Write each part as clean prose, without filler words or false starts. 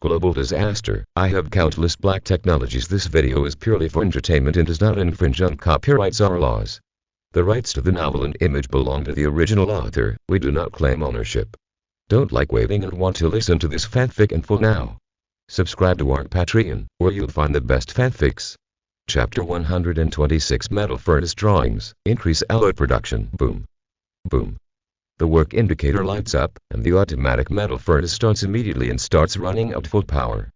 Global disaster. I have countless black technologies. This video is purely for entertainment and does not infringe on copyrights or laws. The rights to the novel and image belong to the original author. We do not claim ownership. Don't like waiting and want to listen to this fanfic in full now? Subscribe to our Patreon, where you'll find the best fanfics. Chapter 126 Metal Furnace Drawings. Increase alloy production. Boom. Boom. The work indicator lights up, and the automatic metal furnace starts immediately and starts running at full power.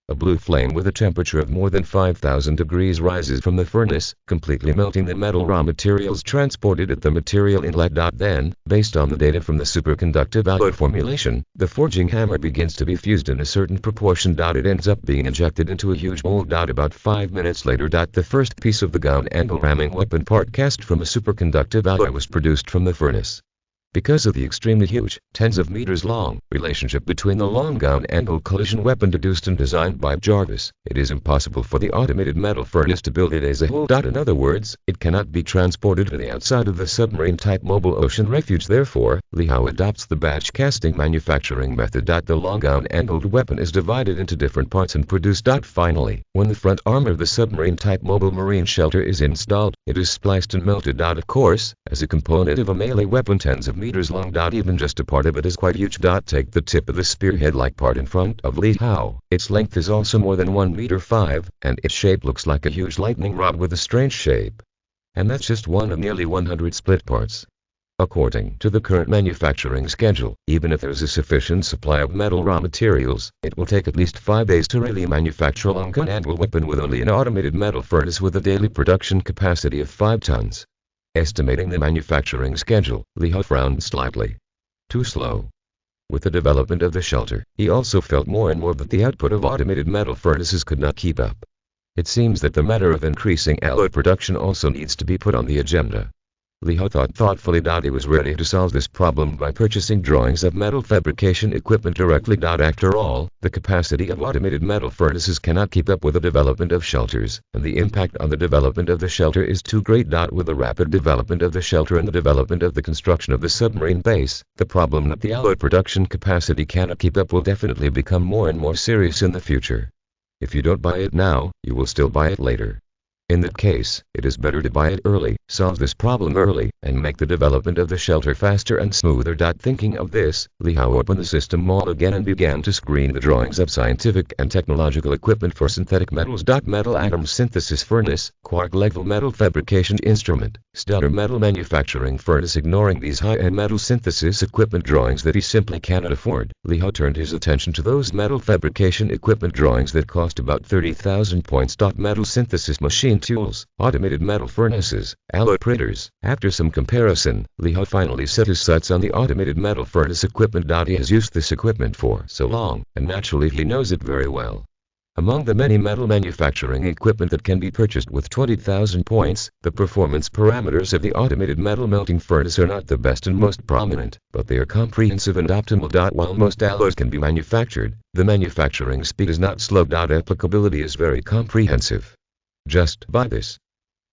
A blue flame with a temperature of more than 5,000 degrees rises from the furnace, completely melting the metal raw materials transported at the material inlet. Then, based on the data from the superconductive alloy formulation, the forging hammer begins to be fused in a certain proportion. It ends up being injected into a huge mold. About 5 minutes later, the first piece of the gown angle ramming weapon part cast from a superconductive alloy was produced from the furnace. Because of the extremely huge, tens of meters long, relationship between the long gown angle collision weapon deduced and designed by Jarvis, it is impossible for the automated metal furnace to build it as a whole. In other words, it cannot be transported to the outside of the submarine-type mobile ocean refuge. Therefore, Li Hao adopts the batch casting manufacturing method. The long gown angled weapon is divided into different parts and produced. Finally, when the front arm of the submarine-type mobile marine shelter is installed, it is spliced and melted. Of course, as a component of a melee weapon tens of meters long. Even just a part of it is quite huge. Take the tip of the spearhead-like part in front of Li Hao. Its length is also more than 1.5 meters, and its shape looks like a huge lightning rod with a strange shape. And that's just one of nearly 100 split parts. According to the current manufacturing schedule, even if there's a sufficient supply of metal raw materials, it will take at least 5 days to really manufacture a long gun angle weapon with only an automated metal furnace with a daily production capacity of 5 tons. Estimating the manufacturing schedule, Li Hao frowned slightly. Too slow. With the development of the shelter, he also felt more and more that the output of automated metal furnaces could not keep up. It seems that the matter of increasing alloy production also needs to be put on the agenda. Li Hao thought thoughtfully. He was ready to solve this problem by purchasing drawings of metal fabrication equipment directly. After all, the capacity of automated metal furnaces cannot keep up with the development of shelters, and the impact on the development of the shelter is too great. With the rapid development of the shelter and the development of the construction of the submarine base, the problem that the alloy production capacity cannot keep up will definitely become more and more serious in the future. If you don't buy it now, you will still buy it later. In that case, it is better to buy it early, solve this problem early, and make the development of the shelter faster and smoother. Thinking of this, Li Hao opened the system mall again and began to screen the drawings of scientific and technological equipment for synthetic metals. Metal atom synthesis furnace, quark level metal fabrication instrument, stellar metal manufacturing furnace. Ignoring these high-end metal synthesis equipment drawings that he simply cannot afford, Li Hao turned his attention to those metal fabrication equipment drawings that cost about 30,000 points. Metal synthesis machine tools, automated metal furnaces, alloy printers. After some comparison, Li Hao finally set his sights on the automated metal furnace equipment. He has used this equipment for so long, and naturally he knows it very well. Among the many metal manufacturing equipment that can be purchased with 20,000 points, the performance parameters of the automated metal melting furnace are not the best and most prominent, but they are comprehensive and optimal. While most alloys can be manufactured, the manufacturing speed is not slow. Applicability is very comprehensive. Just buy this.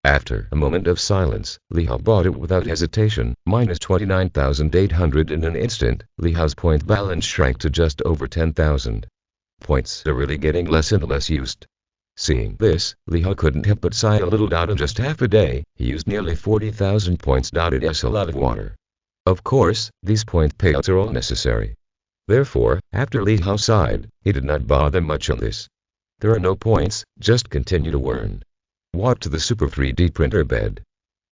After a moment of silence, Li Hao bought it without hesitation. Minus 29,800 in an instant. Li Hao's point balance shrank to just over 10,000. Points are really getting less and less used. Seeing this, Li Hao couldn't help but sigh a little. In just half a day, he used nearly 40,000 points. It's a lot of water. Of course, these point payouts are all necessary. Therefore, after Li Hao sighed, he did not bother much on this. There are no points, just continue to earn. Walk to the Super 3D printer bed.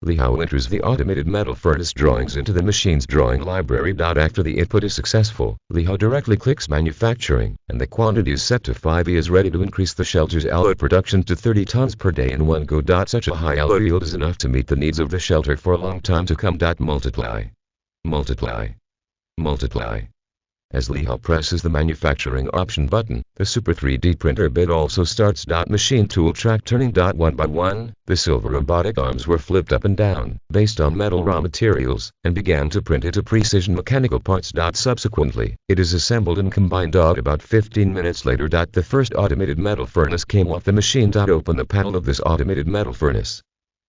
Li Hao enters the automated metal furnace drawings into the machine's drawing library. After the input is successful, Li Hao directly clicks manufacturing, and the quantity is set to 5. He is ready to increase the shelter's alloy production to 30 tons per day in one go. Such a high alloy yield is enough to meet the needs of the shelter for a long time to come. Multiply. Multiply. Multiply. As Li Hao presses the manufacturing option button, the Super 3D printer bed also starts. Machine tool track turning. One by one, the silver robotic arms were flipped up and down, based on metal raw materials, and began to print into precision mechanical parts. Subsequently, it is assembled and combined. About 15 minutes later, the first automated metal furnace came off the machine. Open the panel of this automated metal furnace.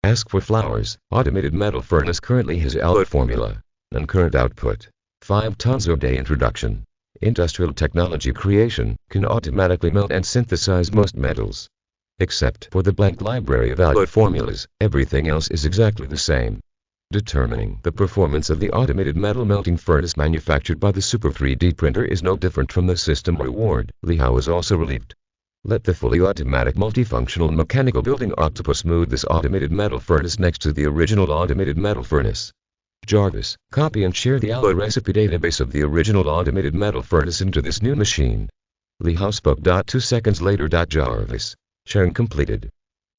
Ask for flowers. Automated metal furnace currently has alloy formula. And current output. 5 tons a day. Introduction. Industrial technology creation can automatically melt and synthesize most metals. Except for the blank library of alloy formulas, everything else is exactly the same. Determining the performance of the automated metal melting furnace manufactured by the Super 3D printer is no different from the system reward. Li Hao is also relieved. Let the fully automatic multifunctional mechanical building octopus smooth this automated metal furnace next to the original automated metal furnace. Jarvis, copy and share the alloy recipe database of the original automated metal furnace into this new machine. Li Hao spoke. 2 seconds later. Jarvis, sharing completed.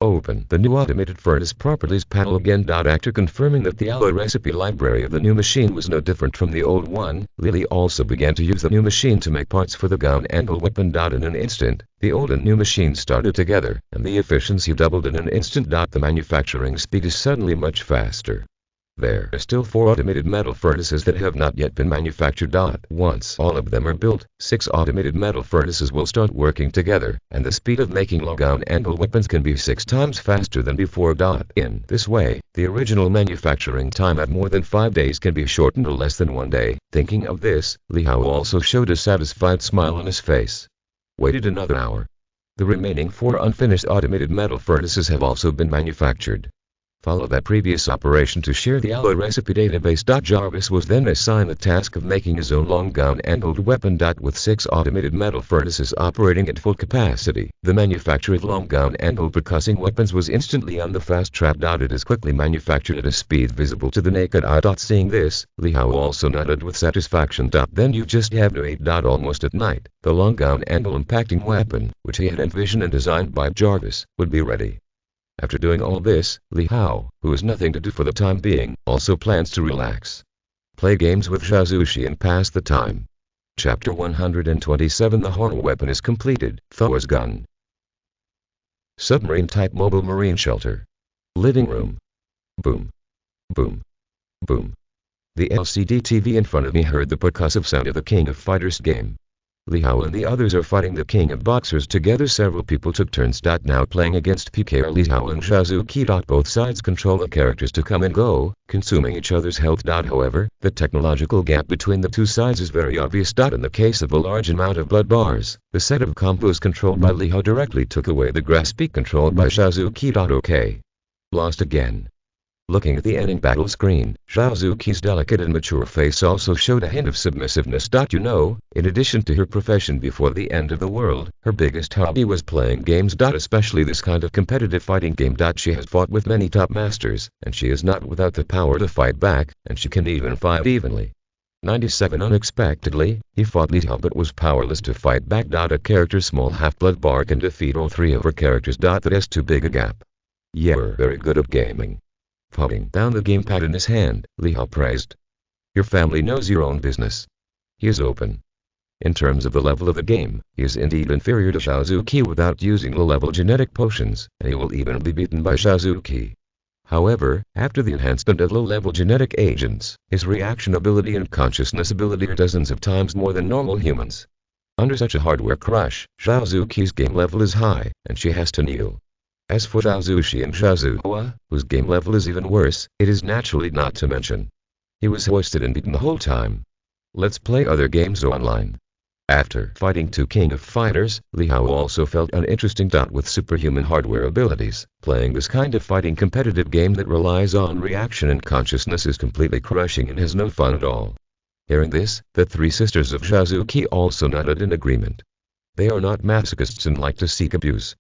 Open the new automated furnace properties panel again. After confirming that the alloy recipe library of the new machine was no different from the old one, Li also began to use the new machine to make parts for the gun angle weapon. In an instant, the old and new machines started together, and the efficiency doubled in an instant. The manufacturing speed is suddenly much faster. There are still 4 automated metal furnaces that have not yet been manufactured. Once all of them are built, 6 automated metal furnaces will start working together, and the speed of making long angle weapons can be 6 times faster than before. In this way, the original manufacturing time at more than 5 days can be shortened to less than 1 day. Thinking of this, Li Hao also showed a satisfied smile on his face. Waited another hour. The remaining 4 unfinished automated metal furnaces have also been manufactured. Follow that previous operation to share the alloy recipe database. Jarvis was then assigned the task of making his own long gun-angled weapon. With 6 automated metal furnaces operating at full capacity, the manufacture of long gun-angled percussing weapons was instantly on the fast track. It is quickly manufactured at a speed visible to the naked eye. Seeing this, Li Hao also nodded with satisfaction. Then you just have to wait. Almost at night, the long gun-angle impacting weapon, which he had envisioned and designed by Jarvis, would be ready. After doing all this, Li Hao, who has nothing to do for the time being, also plans to relax. Play games with Shazushi and pass the time. Chapter 127. The horror weapon is completed. Thor's gun. Submarine-type mobile marine shelter. Living room. Boom. Boom. Boom. The LCD TV in front of me heard the percussive sound of the King of Fighters game. Li Hao and the others are fighting the King of Boxers together. Several people took turns. Now playing against PK. Li Hao and Shazuki. Both sides control the characters to come and go, consuming each other's health. However, the technological gap between the two sides is very obvious. In the case of a large amount of blood bars, the set of combos controlled by Li Hao directly took away the grass peak controlled by Shazuki. Okay. Lost again. Looking at the ending battle screen, Shazuki's delicate and mature face also showed a hint of submissiveness. In addition to her profession before the end of the world, her biggest hobby was playing games. Especially this kind of competitive fighting game. She has fought with many top masters, and she is not without the power to fight back, and she can even fight evenly. 97. Unexpectedly, he fought Li Hao but was powerless to fight back. A character's small half-blood bar can defeat all 3 of her characters. That is too big a gap. You're very good at gaming. Putting down the gamepad in his hand, Li Hao praised. Your family knows your own business. He is open. In terms of the level of the game, he is indeed inferior to Shazuki without using low-level genetic potions, and he will even be beaten by Shazuki. However, after the enhancement of low-level genetic agents, his reaction ability and consciousness ability are dozens of times more than normal humans. Under such a hardware crush, Shazuki's game level is high, and she has to kneel. As for Shazushi and Shazuwa, whose game level is even worse, it is naturally not to mention. He was hoisted and beaten the whole time. Let's play other games online. After fighting 2 King of Fighters, Li Hao also felt uninteresting. With superhuman hardware abilities, playing this kind of fighting competitive game that relies on reaction and consciousness is completely crushing and has no fun at all. Hearing this, the 3 sisters of Shazuki also nodded in agreement. They are not masochists and like to seek abuse.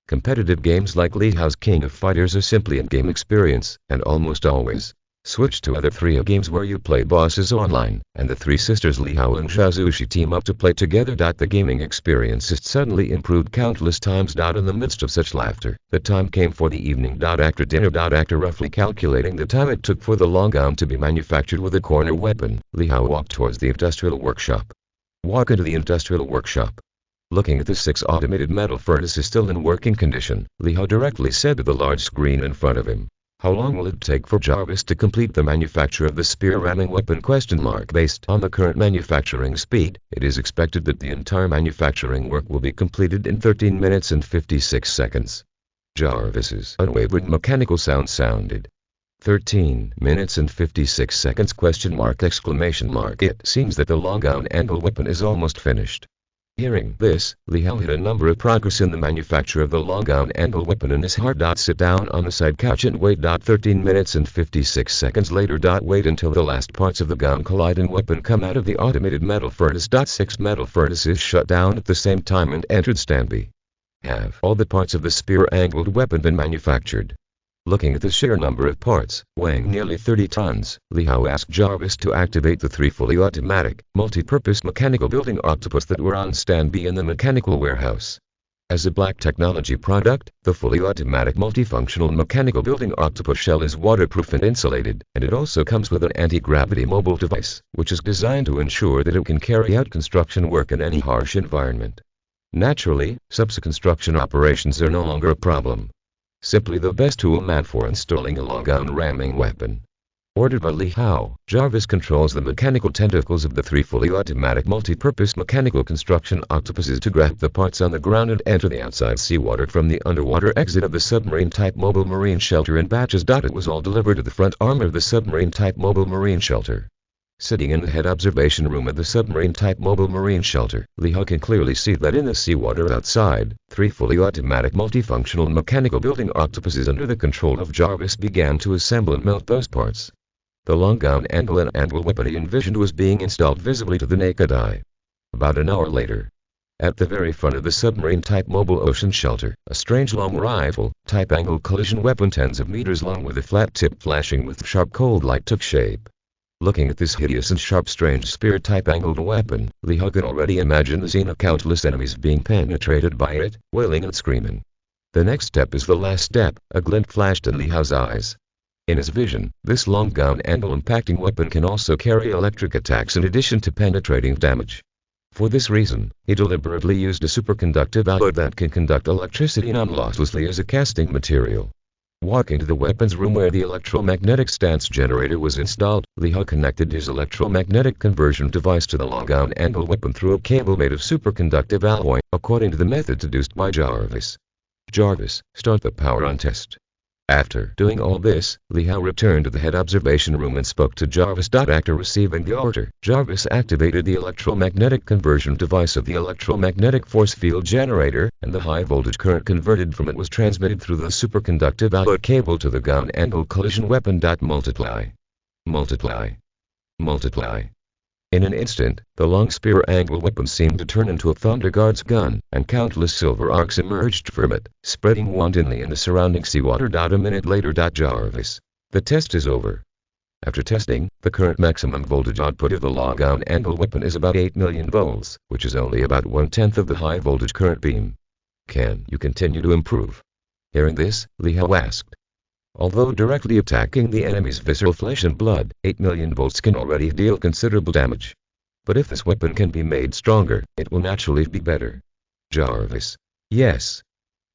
Competitive games like Li Hao's King of Fighters are simply in-game experience, and almost always switch to other 3 games where you play bosses online, and the 3 sisters Li Hao and Shazushi team up to play together. The gaming experience is suddenly improved countless times. In the midst of such laughter, the time came for the evening. After dinner. After roughly calculating the time it took for the long gun to be manufactured with a corner weapon, Li Hao walked towards the industrial workshop. Walk into the industrial workshop. Looking at the 6 automated metal furnaces still in working condition, Li Hao directly said to the large screen in front of him, "How long will it take for Jarvis to complete the manufacture of the spear-ramming weapon?" Based on the current manufacturing speed, it is expected that the entire manufacturing work will be completed in 13 minutes and 56 seconds. Jarvis's unwavering mechanical sound sounded. 13 minutes and 56 seconds ? It seems that the long-gun angle weapon is almost finished. Hearing this, Li Hao hit a number of progress in the manufacture of the long-gun angle weapon in his heart. Sit down on the side couch and wait. 13 minutes and 56 seconds later. Wait until the last parts of the gun collide and weapon come out of the automated metal furnace. 6 metal furnaces shut down at the same time and entered standby. Have all the parts of the spear-angled weapon been manufactured? Looking at the sheer number of parts, weighing nearly 30 tons, Li Hao asked Jarvis to activate the 3 fully automatic, multi-purpose mechanical building octopus that were on standby in the mechanical warehouse. As a black technology product, the fully automatic multifunctional mechanical building octopus shell is waterproof and insulated, and it also comes with an anti-gravity mobile device, which is designed to ensure that it can carry out construction work in any harsh environment. Naturally, construction operations are no longer a problem. Simply the best tool man for installing a long-gun ramming weapon. Ordered by Li Hao, Jarvis controls the mechanical tentacles of the 3 fully automatic multi-purpose mechanical construction octopuses to grab the parts on the ground and enter the outside seawater from the underwater exit of the submarine-type mobile marine shelter in batches. It was all delivered to the front arm of the submarine-type mobile marine shelter. Sitting in the head observation room of the submarine-type mobile marine shelter, Li Hao can clearly see that in the seawater outside, 3 fully automatic multifunctional mechanical building octopuses under the control of Jarvis began to assemble and melt those parts. The long-gun angle and angle weapon he envisioned was being installed visibly to the naked eye. About an hour later, at the very front of the submarine-type mobile ocean shelter, a strange long rifle, type angle collision weapon tens of meters long with a flat tip flashing with sharp cold light took shape. Looking at this hideous and sharp strange spear-type angled weapon, Li Hao could already imagine the scene of countless enemies being penetrated by it, wailing and screaming. The next step is the last step. A glint flashed in Li Hao's eyes. In his vision, this long-gun angle impacting weapon can also carry electric attacks in addition to penetrating damage. For this reason, he deliberately used a superconductive alloy that can conduct electricity non-losslessly as a casting material. Walking to the weapons room where the electromagnetic stance generator was installed, Li Hao connected his electromagnetic conversion device to the long-gun angle weapon through a cable made of superconductive alloy, according to the method deduced by Jarvis. Jarvis, start the power on test. After doing all this, Li Hao returned to the head observation room and spoke to Jarvis. After receiving the order, Jarvis activated the electromagnetic conversion device of the electromagnetic force field generator, and the high voltage current converted from it was transmitted through the superconductive alloy cable to the gun angle collision weapon. Multiply. Multiply. Multiply. In an instant, the long spear angle weapon seemed to turn into a Thunder Guard's gun, and countless silver arcs emerged from it, spreading wantonly in the surrounding seawater. A minute later. Jarvis. The test is over. After testing, the current maximum voltage output of the long-gun angle weapon is about 8 million volts, which is only about 1/10 of the high voltage current beam. Can you continue to improve? Hearing this, Li Hao asked. Although directly attacking the enemy's visceral flesh and blood, 8 million volts can already deal considerable damage. But if this weapon can be made stronger, it will naturally be better. Jarvis. Yes.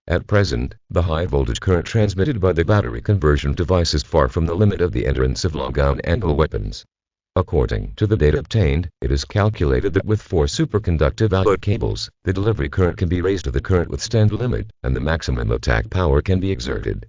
At present, the high voltage current transmitted by the battery conversion device is far from the limit of the endurance of long-gun angle weapons. According to the data obtained, it is calculated that with 4 superconductive alloy cables, the delivery current can be raised to the current withstand limit, and the maximum attack power can be exerted.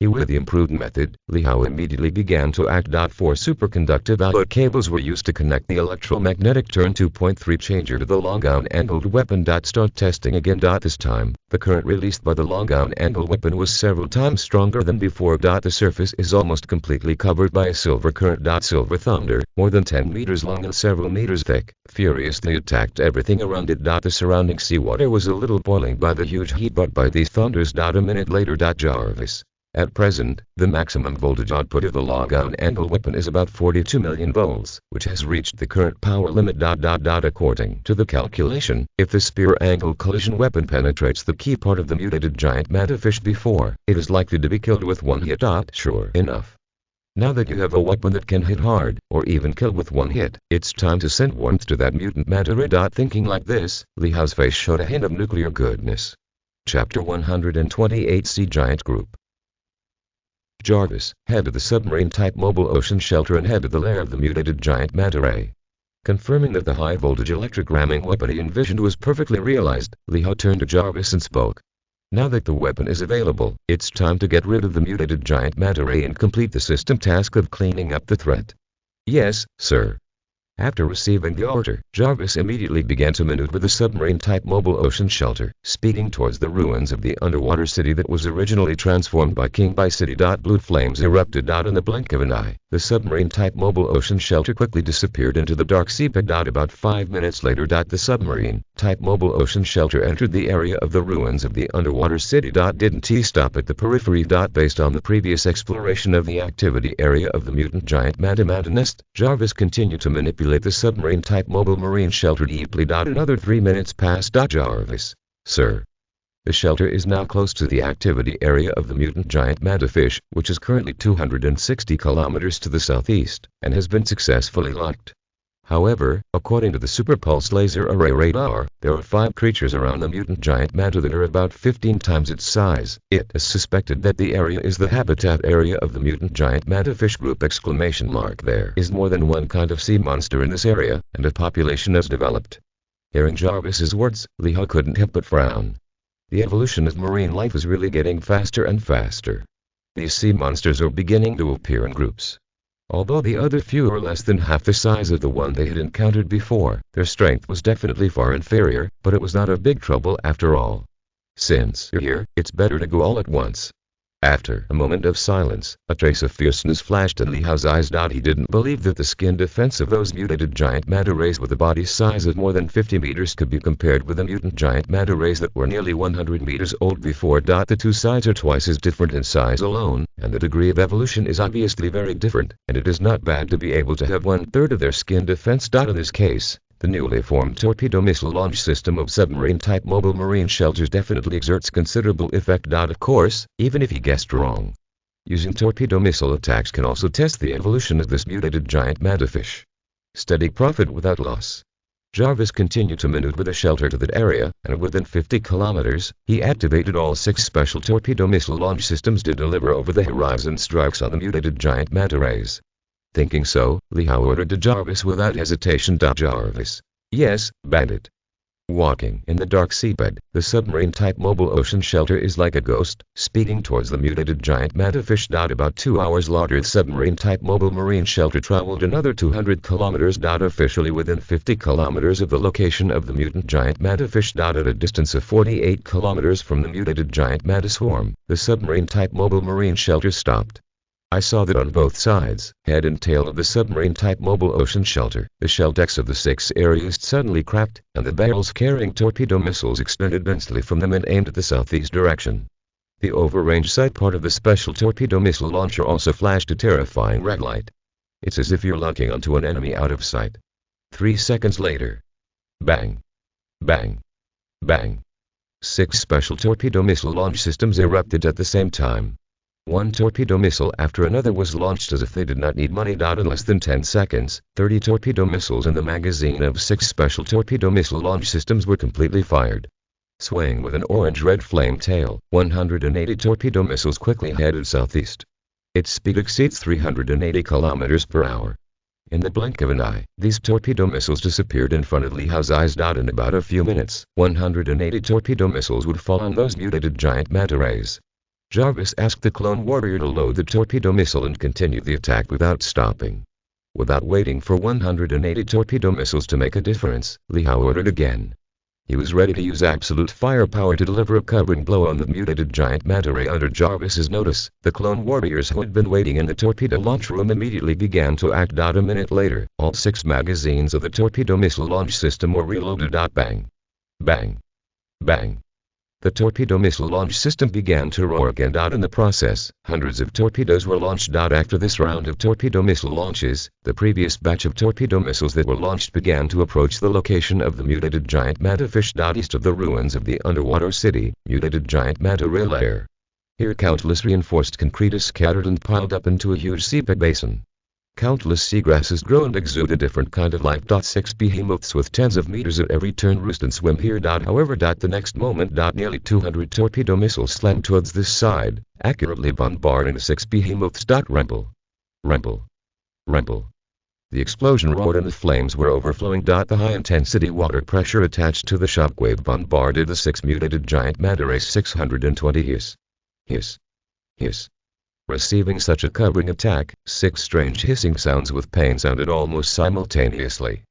With the improved method, Li Hao immediately began to act. 4 superconductive alloy cables were used to connect the electromagnetic turn 2.3 changer to the long-gun angled weapon. Start testing again. This time, the current released by the long-gun angle weapon was several times stronger than before. The surface is almost completely covered by a silver current. Silver thunder, more than 10 meters long and several meters thick, furiously attacked everything around it. The surrounding seawater was a little boiling by the huge heat brought by these thunders. A minute later. Jarvis. At present, the maximum voltage output of the long-gun angle weapon is about 42 million volts, which has reached the current power limit. According to the calculation, if the spear angle collision weapon penetrates the key part of the mutated giant mantafish before, it is likely to be killed with one hit. Sure enough. Now that you have a weapon that can hit hard, or even kill with one hit, it's time to send warmth to that mutant manta ray. Thinking like this, Li Hao's face showed a hint of nuclear goodness. Chapter 128 Sea Giant Group. Jarvis, head of the submarine-type mobile ocean shelter and head of the lair of the mutated giant manta ray. Confirming that the high-voltage electric ramming weapon he envisioned was perfectly realized, Li Hao turned to Jarvis and spoke. Now that the weapon is available, it's time to get rid of the mutated giant manta ray and complete the system task of cleaning up the threat. Yes, sir. After receiving the order, Jarvis immediately began to maneuver the submarine-type mobile ocean shelter, speeding towards the ruins of the underwater city that was originally transformed by King by City. Blue flames erupted. In the blink of an eye, the submarine-type mobile ocean shelter quickly disappeared into the dark seabed. About 5 minutes later, the submarine-type mobile ocean shelter entered the area of the ruins of the underwater city. Didn't he stop at the periphery? Based on the previous exploration of the activity area of the mutant giant manta nest, Jarvis continued to manipulate the submarine-type mobile marine shelter deeply. Another 3 minutes passed. Jarvis, sir. The shelter is now close to the activity area of the mutant giant mantafish, which is currently 260 kilometers to the southeast, and has been successfully locked. However, according to the Super Pulse Laser Array radar, there are 5 creatures around the mutant giant manta that are about 15 times its size. It is suspected that the area is the habitat area of the mutant giant mantafish group! There is more than one kind of sea monster in this area, and a population has developed. Hearing Jarvis's words, Li Hao couldn't help but frown. The evolution of marine life is really getting faster and faster. These sea monsters are beginning to appear in groups. Although the other few are less than half the size of the one they had encountered before, their strength was definitely far inferior, but it was not a big trouble after all. Since you're here, it's better to go all at once. After a moment of silence, a trace of fierceness flashed in Li Hao's eyes. He didn't believe that the skin defense of those mutated giant manta rays with a body size of more than 50 meters could be compared with the mutant giant manta rays that were nearly 100 meters old before. The two sides are twice as different in size alone, and the degree of evolution is obviously very different, and it is not bad to be able to have 1/3 of their skin defense. In this case, the newly formed torpedo missile launch system of submarine-type mobile marine shelters definitely exerts considerable effect. Of course, even if he guessed wrong. Using torpedo missile attacks can also test the evolution of this mutated giant mantafish. Steady profit without loss. Jarvis continued to maneuver the shelter to that area, and within 50 kilometers, he activated all 6 special torpedo missile launch systems to deliver over-the-horizon strikes on the mutated giant manta rays. Thinking so, Li Hao ordered to Jarvis without hesitation. Jarvis. Yes, bandit. Walking in the dark seabed, the submarine-type mobile ocean shelter is like a ghost, speeding towards the mutated giant mantafish. About 2 hours later, the submarine-type mobile marine shelter traveled another 200 kilometers. Officially within 50 kilometers of the location of the mutant giant mantafish. At a distance of 48 kilometers from the mutated giant manta swarm, the submarine-type mobile marine shelter stopped. I saw that on both sides, head and tail of the submarine-type mobile ocean shelter, the shell decks of the 6 areas suddenly cracked, and the barrels carrying torpedo missiles extended densely from them and aimed at the southeast direction. The over-range sight part of the special torpedo missile launcher also flashed a terrifying red light. It's as if you're locking onto an enemy out of sight. 3 seconds later. Bang. Bang. Bang. 6 special torpedo missile launch systems erupted at the same time. One torpedo missile after another was launched as if they did not need money. In less than 10 seconds, 30 torpedo missiles in the magazine of 6 special torpedo missile launch systems were completely fired. Swaying with an orange-red flame tail, 180 torpedo missiles quickly headed southeast. Its speed exceeds 380 kilometers per hour. In the blink of an eye, these torpedo missiles disappeared in front of Li Hao's eyes. In about a few minutes, 180 torpedo missiles would fall on those mutated giant manta rays. Jarvis asked the clone warrior to load the torpedo missile and continue the attack without stopping. Without waiting for 180 torpedo missiles to make a difference, Li Hao ordered again. He was ready to use absolute firepower to deliver a covering blow on the mutated giant manta ray under Jarvis's notice. The clone warriors who had been waiting in the torpedo launch room immediately began to act. A minute later, all 6 magazines of the torpedo missile launch system were reloaded. Bang. Bang. Bang. The torpedo missile launch system began to roar again. In the process, hundreds of torpedoes were launched. After this round of torpedo missile launches, the previous batch of torpedo missiles that were launched began to approach the location of the mutated giant mantafish. East of the ruins of the underwater city, mutated giant manta ray lair. Here countless reinforced concrete is scattered and piled up into a huge seabed basin. Countless seagrasses grow and exude a different kind of life. 6 behemoths with tens of meters at every turn roost and swim here. However, the next moment, nearly 200 torpedo missiles slammed towards this side, accurately bombarding the 6 behemoths. Rumble. Rumble. Rumble. The explosion roared and the flames were overflowing. The high-intensity water pressure attached to the shockwave bombarded the 6 mutated giant matter rays. 620 hiss. Hiss. Hiss. Receiving such a covering attack, 6 strange hissing sounds with pain sounded almost simultaneously.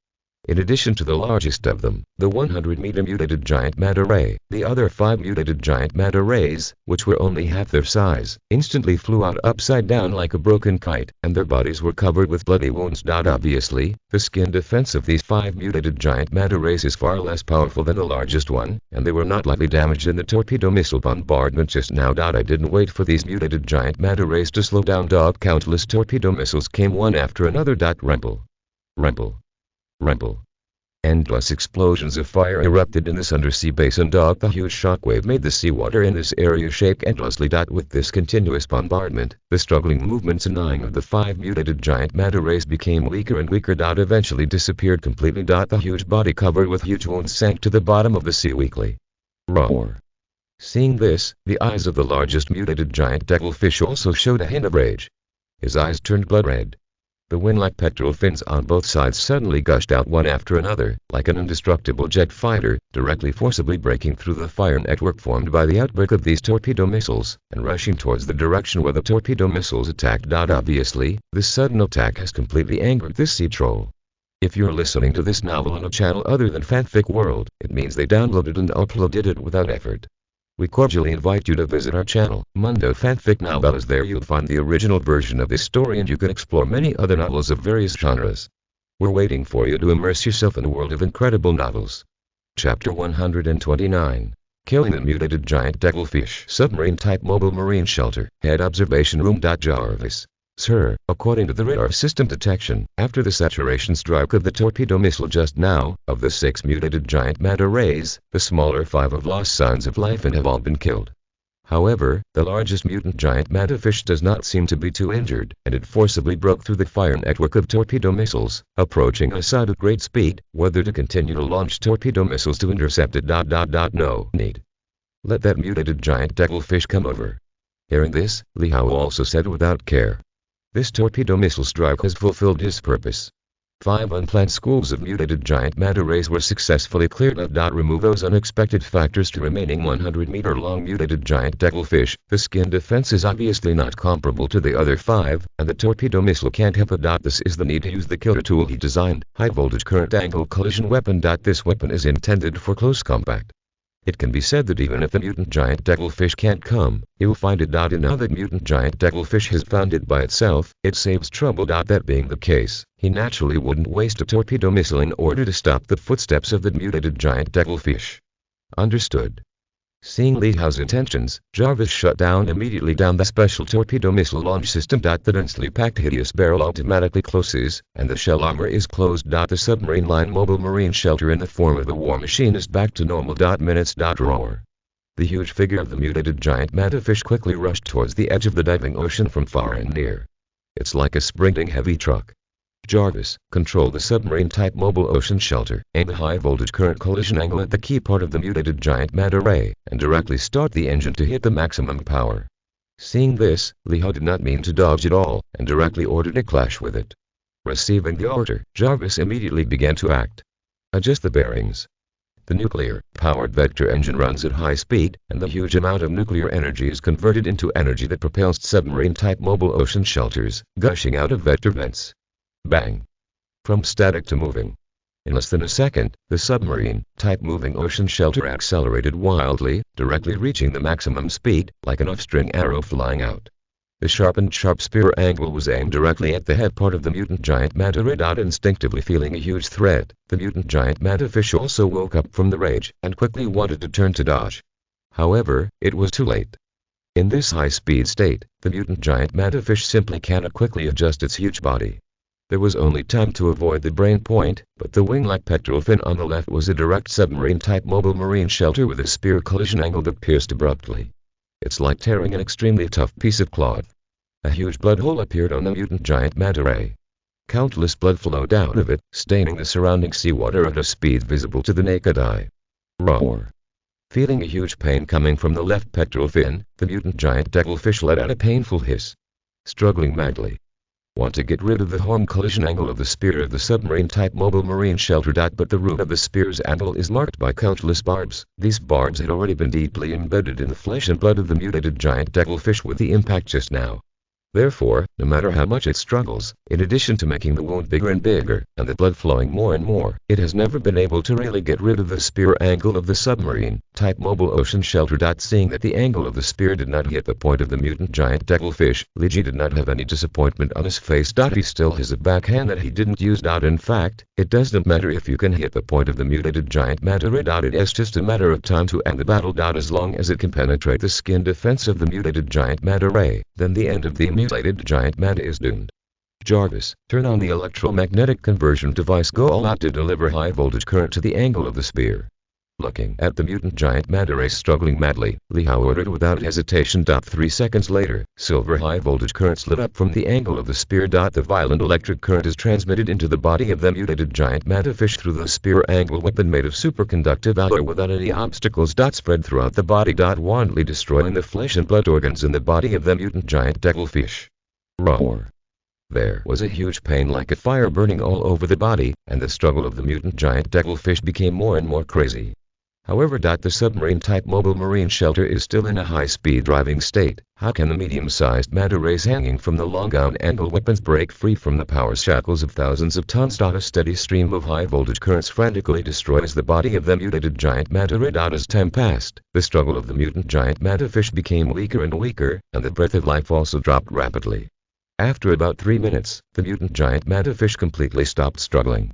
In addition to the largest of them, the 100-meter mutated giant matter ray, the other 5 mutated giant matter rays, which were only half their size, instantly flew out upside down like a broken kite, and their bodies were covered with bloody wounds. Obviously, the skin defense of these 5 mutated giant matter rays is far less powerful than the largest one, and they were not lightly damaged in the torpedo missile bombardment just now. I didn't wait for these mutated giant matter rays to slow down. Countless torpedo missiles came one after another. Rumble. Rumble. Rumble. Endless explosions of fire erupted in this undersea basin. The huge shockwave made the seawater in this area shake endlessly. With this continuous bombardment, the struggling movements and gnawing of the 5 mutated giant matter rays became weaker and weaker. Eventually disappeared completely. The huge body covered with huge wounds sank to the bottom of the sea weakly. Roar. Seeing this, the eyes of the largest mutated giant devilfish also showed a hint of rage. His eyes turned blood red. The wing-like pectoral fins on both sides suddenly gushed out one after another, like an indestructible jet fighter, directly forcibly breaking through the fire network formed by the outbreak of these torpedo missiles, and rushing towards the direction where the torpedo missiles attacked. Obviously, this sudden attack has completely angered this sea troll. If you're listening to this novel on a channel other than Fanfic World, it means they downloaded and uploaded it without effort. We cordially invite you to visit our channel, Mundo Fanfic Novellas. There you'll find the original version of this story and you can explore many other novels of various genres. We're waiting for you to immerse yourself in a world of incredible novels. Chapter 129. Killing the Mutated Giant Devilfish. Submarine-type mobile marine shelter. Head observation room. Jarvis. Sir, according to the radar system detection, after the saturation strike of the torpedo missile just now, of the 6 mutated giant matter rays, the smaller 5 have lost signs of life and have all been killed. However, the largest mutant giant matter fish does not seem to be too injured, and it forcibly broke through the fire network of torpedo missiles, approaching us at great speed. Whether to continue to launch torpedo missiles to intercept it. No need. Let that mutated giant devilfish come over. Hearing this, Li Hao also said without care. This torpedo missile strike has fulfilled his purpose. 5 unplanned schools of mutated giant matter rays were successfully cleared out. Remove those unexpected factors to remaining 100-meter-long mutated giant devilfish. The skin defense is obviously not comparable to the other 5, and the torpedo missile can't help it. This is the need to use the killer tool he designed, high-voltage current angle collision weapon. This weapon is intended for close combat. It can be said that even if the mutant giant devilfish can't come, he will find it. And now that mutant giant devilfish has found it by itself, it saves trouble. That being the case, he naturally wouldn't waste a torpedo missile in order to stop the footsteps of the mutated giant devilfish. Understood. Seeing Li Hao's intentions, Jarvis shut down immediately the special torpedo missile launch system. The densely packed hideous barrel automatically closes, and the shell armor is closed. The submarine line mobile marine shelter in the form of a war machine is back to normal. Minutes. Roar. The huge figure of the mutated giant mattafish quickly rushed towards the edge of the diving ocean from far and near. It's like a sprinting heavy truck. Jarvis, control the submarine-type mobile ocean shelter, aim a high-voltage current collision angle at the key part of the mutated giant matter ray, and directly start the engine to hit the maximum power. Seeing this, Li Hao did not mean to dodge at all, and directly ordered a clash with it. Receiving the order, Jarvis immediately began to act. Adjust the bearings. The nuclear-powered vector engine runs at high speed, and the huge amount of nuclear energy is converted into energy that propels submarine-type mobile ocean shelters, gushing out of vector vents. Bang! From static to moving. In less than a second, the submarine-type moving ocean shelter accelerated wildly, directly reaching the maximum speed, like an off-string arrow flying out. The sharpened sharp spear angle was aimed directly at the head part of the mutant giant matter ray. Instinctively feeling a huge threat, the mutant giant mattafish also woke up from the rage, and quickly wanted to turn to dodge. However, it was too late. In this high-speed state, the mutant giant mattafish simply cannot quickly adjust its huge body. There was only time to avoid the brain point, but the wing-like pectoral fin on the left was a direct submarine-type mobile marine shelter with a spear collision angle that pierced abruptly. It's like tearing an extremely tough piece of cloth. A huge blood hole appeared on the mutant giant matter ray. Countless blood flowed out of it, staining the surrounding seawater at a speed visible to the naked eye. Roar! Feeling a huge pain coming from the left pectoral fin, the mutant giant devilfish let out a painful hiss. Struggling madly, Want to get rid of the home collision angle of the spear of the submarine-type mobile marine shelter. But the root of the spear's angle is marked by countless barbs. These barbs had already been deeply embedded in the flesh and blood of the mutated giant devilfish with the impact just now. Therefore, no matter how much it struggles, in addition to making the wound bigger and bigger, and the blood flowing more and more, it has never been able to really get rid of the spear angle of the submarine-type mobile ocean shelter. Seeing that the angle of the spear did not hit the point of the mutant giant devilfish, Li Hao did not have any disappointment on his face. He still has a backhand that he didn't use. In fact, it doesn't matter if you can hit the point of the mutated giant manta ray. It is just a matter of time to end the battle. As long as it can penetrate the skin defense of the mutated giant manta ray, then the end of the mutated giant manta is doomed. Jarvis, turn on the electromagnetic conversion device. Go all out to deliver high voltage current to the angle of the spear. Looking at the mutant giant manta ray struggling madly, Li Hao ordered without hesitation. 3 seconds later, silver high voltage current lit up from the angle of the spear. The violent electric current is transmitted into the body of the mutated giant manta fish through the spear angle weapon made of superconductive alloy without any obstacles. Spread throughout the body. Wantonly destroying the flesh and blood organs in the body of the mutant giant devilfish. Roar. There was a huge pain like a fire burning all over the body, and the struggle of the mutant giant devilfish became more and more crazy. However, the submarine-type mobile marine shelter is still in a high-speed driving state. How can the medium-sized manta rays hanging from the long-down angle weapons break free from the power shackles of thousands of tons? A steady stream of high-voltage currents frantically destroys the body of the mutated giant manta ray. As time passed, the struggle of the mutant giant manta fish became weaker and weaker, and the breath of life also dropped rapidly. After about 3 minutes, the mutant giant manta fish completely stopped struggling.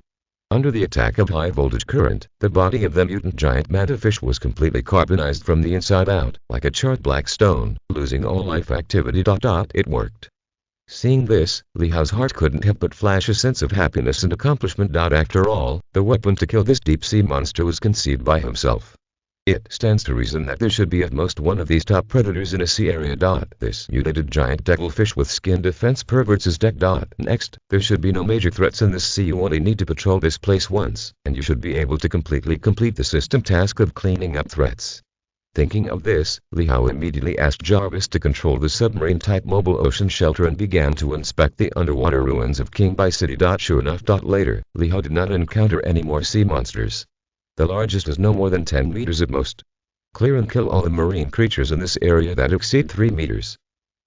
Under the attack of high-voltage current, the body of the mutant giant manta fish was completely carbonized from the inside out, like a charred black stone, losing all life activity. It worked. Seeing this, Li Hao's heart couldn't help but flash a sense of happiness and accomplishment. After all, the weapon to kill this deep-sea monster was conceived by himself. It stands to reason that there should be at most one of these top predators in a sea area. This mutated giant devilfish with skin defense perverts his deck. Next, there should be no major threats in this sea. You only need to patrol this place once, and you should be able to completely complete the system task of cleaning up threats. Thinking of this, Li Hao immediately asked Jarvis to control the submarine-type mobile ocean shelter and began to inspect the underwater ruins of King Bai City. Sure enough, later, Li Hao did not encounter any more sea monsters. The largest is no more than 10 meters at most. Clear and kill all the marine creatures in this area that exceed 3 meters.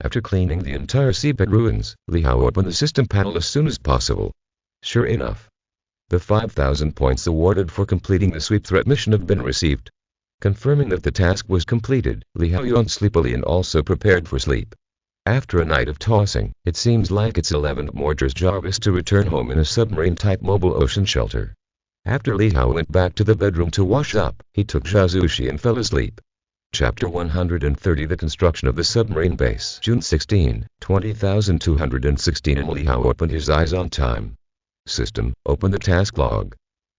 After cleaning the entire seabed ruins, Li Hao opened the system panel as soon as possible. Sure enough, the 5,000 points awarded for completing the sweep threat mission have been received. Confirming that the task was completed, Li Hao yawned sleepily and also prepared for sleep. After a night of tossing, it seems like it's 11th mortar's Jarvis to return home in a submarine-type mobile ocean shelter. After Li Hao went back to the bedroom to wash up, he took Shazushi and fell asleep. Chapter 130 The Construction of the Submarine Base June 16, 20,216 And Li Hao opened his eyes on time. System, open the task log.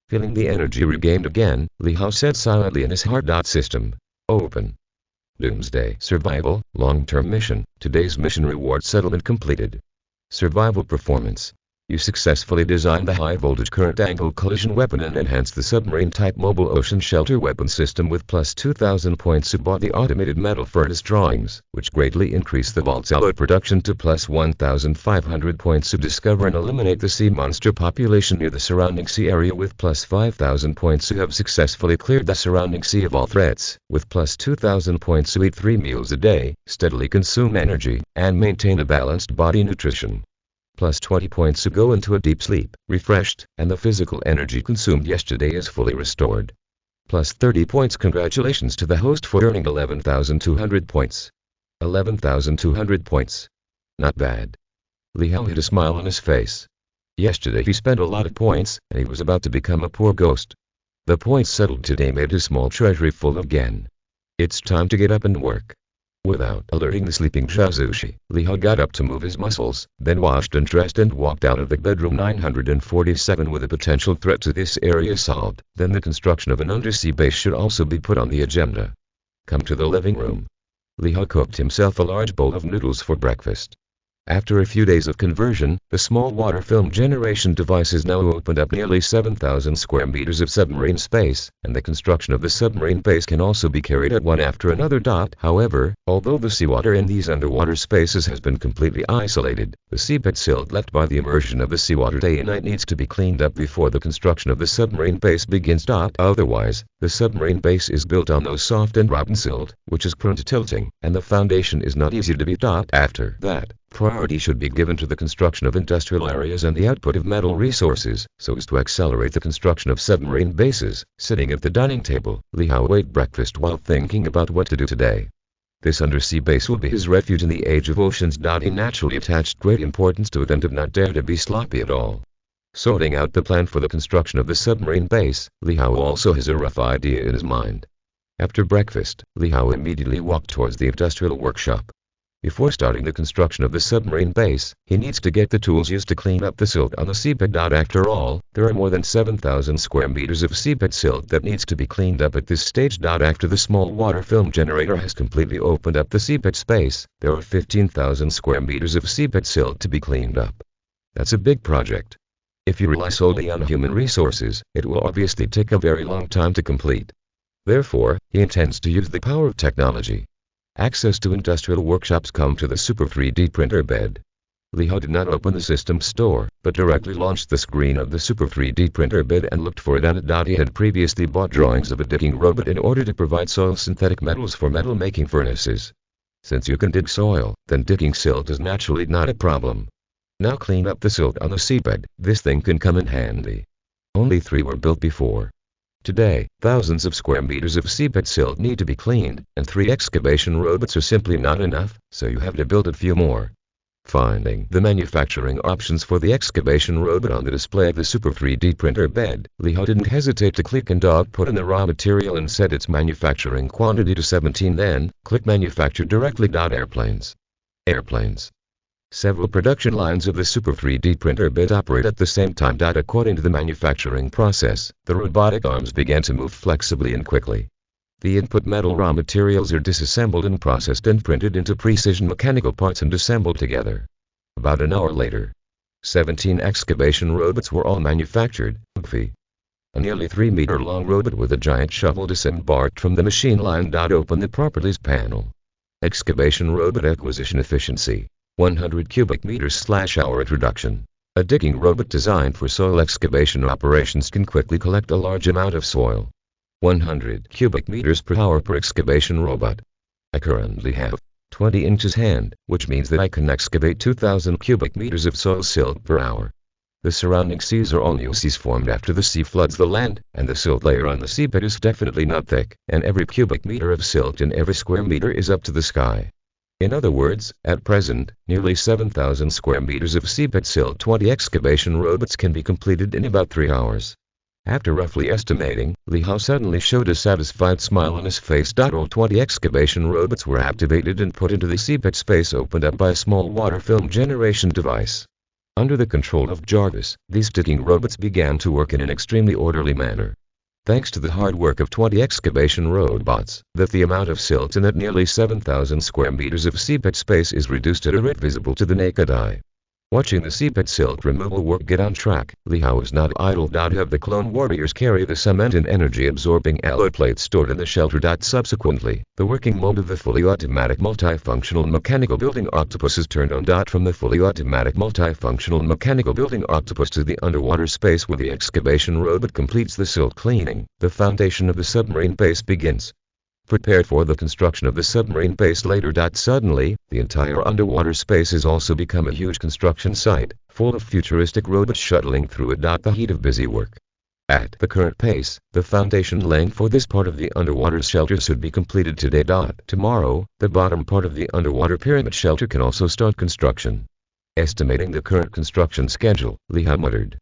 Feeling the energy regained again, Li Hao said silently in his heart. System, open. Doomsday Survival, long-term mission, today's mission reward settlement completed. Survival performance. You successfully designed the high-voltage current angle collision weapon and enhanced the submarine-type mobile ocean shelter weapon system with plus 2,000 points. You bought the automated metal furnace drawings, which greatly increased the vault's alloy production to plus 1,500 points. You discover and eliminate the sea monster population near the surrounding sea area with plus 5,000 points. You have successfully cleared the surrounding sea of all threats, with plus 2,000 points. You eat 3 meals a day, steadily consume energy, and maintain a balanced body nutrition. Plus 20 points to go into a deep sleep, refreshed, and the physical energy consumed yesterday is fully restored. Plus 30 points. Congratulations to the host for earning 11,200 points. 11,200 points. Not bad. Li Hao had a smile on his face. Yesterday he spent a lot of points, and he was about to become a poor ghost. The points settled today made his small treasury full again. It's time to get up and work. Without alerting the sleeping Shazushi, Li Hao got up to move his muscles, then washed and dressed and walked out of the bedroom. 947 With a potential threat to this area solved, then the construction of an undersea base should also be put on the agenda. Come to the living room. Li Hao cooked himself a large bowl of noodles for breakfast. After a few days of conversion, the small water film generation device has now opened up nearly 7,000 square meters of submarine space, and the construction of the submarine base can also be carried out one after another. However, although the seawater in these underwater spaces has been completely isolated, the seabed silt left by the immersion of the seawater day and night needs to be cleaned up before the construction of the submarine base begins. Otherwise, the submarine base is built on those soft and rotten silt, which is prone to tilting, and the foundation is not easy to beat. After that, priority should be given to the construction of industrial areas and the output of metal resources, so as to accelerate the construction of submarine bases. Sitting at the dining table, Li Hao ate breakfast while thinking about what to do today. This undersea base will be his refuge in the age of oceans. He naturally attached great importance to it and did not dare to be sloppy at all. Sorting out the plan for the construction of the submarine base, Li Hao also has a rough idea in his mind. After breakfast, Li Hao immediately walked towards the industrial workshop. Before starting the construction of the submarine base, he needs to get the tools used to clean up the silt on the seabed. After all, there are more than 7,000 square meters of seabed silt that needs to be cleaned up at this stage. After the small water film generator has completely opened up the seabed space, there are 15,000 square meters of seabed silt to be cleaned up. That's a big project. If you rely solely on human resources, it will obviously take a very long time to complete. Therefore, he intends to use the power of technology. Access to industrial workshops come to the Super 3D printer bed. Li Hao did not open the system store, but directly launched the screen of the Super 3D printer bed and looked for it on it. He had previously bought drawings of a digging robot in order to provide soil synthetic metals for metal making furnaces. Since you can dig soil, then digging silt is naturally not a problem. Now clean up the silt on the seabed, this thing can come in handy. Only 3 were built before. Today, thousands of square meters of seabed silt need to be cleaned, and 3 excavation robots are simply not enough, so you have to build a few more. Finding the manufacturing options for the excavation robot on the display of the Super 3D printer bed, Li Hao didn't hesitate to click and put in the raw material and set its manufacturing quantity to 17. Then, click manufacture directly. Airplanes. Several production lines of the Super 3D printer bed operate at the same time. According to the manufacturing process, the robotic arms began to move flexibly and quickly. The input metal raw materials are disassembled and processed and printed into precision mechanical parts and assembled together. About an hour later, 17 excavation robots were all manufactured. A nearly 3-meter-long robot with a giant shovel disembarked from the machine line. Open the properties panel. Excavation robot acquisition efficiency. 100 cubic meters/hour. Introduction. A digging robot designed for soil excavation operations can quickly collect a large amount of soil. 100 cubic meters per hour per excavation robot. I currently have 20 inches hand, which means that I can excavate 2,000 cubic meters of soil silt per hour. The surrounding seas are all new seas formed after the sea floods the land, and the silt layer on the seabed is definitely not thick, and every cubic meter of silt in every square meter is up to the sky. In other words, at present, nearly 7,000 square meters of seabed silt 20 excavation robots can be completed in about 3 hours. After roughly estimating, Li Hao suddenly showed a satisfied smile on his face. All 20 excavation robots were activated and put into the seabed space opened up by a small water film generation device. Under the control of Jarvis, these digging robots began to work in an extremely orderly manner. Thanks to the hard work of 20 excavation robots, the amount of silt in that nearly 7,000 square meters of seabed space is reduced at a rate visible to the naked eye. Watching the seabed silt removal work get on track, Li Hao was not idle. Have the clone warriors carry the cement and energy-absorbing alloy plates stored in the shelter. Subsequently, the working mode of the fully automatic multifunctional mechanical building octopus is turned on. From the fully automatic multifunctional mechanical building octopus to the underwater space where the excavation robot completes the silt cleaning, the foundation of the submarine base begins. Prepared for the construction of the submarine base later. Suddenly, the entire underwater space has also become a huge construction site, full of futuristic robots shuttling through it. The heat of busy work. At the current pace, the foundation laying for this part of the underwater shelter should be completed today. Tomorrow, the bottom part of the underwater pyramid shelter can also start construction. Estimating the current construction schedule, Li Hao muttered,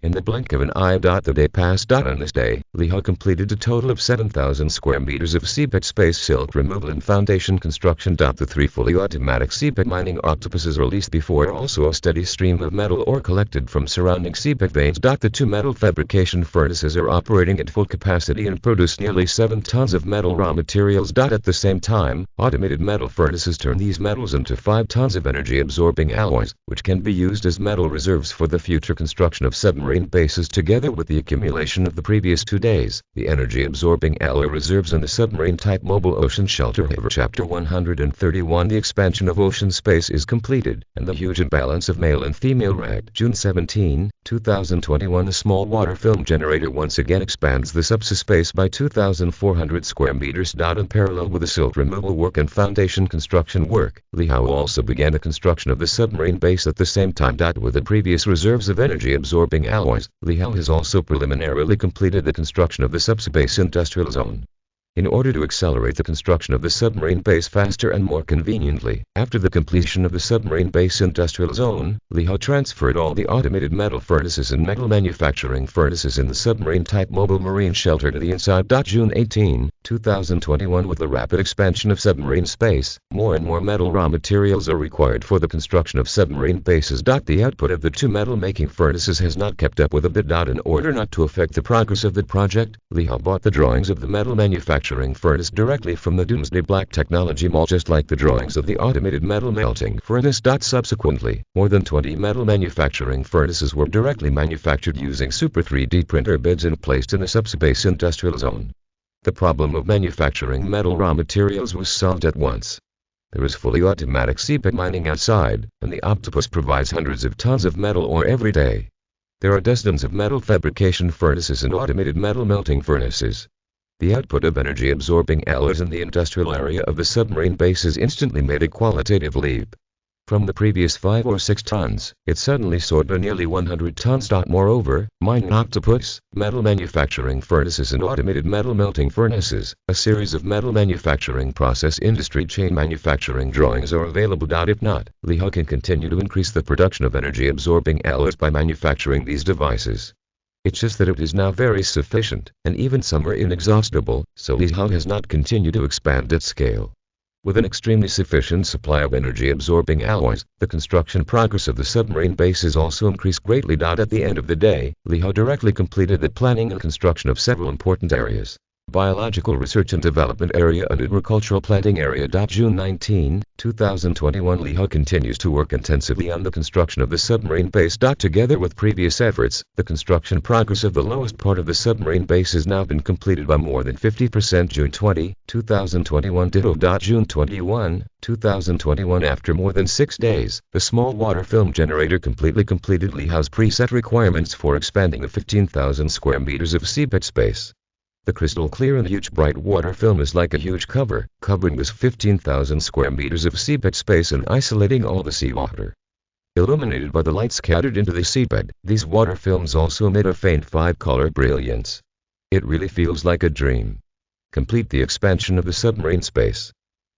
In the blink of an eye. The day passed. On this day, Li Hao completed a total of 7,000 square meters of seabed space silt removal and foundation construction. The 3 fully automatic seabed mining octopuses released before also a steady stream of metal ore collected from surrounding seabed veins. The 2 metal fabrication furnaces are operating at full capacity and produce nearly 7 tons of metal raw materials. At the same time, automated metal furnaces turn these metals into 5 tons of energy-absorbing alloys, which can be used as metal reserves for the future construction of submarine bases. Together with the accumulation of the previous 2 days, the energy-absorbing alloy reserves in the submarine-type mobile ocean shelter have Chapter 131. The expansion of ocean space is completed, and the huge imbalance of male and female rag. June 17, 2021. A small water film generator once again expands the SYNOPSIS space by 2,400 square meters. In parallel with the silt removal work and foundation construction work, Li Hao also began the construction of the submarine base at the same time. With the previous reserves of energy-absorbing alloys, Li Hao has also preliminarily completed the construction of the SYNOPSIS base industrial zone. In order to accelerate the construction of the submarine base faster and more conveniently, after the completion of the submarine base industrial zone, Li Hao transferred all the automated metal furnaces and metal manufacturing furnaces in the submarine-type mobile marine shelter to the inside. June 18, 2021. With the rapid expansion of submarine space, more and more metal raw materials are required for the construction of submarine bases. The output of the 2 metal-making furnaces has not kept up with a bit. In order not to affect the progress of the project, Li Hao bought the drawings of the metal manufacturing furnace directly from the Doomsday Black Technology Mall, just like the drawings of the automated metal melting furnace. Subsequently, more than 20 metal manufacturing furnaces were directly manufactured using Super 3D printer beds and placed in the SYNOPSIS base industrial zone. The problem of manufacturing metal raw materials was solved at once. There is fully automatic seabed mining outside, and the octopus provides hundreds of tons of metal ore every day. There are dozens of metal fabrication furnaces and automated metal melting furnaces. The output of energy-absorbing alloys in the industrial area of the submarine base has instantly made a qualitative leap. From the previous 5 or 6 tons, it suddenly soared to nearly 100 tons. Moreover, mining octopus, metal manufacturing furnaces and automated metal melting furnaces, a series of metal manufacturing process industry chain manufacturing drawings are available. If not, Li Hao can continue to increase the production of energy-absorbing alloys by manufacturing these devices. It's just that it is now very sufficient, and even some are inexhaustible, so Li Hao has not continued to expand at scale. With an extremely sufficient supply of energy-absorbing alloys, the construction progress of the submarine base has also increased greatly. At the end of the day, Li Hao directly completed the planning and construction of several important areas. Biological Research and Development Area and Agricultural Planting Area. June 19, 2021. Li Hao continues to work intensively on the construction of the submarine base. Together with previous efforts, the construction progress of the lowest part of the submarine base has now been completed by more than 50%. June 20, 2021. Ditto. June 21, 2021. After more than 6 days, the small water film generator completely completed Li Hao's preset requirements for expanding the 15,000 square meters of seabed space. The crystal clear and huge bright water film is like a huge cover, covering this 15,000 square meters of seabed space and isolating all the seawater. Illuminated by the light scattered into the seabed, these water films also emit a faint 5-color brilliance. It really feels like a dream. Complete the expansion of the submarine space.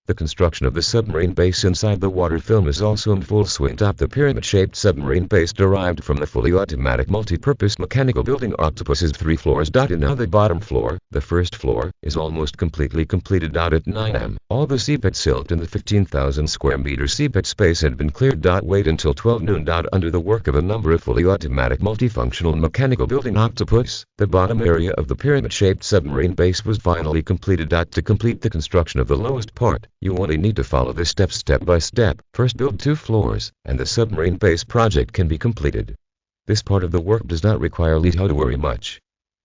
The construction of the submarine base inside the water film is also in full swing. The pyramid-shaped submarine base derived from the fully automatic multi-purpose mechanical building octopus has 3 floors. And now the bottom floor, the first floor, is almost completely completed. At 9 am, all the seabed silt in the 15,000 square meter seabed space had been cleared. Wait until 12 noon. Under the work of a number of fully automatic multifunctional mechanical building octopus, the bottom area of the pyramid-shaped submarine base was finally completed. To complete the construction of the lowest part, you only need to follow this step by step. First build 2 floors, and the submarine base project can be completed. This part of the work does not require Li Hao to worry much.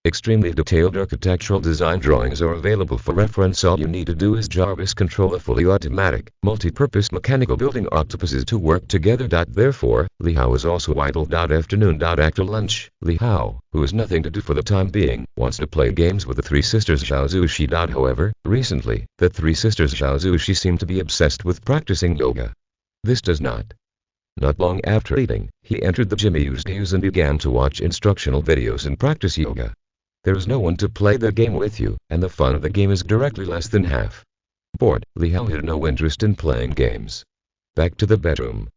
Extremely detailed architectural design drawings are available for reference. All you need to do is Jarvis control a fully automatic, multi-purpose mechanical building octopuses to work together. Therefore, Li Hao is also idle. Afternoon. After lunch, Li Hao, who has nothing to do for the time being, wants to play games with the 3 sisters Zhaozushi. However, recently, the 3 sisters Zhaozushi seem to be obsessed with practicing yoga. This does not. Not long after eating, he entered the gym he used to use and began to watch instructional videos and practice yoga. There is no one to play the game with you, and the fun of the game is directly less than half. Bored, Li Hao had no interest in playing games. Back to the bedroom.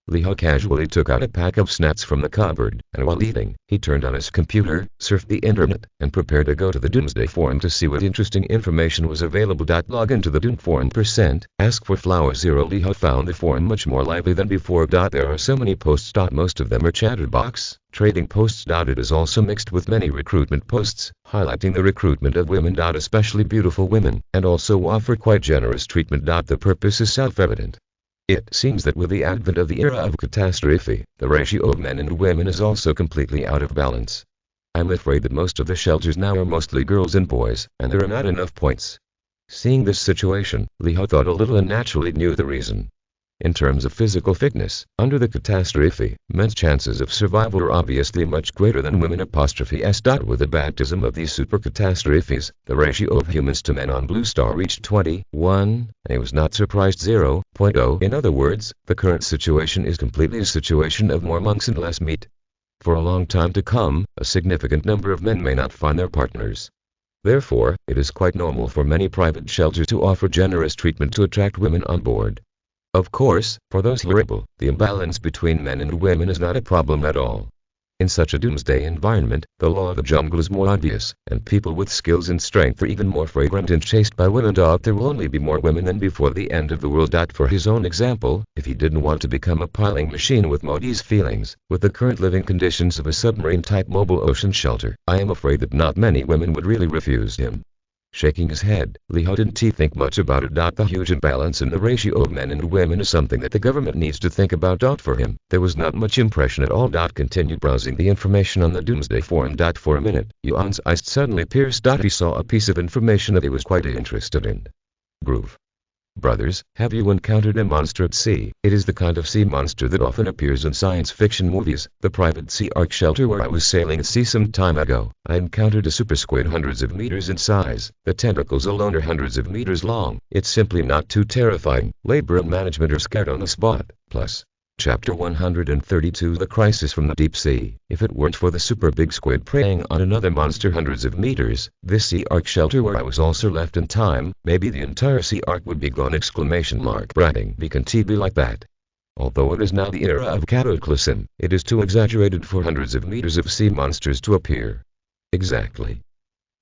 Li Hao casually took out a pack of snacks from the cupboard, and while eating, he turned on his computer, surfed the internet, and prepared to go to the Doomsday Forum to see what interesting information was available. Log into the Doom Forum %, ask for Flower Zero. Li Hao found the forum much more lively than before. There are so many posts. Most of them are chatterbox, trading posts. It is also mixed with many recruitment posts, highlighting the recruitment of women. Especially beautiful women, and also offer quite generous treatment. The purpose is self-evident. It seems that with the advent of the era of catastrophe, the ratio of men and women is also completely out of balance. I'm afraid that most of the shelters now are mostly girls and boys, and there are not enough points. Seeing this situation, Li Hao thought a little and naturally knew the reason. In terms of physical fitness, under the catastrophe, men's chances of survival are obviously much greater than women. With the baptism of these super catastrophes, the ratio of humans to men on Blue Star reached 21, and he was not surprised. 0.0. In other words, the current situation is completely a situation of more monks and less meat. For a long time to come, a significant number of men may not find their partners. Therefore, it is quite normal for many private shelters to offer generous treatment to attract women on board. Of course, for those who are able, the imbalance between men and women is not a problem at all. In such a doomsday environment, the law of the jungle is more obvious, and people with skills and strength are even more fragrant and chased by women. There will only be more women than before the end of the world. For his own example, if he didn't want to become a piling machine with Modi's feelings, with the current living conditions of a submarine-type mobile ocean shelter, I am afraid that not many women would really refuse him. Shaking his head, Li Hao didn't think much about it. The huge imbalance in the ratio of men and women is something that the government needs to think about. For him, there was not much impression at all. Continued browsing the information on the Doomsday Forum. For a minute, Yuan's eyes suddenly pierced. He saw a piece of information that he was quite interested in. Groove. Brothers, have you encountered a monster at sea? It is the kind of sea monster that often appears in science fiction movies. The private sea ark shelter where I was sailing at sea some time ago, I encountered a super squid hundreds of meters in size. The tentacles alone are hundreds of meters long. It's simply not too terrifying. Labor and management are scared on the spot. Plus, Chapter 132 The Crisis from the Deep Sea. If it weren't for the super big squid preying on another monster hundreds of meters, this sea ark shelter where I was also left in time, maybe the entire sea ark would be gone! Bragging can't be like that. Although it is now the era of cataclysm, it is too exaggerated for hundreds of meters of sea monsters to appear. Exactly.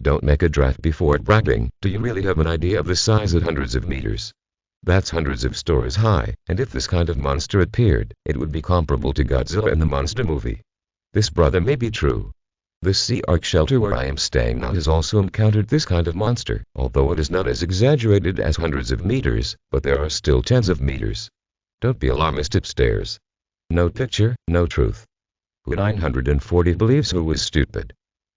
Don't make a draft before bragging. Do you really have an idea of the size at hundreds of meters? That's hundreds of stories high, and if this kind of monster appeared, it would be comparable to Godzilla in the monster movie. This brother may be true. This sea ark shelter where I am staying now has also encountered this kind of monster, although it is not as exaggerated as hundreds of meters, but there are still tens of meters. Don't be alarmist upstairs. No picture, no truth. Who 940 believes who is stupid.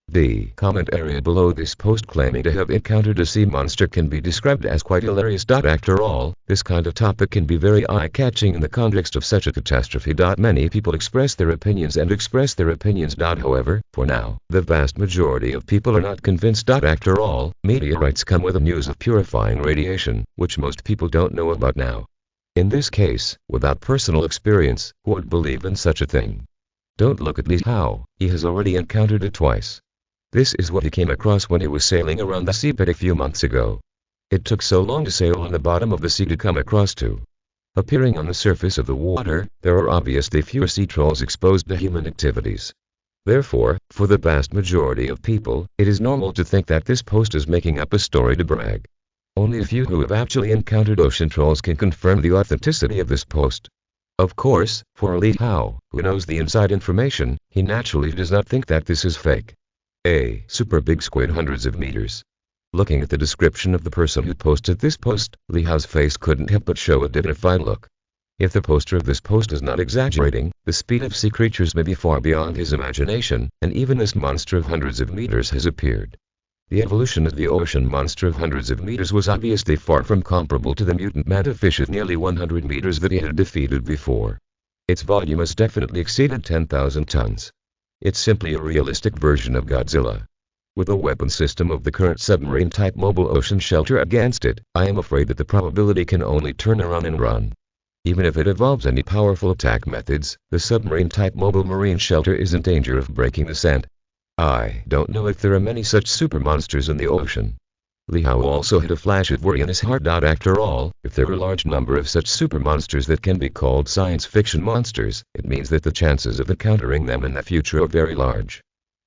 The comment area below this post claiming to have encountered a sea monster can be described as quite hilarious. After all, this kind of topic can be very eye-catching in the context of such a catastrophe. Many people express their opinions. However, for now, the vast majority of people are not convinced. After all, meteorites come with a news of purifying radiation, which most people don't know about now. In this case, without personal experience, who would believe in such a thing? Don't look at Li Hao, he has already encountered it twice. This is what he came across when he was sailing around the seabed a few months ago. It took so long to sail on the bottom of the sea to come across to. Appearing on the surface of the water, there are obviously fewer sea trolls exposed to human activities. Therefore, for the vast majority of people, it is normal to think that this post is making up a story to brag. Only a few who have actually encountered ocean trolls can confirm the authenticity of this post. Of course, for Li Hao, who knows the inside information, he naturally does not think that this is fake. A super big squid hundreds of meters. Looking at the description of the person who posted this post, Li Hao's face couldn't help but show a dignified look. If the poster of this post is not exaggerating, the speed of sea creatures may be far beyond his imagination, and even this monster of hundreds of meters has appeared. The evolution of the ocean monster of hundreds of meters was obviously far from comparable to the mutant manta fish of nearly 100 meters that he had defeated before. Its volume has definitely exceeded 10,000 tons. It's simply a realistic version of Godzilla. With a weapon system of the current submarine-type mobile ocean shelter against it, I am afraid that the probability can only turn around and run. Even if it evolves any powerful attack methods, the submarine-type mobile marine shelter is in danger of breaking the sand. I don't know if there are many such super monsters in the ocean. Li Hao also had a flash of worry in his heart. After all, if there are a large number of such super monsters that can be called science fiction monsters, it means that the chances of encountering them in the future are very large.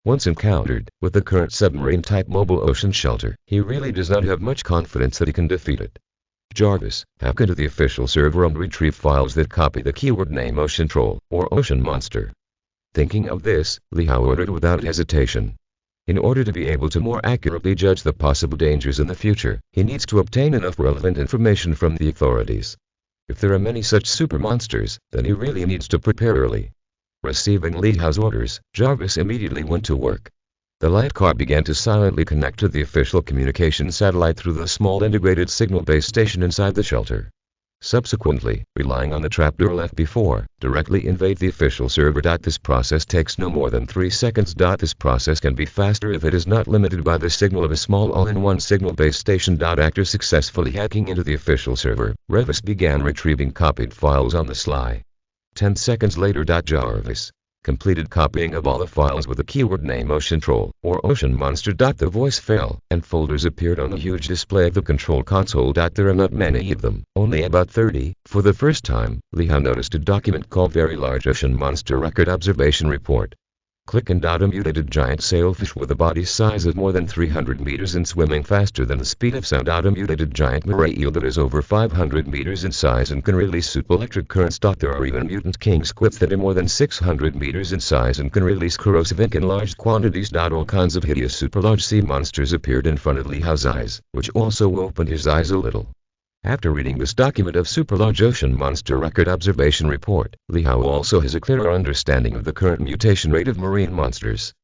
Once encountered, with the current submarine-type mobile ocean shelter, he really does not have much confidence that he can defeat it. Jarvis, hack into the official server and retrieve files that copy the keyword name Ocean Troll, or Ocean Monster. Thinking of this, Li Hao ordered without hesitation. In order to be able to more accurately judge the possible dangers in the future, he needs to obtain enough relevant information from the authorities. If there are many such super monsters, then he really needs to prepare early. Receiving Li Hao's orders, Jarvis immediately went to work. The light car began to silently connect to the official communication satellite through the small integrated signal base station inside the shelter. Subsequently, relying on the trapdoor left before, directly invade the official server. This process takes no more than 3 seconds. This process can be faster if it is not limited by the signal of a small all-in-one signal base station. After successfully hacking into the official server, Jarvis began retrieving copied files on the sly. 10 seconds later, Jarvis completed copying of all the files with the keyword name Ocean Troll, or Ocean Monster. The voice fell, and folders appeared on the huge display of the control console. There are not many of them, only about 30. For the first time, Li Hao noticed a document called Very Large Ocean Monster Record Observation Report. Click and a mutated giant sailfish with a body size of more than 300 meters and swimming faster than the speed of sound. A mutated giant moray eel that is over 500 meters in size and can release super electric currents. There are even mutant king squids that are more than 600 meters in size and can release corrosive ink in large quantities. All kinds of hideous super large sea monsters appeared in front of Li Hao's eyes, which also opened his eyes a little. After reading this document of Super Large Ocean Monster Record Observation Report, Li Hao also has a clearer understanding of the current mutation rate of marine monsters.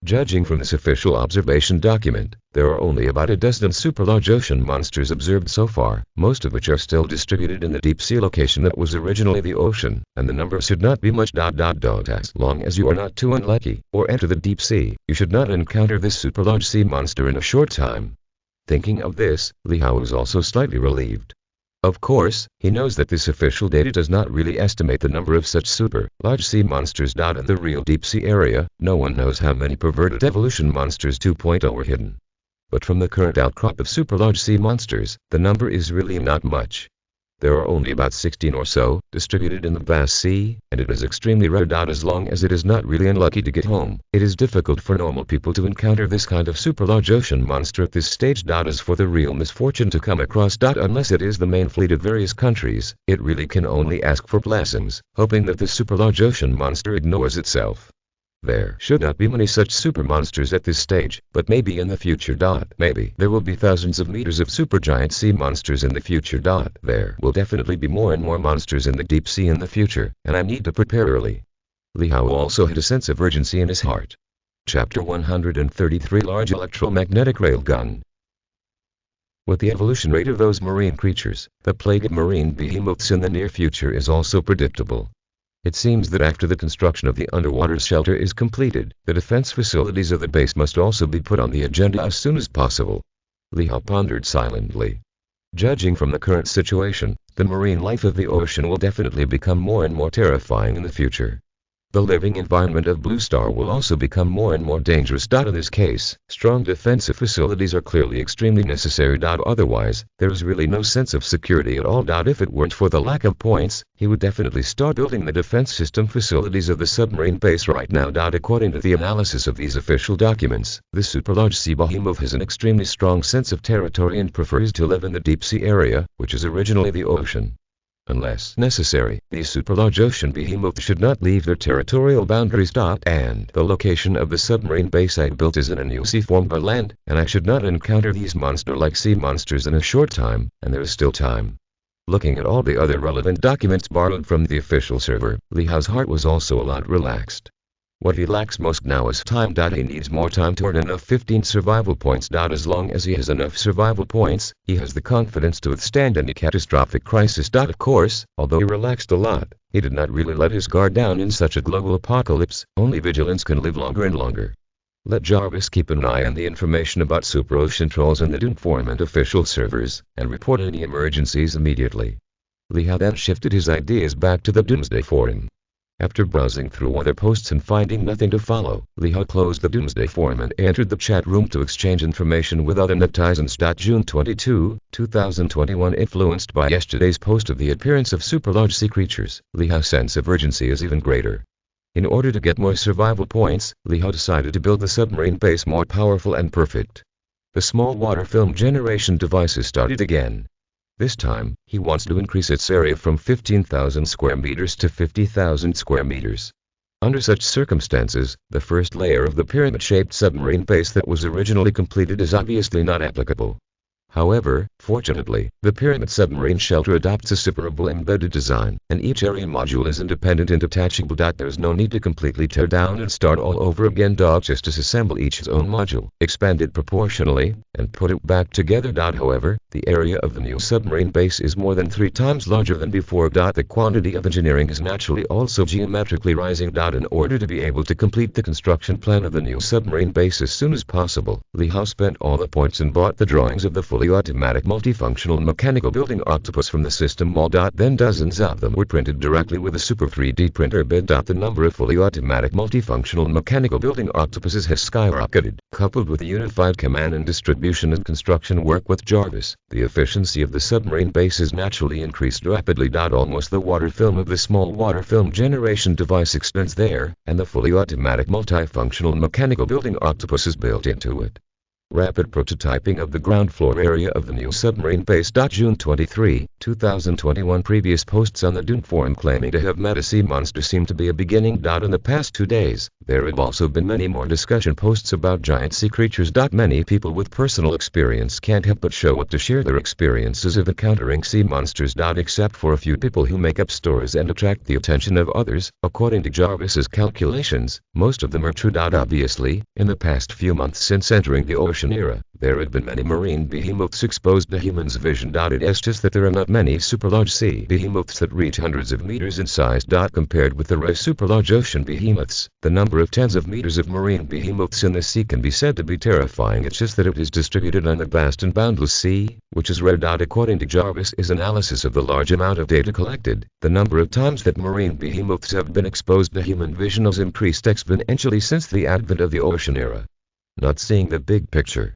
Judging from this official observation document, there are only about a dozen super large ocean monsters observed so far, most of which are still distributed in the deep sea location that was originally the ocean, and the number should not be much. As long as you are not too unlucky, or enter the deep sea, you should not encounter this super large sea monster in a short time. Thinking of this, Li Hao was also slightly relieved. Of course, he knows that this official data does not really estimate the number of such super large sea monsters. In the real deep sea area, no one knows how many perverted evolution monsters 2.0 are hidden. But from the current outcrop of super large sea monsters, the number is really not much. There are only about 16 or so, distributed in the vast sea, and it is extremely rare. As long as it is not really unlucky to get home, it is difficult for normal people to encounter this kind of super large ocean monster at this stage. As for the real misfortune to come across, unless it is the main fleet of various countries, it really can only ask for blessings, hoping that the super large ocean monster ignores itself. There should not be many such super monsters at this stage, but maybe in the future. Maybe there will be thousands of meters of supergiant sea monsters in the future. There will definitely be more and more monsters in the deep sea in the future, and I need to prepare early. Li Hao also had a sense of urgency in his heart. Chapter 133 Large Electromagnetic Railgun. With the evolution rate of those marine creatures, the plague of marine behemoths in the near future is also predictable. It seems that after the construction of the underwater shelter is completed, the defense facilities of the base must also be put on the agenda as soon as possible. Li Hao pondered silently. Judging from the current situation, the marine life of the ocean will definitely become more and more terrifying in the future. The living environment of Blue Star will also become more and more dangerous. In this case, strong defensive facilities are clearly extremely necessary. Otherwise, there is really no sense of security at all. If it weren't for the lack of points, he would definitely start building the defense system facilities of the submarine base right now. According to the analysis of these official documents, this super-large sea behemoth has an extremely strong sense of territory and prefers to live in the deep sea area, which is originally the ocean. Unless necessary, these super-large ocean behemoths should not leave their territorial boundaries. And the location of the submarine base I built is in a new sea formed by land, and I should not encounter these monster-like sea monsters in a short time, and there is still time. Looking at all the other relevant documents borrowed from the official server, Li Hao's heart was also a lot relaxed. What he lacks most now is time. He needs more time to earn enough 15 survival points. As long as he has enough survival points, he has the confidence to withstand any catastrophic crisis. Of course, although he relaxed a lot, he did not really let his guard down in such a global apocalypse. Only vigilance can live longer and longer. Let Jarvis keep an eye on the information about super ocean trolls in the Doomformant official servers, and report any emergencies immediately. Li Hao then shifted his ideas back to the Doomsday Forum. After browsing through other posts and finding nothing to follow, Li Hao closed the Doomsday Forum and entered the chat room to exchange information with other netizens. June 22, 2021. Influenced by yesterday's post of the appearance of super-large sea creatures, Li Hao's sense of urgency is even greater. In order to get more survival points, Li Hao decided to build the submarine base more powerful and perfect. The small water film generation device is started again. This time, he wants to increase its area from 15,000 square meters to 50,000 square meters. Under such circumstances, the first layer of the pyramid-shaped submarine base that was originally completed is obviously not applicable. However, fortunately, the pyramid submarine shelter adopts a separable embedded design, and each area module is independent and detachable. There's no need to completely tear down and start all over again. Just disassemble each its own module, expand it proportionally, and put it back together. However, the area of the new submarine base is more than 3 times larger than before. The quantity of engineering is naturally also geometrically rising. In order to be able to complete the construction plan of the new submarine base as soon as possible, Li Hao spent all the points and bought the drawings of the fully automatic multifunctional mechanical building octopus from the system mall. Then dozens of them were printed directly with a super 3D printer bed. The number of fully automatic multifunctional mechanical building octopuses has skyrocketed. Coupled with the unified command and distribution and construction work with Jarvis, the efficiency of the submarine base is naturally increased rapidly. Almost the water film of the small water film generation device extends there, and the fully automatic multifunctional mechanical building octopus is built into it. Rapid prototyping of the ground floor area of the new submarine base. June 23, 2021. Previous posts on the Dune forum claiming to have met a sea monster seem to be a beginning. In the past 2 days, there have also been many more discussion posts about giant sea creatures. Many people with personal experience can't help but show up to share their experiences of encountering sea monsters. Except for a few people who make up stories and attract the attention of others, according to Jarvis's calculations, most of them are true. Obviously, in the past few months since entering the ocean era, there had been many marine behemoths exposed to humans' vision. It's just that there are not many super-large sea behemoths that reach hundreds of meters in size. Compared with the rare super-large ocean behemoths, the number of tens of meters of marine behemoths in the sea can be said to be terrifying. It's just that it is distributed on the vast and boundless sea, which is rare. According to Jarvis's analysis of the large amount of data collected, the number of times that marine behemoths have been exposed to human vision has increased exponentially since the advent of the ocean era. Not seeing the big picture.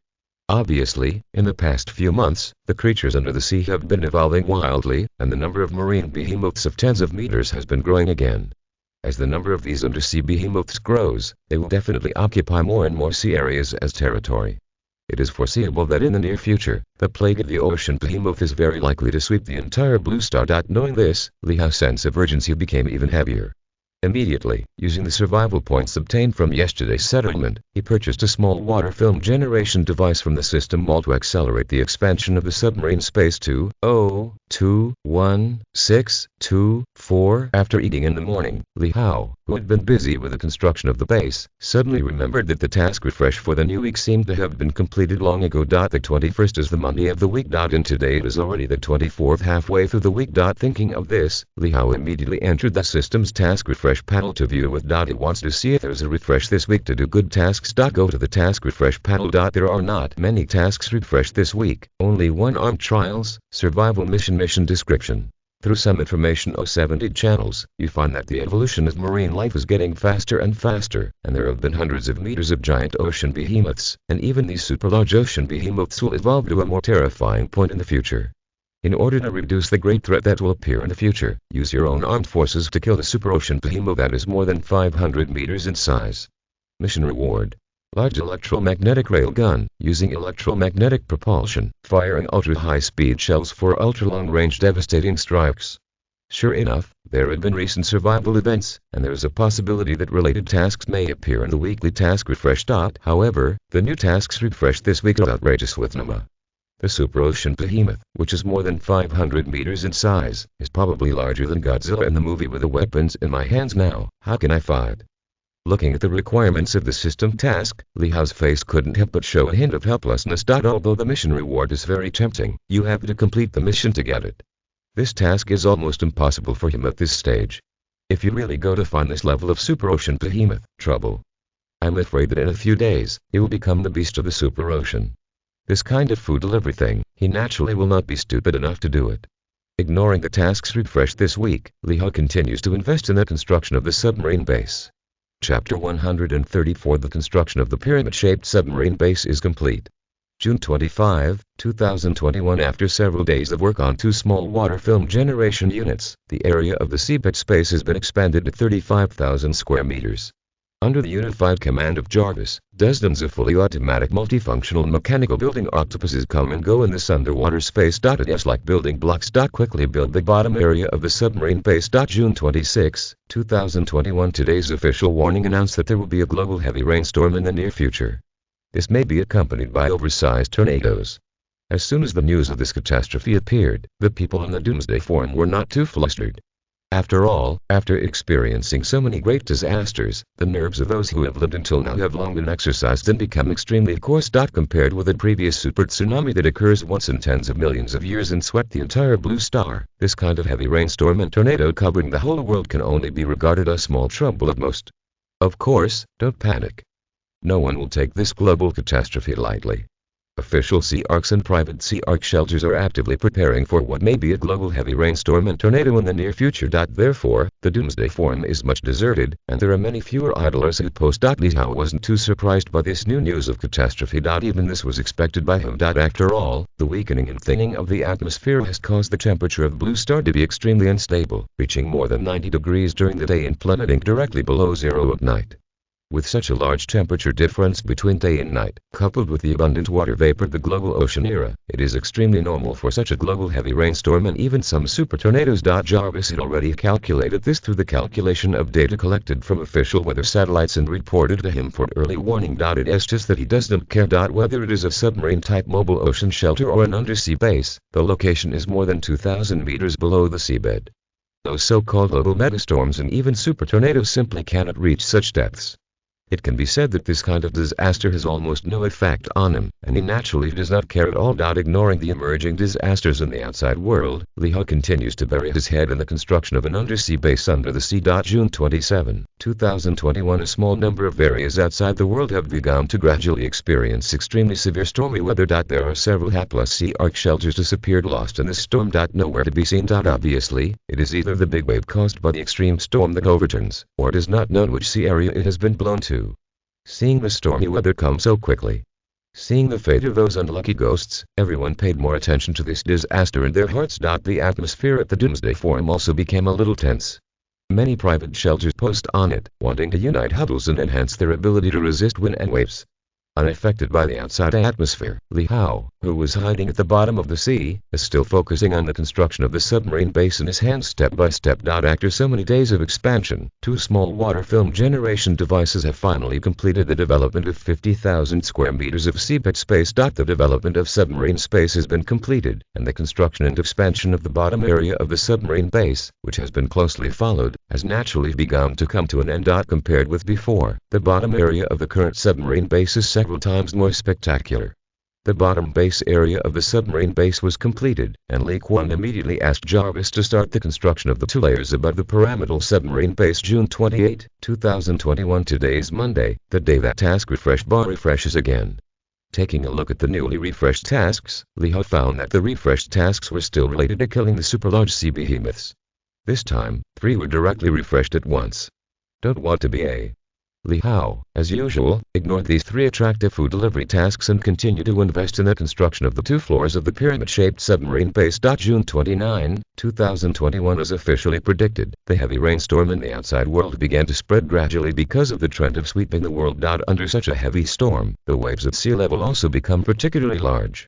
Obviously, in the past few months, the creatures under the sea have been evolving wildly, and the number of marine behemoths of tens of meters has been growing again. As the number of these undersea behemoths grows, they will definitely occupy more and more sea areas as territory. It is foreseeable that in the near future, the plague of the ocean behemoth is very likely to sweep the entire blue star. Knowing this, Li Hao's sense of urgency became even heavier. Immediately, using the survival points obtained from yesterday's settlement, he purchased a small water film generation device from the system mall to accelerate the expansion of the submarine space to 0.21624. After eating in the morning, Li Hao, who had been busy with the construction of the base, suddenly remembered that the task refresh for the new week seemed to have been completed long ago. The 21st is the Monday of the week. And today it is already the 24th, halfway through the week. Thinking of this, Li Hao immediately entered the system's task refresh panel to view with. It wants to see if there's a refresh this week to do good tasks. Go to the task refresh panel. There are not many tasks refreshed this week, only one armed trials, survival mission description. Through some information 70 channels, you find that the evolution of marine life is getting faster and faster, and there have been hundreds of meters of giant ocean behemoths, and even these super-large ocean behemoths will evolve to a more terrifying point in the future. In order to reduce the great threat that will appear in the future, use your own armed forces to kill the super ocean behemoth that is more than 500 meters in size. Mission reward. Large electromagnetic railgun, using electromagnetic propulsion, firing ultra-high-speed shells for ultra-long-range devastating strikes. Sure enough, there have been recent survival events, and there is a possibility that related tasks may appear in the weekly task refresh. However, the new tasks refreshed this week are outrageous with Nama. The super ocean behemoth, which is more than 500 meters in size, is probably larger than Godzilla in the movie. With the weapons in my hands now, how can I fight? Looking at the requirements of the system task, Li Hao's face couldn't help but show a hint of helplessness. Although the mission reward is very tempting, you have to complete the mission to get it. This task is almost impossible for him at this stage. If you really go to find this level of super ocean behemoth, trouble. I'm afraid that in a few days, he will become the beast of the super ocean. This kind of food delivery thing, he naturally will not be stupid enough to do it. Ignoring the tasks refreshed this week, Li Hao continues to invest in the construction of the submarine base. Chapter 134 The construction of the pyramid-shaped submarine base is complete. June 25, 2021 After several days of work on two small water film generation units, the area of the seabed space has been expanded to 35,000 square meters. Under the unified command of Jarvis, dozens of fully automatic multifunctional mechanical building octopuses come and go in this underwater space. It's like building blocks. Quickly build the bottom area of the submarine base. June 26, 2021 Today's official warning announced that there will be a global heavy rainstorm in the near future. This may be accompanied by oversized tornadoes. As soon as the news of this catastrophe appeared, the people on the Doomsday Forum were not too flustered. After all, after experiencing so many great disasters, the nerves of those who have lived until now have long been exercised and become extremely coarse. Compared with a previous super tsunami that occurs once in tens of millions of years and swept the entire blue star, this kind of heavy rainstorm and tornado covering the whole world can only be regarded as small trouble at most. Of course, don't panic. No one will take this global catastrophe lightly. Official sea arcs and private sea arc shelters are actively preparing for what may be a global heavy rainstorm and tornado in the near future. Therefore, the Doomsday Forum is much deserted, and there are many fewer idlers who post. Li Hao wasn't too surprised by this new news of catastrophe. Even this was expected by him. After all, the weakening and thinning of the atmosphere has caused the temperature of Blue Star to be extremely unstable, reaching more than 90 degrees during the day and plummeting directly below zero at night. With such a large temperature difference between day and night, coupled with the abundant water vapor of the global ocean era, it is extremely normal for such a global heavy rainstorm and even some super tornadoes. Jarvis had already calculated this through the calculation of data collected from official weather satellites and reported to him for early warning. It is just that he doesn't care. Whether it is a submarine-type mobile ocean shelter or an undersea base, the location is more than 2,000 meters below the seabed. Those so-called global megastorms and even super tornadoes simply cannot reach such depths. It can be said that this kind of disaster has almost no effect on him, and he naturally does not care at all. Ignoring the emerging disasters in the outside world, Li Hao continues to bury his head in the construction of an undersea base under the sea. June 27, 2021 A small number of areas outside the world have begun to gradually experience extremely severe stormy weather. There are several hapless sea arc shelters disappeared lost in this storm. Nowhere to be seen. Obviously, it is either the big wave caused by the extreme storm that overturns, or it is not known which sea area it has been blown to. Seeing the stormy weather come so quickly, seeing the fate of those unlucky ghosts, everyone paid more attention to this disaster in their hearts. The atmosphere at the Doomsday Forum also became a little tense. Many private shelters post on it, wanting to unite huddles and enhance their ability to resist wind and waves. Unaffected by the outside atmosphere, Li Hao, who was hiding at the bottom of the sea, is still focusing on the construction of the submarine base in his hands step by step. After so many days of expansion, two small water film generation devices have finally completed the development of 50,000 square meters of seabed space. The development of submarine space has been completed, and the construction and expansion of the bottom area of the submarine base, which has been closely followed, has naturally begun to come to an end. Compared with before, the bottom area of the current submarine base is several times more spectacular. The bottom base area of the submarine base was completed, and Li Hao immediately asked Jarvis to start the construction of the two layers above the pyramidal submarine base. June 28, 2021 Today is Monday, the day that task refresh bar refreshes again. Taking a look at the newly refreshed tasks, Li Hao found that the refreshed tasks were still related to killing the super-large sea behemoths. This time, 3 were directly refreshed at once. Don't want to be a Li Hao, as usual, ignored these 3 attractive food delivery tasks and continued to invest in the construction of the 2 floors of the pyramid-shaped submarine base. June 29, 2021 As officially predicted, the heavy rainstorm in the outside world began to spread gradually because of the trend of sweeping the world. Under such a heavy storm, the waves at sea level also become particularly large.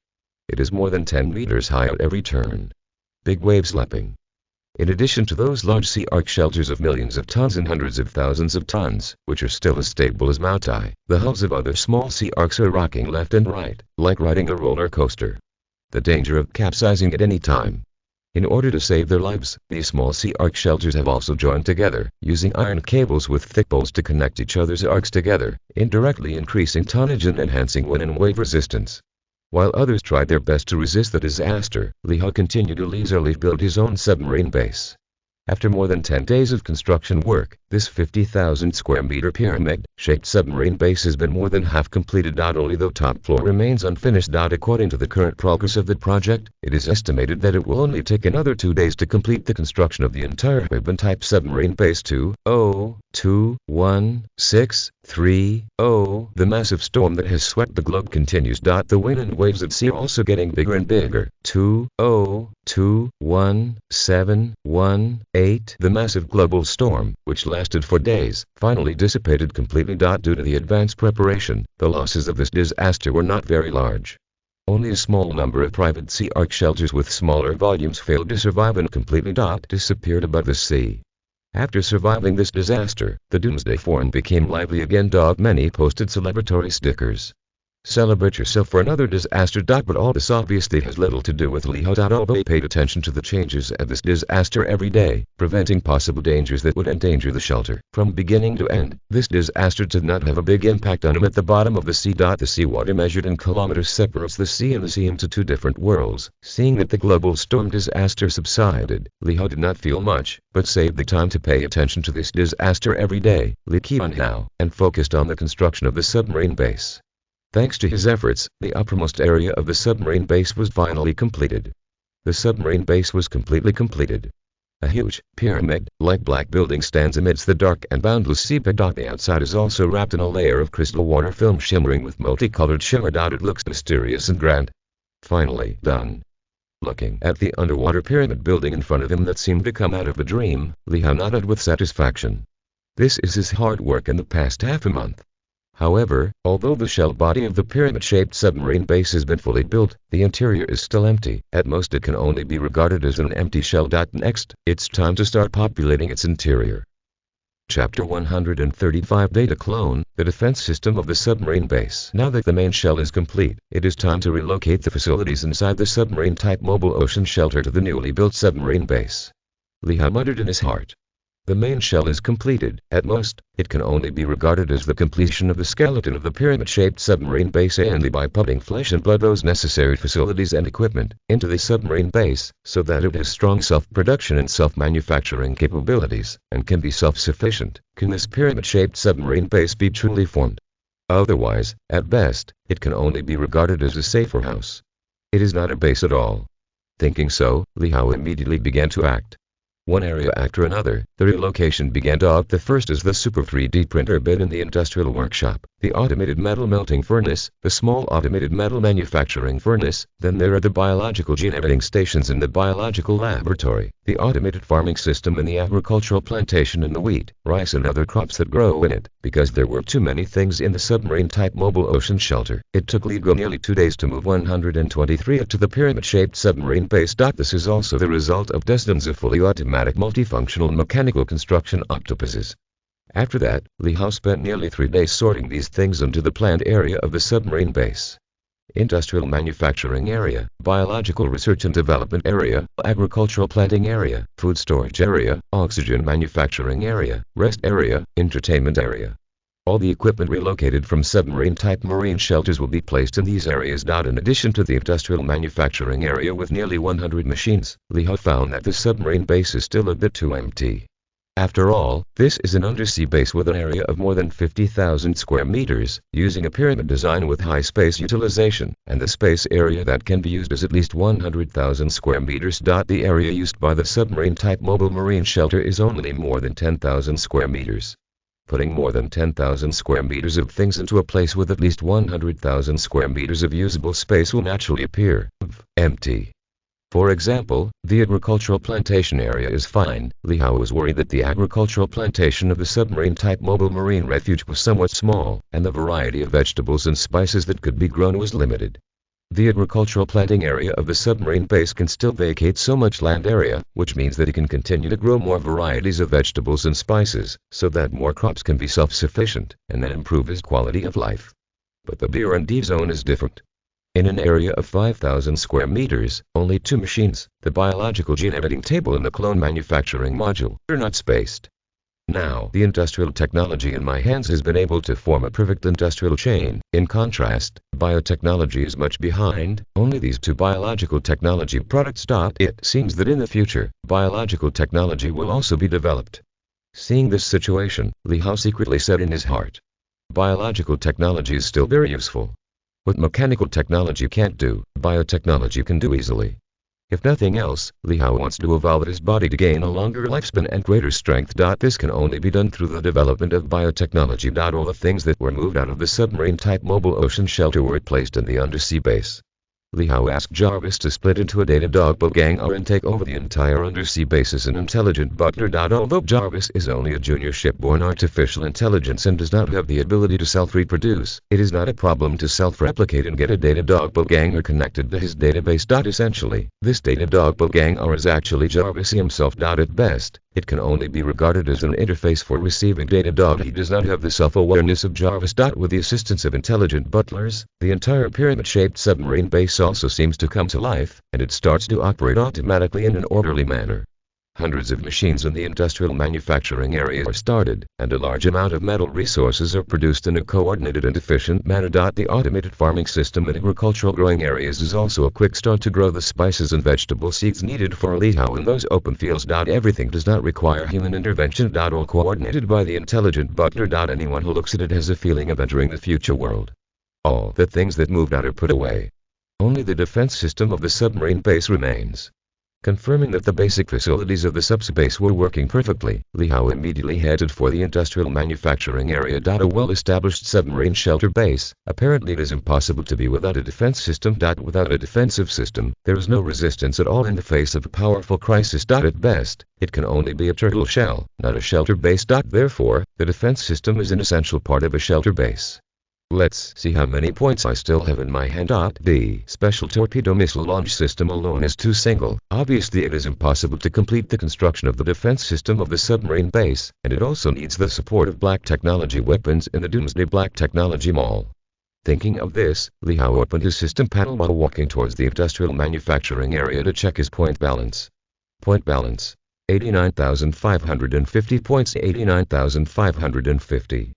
It is more than 10 meters high at every turn. Big waves lapping. In addition to those large sea arc shelters of millions of tons and hundreds of thousands of tons, which are still as stable as Moutai, the hulls of other small sea arcs are rocking left and right, like riding a roller coaster. The danger of capsizing at any time. In order to save their lives, these small sea arc shelters have also joined together, using iron cables with thick poles to connect each other's arcs together, indirectly increasing tonnage and enhancing wind and wave resistance. While others tried their best to resist the disaster, Li Hao continued to leisurely build his own submarine base. After more than 10 days of construction work, This 50,000 square meter pyramid-shaped submarine base has been more than half completed. Only the top floor remains unfinished. According to the current progress of the project, it is estimated that it will only take another 2 days to complete the construction of the entire Hubban-type submarine base. 2021-630. The massive storm that has swept the globe continues. The wind and waves at sea are also getting bigger and bigger. 2021-718. The massive global storm, which lasted for days, finally dissipated completely. Due to the advanced preparation, the losses of this disaster were not very large. Only a small number of private Sea Ark shelters with smaller volumes failed to survive and completely disappeared above the sea. After surviving this disaster, the Doomsday Forum became lively again. Many posted celebratory stickers. Celebrate yourself for another disaster. But all this obviously has little to do with Li Hao. Although he paid attention to the changes at this disaster every day, preventing possible dangers that would endanger the shelter. From beginning to end, this disaster did not have a big impact on him at the bottom of the sea. The seawater measured in kilometers separates the sea and the sea into two different worlds. Seeing that the global storm disaster subsided, Li Hao did not feel much, but saved the time to pay attention to this disaster every day. Li Hao, and focused on the construction of the submarine base. Thanks to his efforts, the uppermost area of the submarine base was finally completed. The submarine base was completely completed. A huge, pyramid-like black building stands amidst the dark and boundless sea. The outside is also wrapped in a layer of crystal water film shimmering with multicolored shimmer. It looks mysterious and grand. Finally done. Looking at the underwater pyramid building in front of him that seemed to come out of a dream, Li Hao nodded with satisfaction. This is his hard work in the past half a month. However, although the shell body of the pyramid-shaped submarine base has been fully built, the interior is still empty. At most it can only be regarded as an empty shell. Next, it's time to start populating its interior. Chapter 135 Data Clone, the defense system of the submarine base. Now that the main shell is complete, it is time to relocate the facilities inside the submarine-type mobile ocean shelter to the newly built submarine base. Li Hao muttered in his heart. The main shell is completed. At most, it can only be regarded as the completion of the skeleton of the pyramid-shaped submarine base, and by pumping flesh and blood those necessary facilities and equipment into the submarine base, so that it has strong self-production and self-manufacturing capabilities, and can be self-sufficient, can this pyramid-shaped submarine base be truly formed. Otherwise, at best, it can only be regarded as a safer house. It is not a base at all. Thinking so, Li Hao immediately began to act. One area after another, the relocation began. The first is the Super 3D printer bed in the industrial workshop, the automated metal melting furnace, the small automated metal manufacturing furnace, then there are the biological gene editing stations in the biological laboratory, the automated farming system in the agricultural plantation and the wheat, rice and other crops that grow in it. Because there were too many things in the submarine-type mobile ocean shelter, it took Li Hao nearly 2 days to move 123 to the pyramid-shaped submarine base. This is also the result of dozens of fully automatic multifunctional mechanical construction octopuses. After that, Li Hao spent nearly 3 days sorting these things into the planned area of the submarine base. Industrial manufacturing area, biological research and development area, agricultural planting area, food storage area, oxygen manufacturing area, rest area, entertainment area. All the equipment relocated from submarine-type marine shelters will be placed in these areas. In addition to the industrial manufacturing area with nearly 100 machines, Li Hao found that the submarine base is still a bit too empty. After all, this is an undersea base with an area of more than 50,000 square meters, using a pyramid design with high space utilization, and the space area that can be used is at least 100,000 square meters. The area used by the submarine-type mobile marine shelter is only more than 10,000 square meters. Putting more than 10,000 square meters of things into a place with at least 100,000 square meters of usable space will naturally appear empty. For example, the agricultural plantation area is fine. Li Hao was worried that the agricultural plantation of the submarine-type mobile marine refuge was somewhat small, and the variety of vegetables and spices that could be grown was limited. The agricultural planting area of the submarine base can still vacate so much land area, which means that it can continue to grow more varieties of vegetables and spices, so that more crops can be self-sufficient, and then improve his quality of life. But the B&D zone is different. In an area of 5,000 square meters, only 2 machines, the biological gene editing table and the clone manufacturing module, are not spaced. Now, the industrial technology in my hands has been able to form a perfect industrial chain. In contrast, biotechnology is much behind, only these 2 biological technology products. It seems that in the future, biological technology will also be developed. Seeing this situation, Li Hao secretly said in his heart, biological technology is still very useful. What mechanical technology can't do, biotechnology can do easily. If nothing else, Li Hao wants to evolve his body to gain a longer lifespan and greater strength. This can only be done through the development of biotechnology. All the things that were moved out of the submarine-type mobile ocean shelter were placed in the undersea base. Li Hao asked Jarvis to split into a data doppelganger and take over the entire undersea base as an intelligent butler. Although Jarvis is only a junior shipborne artificial intelligence and does not have the ability to self-reproduce, it is not a problem to self-replicate and get a data doppelganger connected to his database. Essentially, this data doppelganger is actually Jarvis himself. At best, it can only be regarded as an interface for receiving data. He does not have the self-awareness of Jarvis. With the assistance of intelligent butlers, the entire pyramid-shaped submarine base also seems to come to life, and it starts to operate automatically in an orderly manner. Hundreds of machines in the industrial manufacturing area are started, and a large amount of metal resources are produced in a coordinated and efficient manner. The automated farming system in agricultural growing areas is also a quick start to grow the spices and vegetable seeds needed for Li Hao in those open fields. Everything does not require human intervention. All coordinated by the intelligent butler. Anyone who looks at it has a feeling of entering the future world. All the things that moved out are put away. Only the defense system of the submarine base remains. Confirming that the basic facilities of the subspace were working perfectly, Li Hao immediately headed for the industrial manufacturing area. A well-established submarine shelter base. Apparently it is impossible to be without a defense system. Without a defensive system, there is no resistance at all in the face of a powerful crisis. At best, it can only be a turtle shell, not a shelter base. Therefore, the defense system is an essential part of a shelter base. Let's see how many points I still have in my hand. The special torpedo missile launch system alone is too single. Obviously it is impossible to complete the construction of the defense system of the submarine base, and it also needs the support of black technology weapons in the Doomsday Black Technology Mall. Thinking of this, Li Hao opened his system panel while walking towards the industrial manufacturing area to check his point balance. Point balance: 89,550 points. 89,550.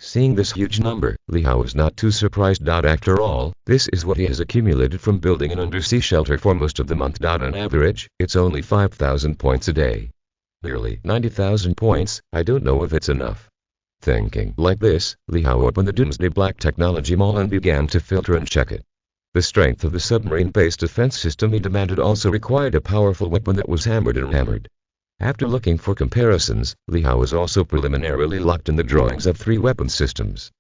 Seeing this huge number, Li Hao was not too surprised. After all, this is what he has accumulated from building an undersea shelter for most of the month. On average, it's only 5,000 points a day. Nearly 90,000 points. I don't know if it's enough. Thinking like this, Li Hao opened the Doomsday Black Technology Mall and began to filter and check it. The strength of the submarine-based defense system he demanded also required a powerful weapon that was hammered and hammered. After looking for comparisons, Li Hao was also preliminarily locked in the drawings of 3 weapon systems: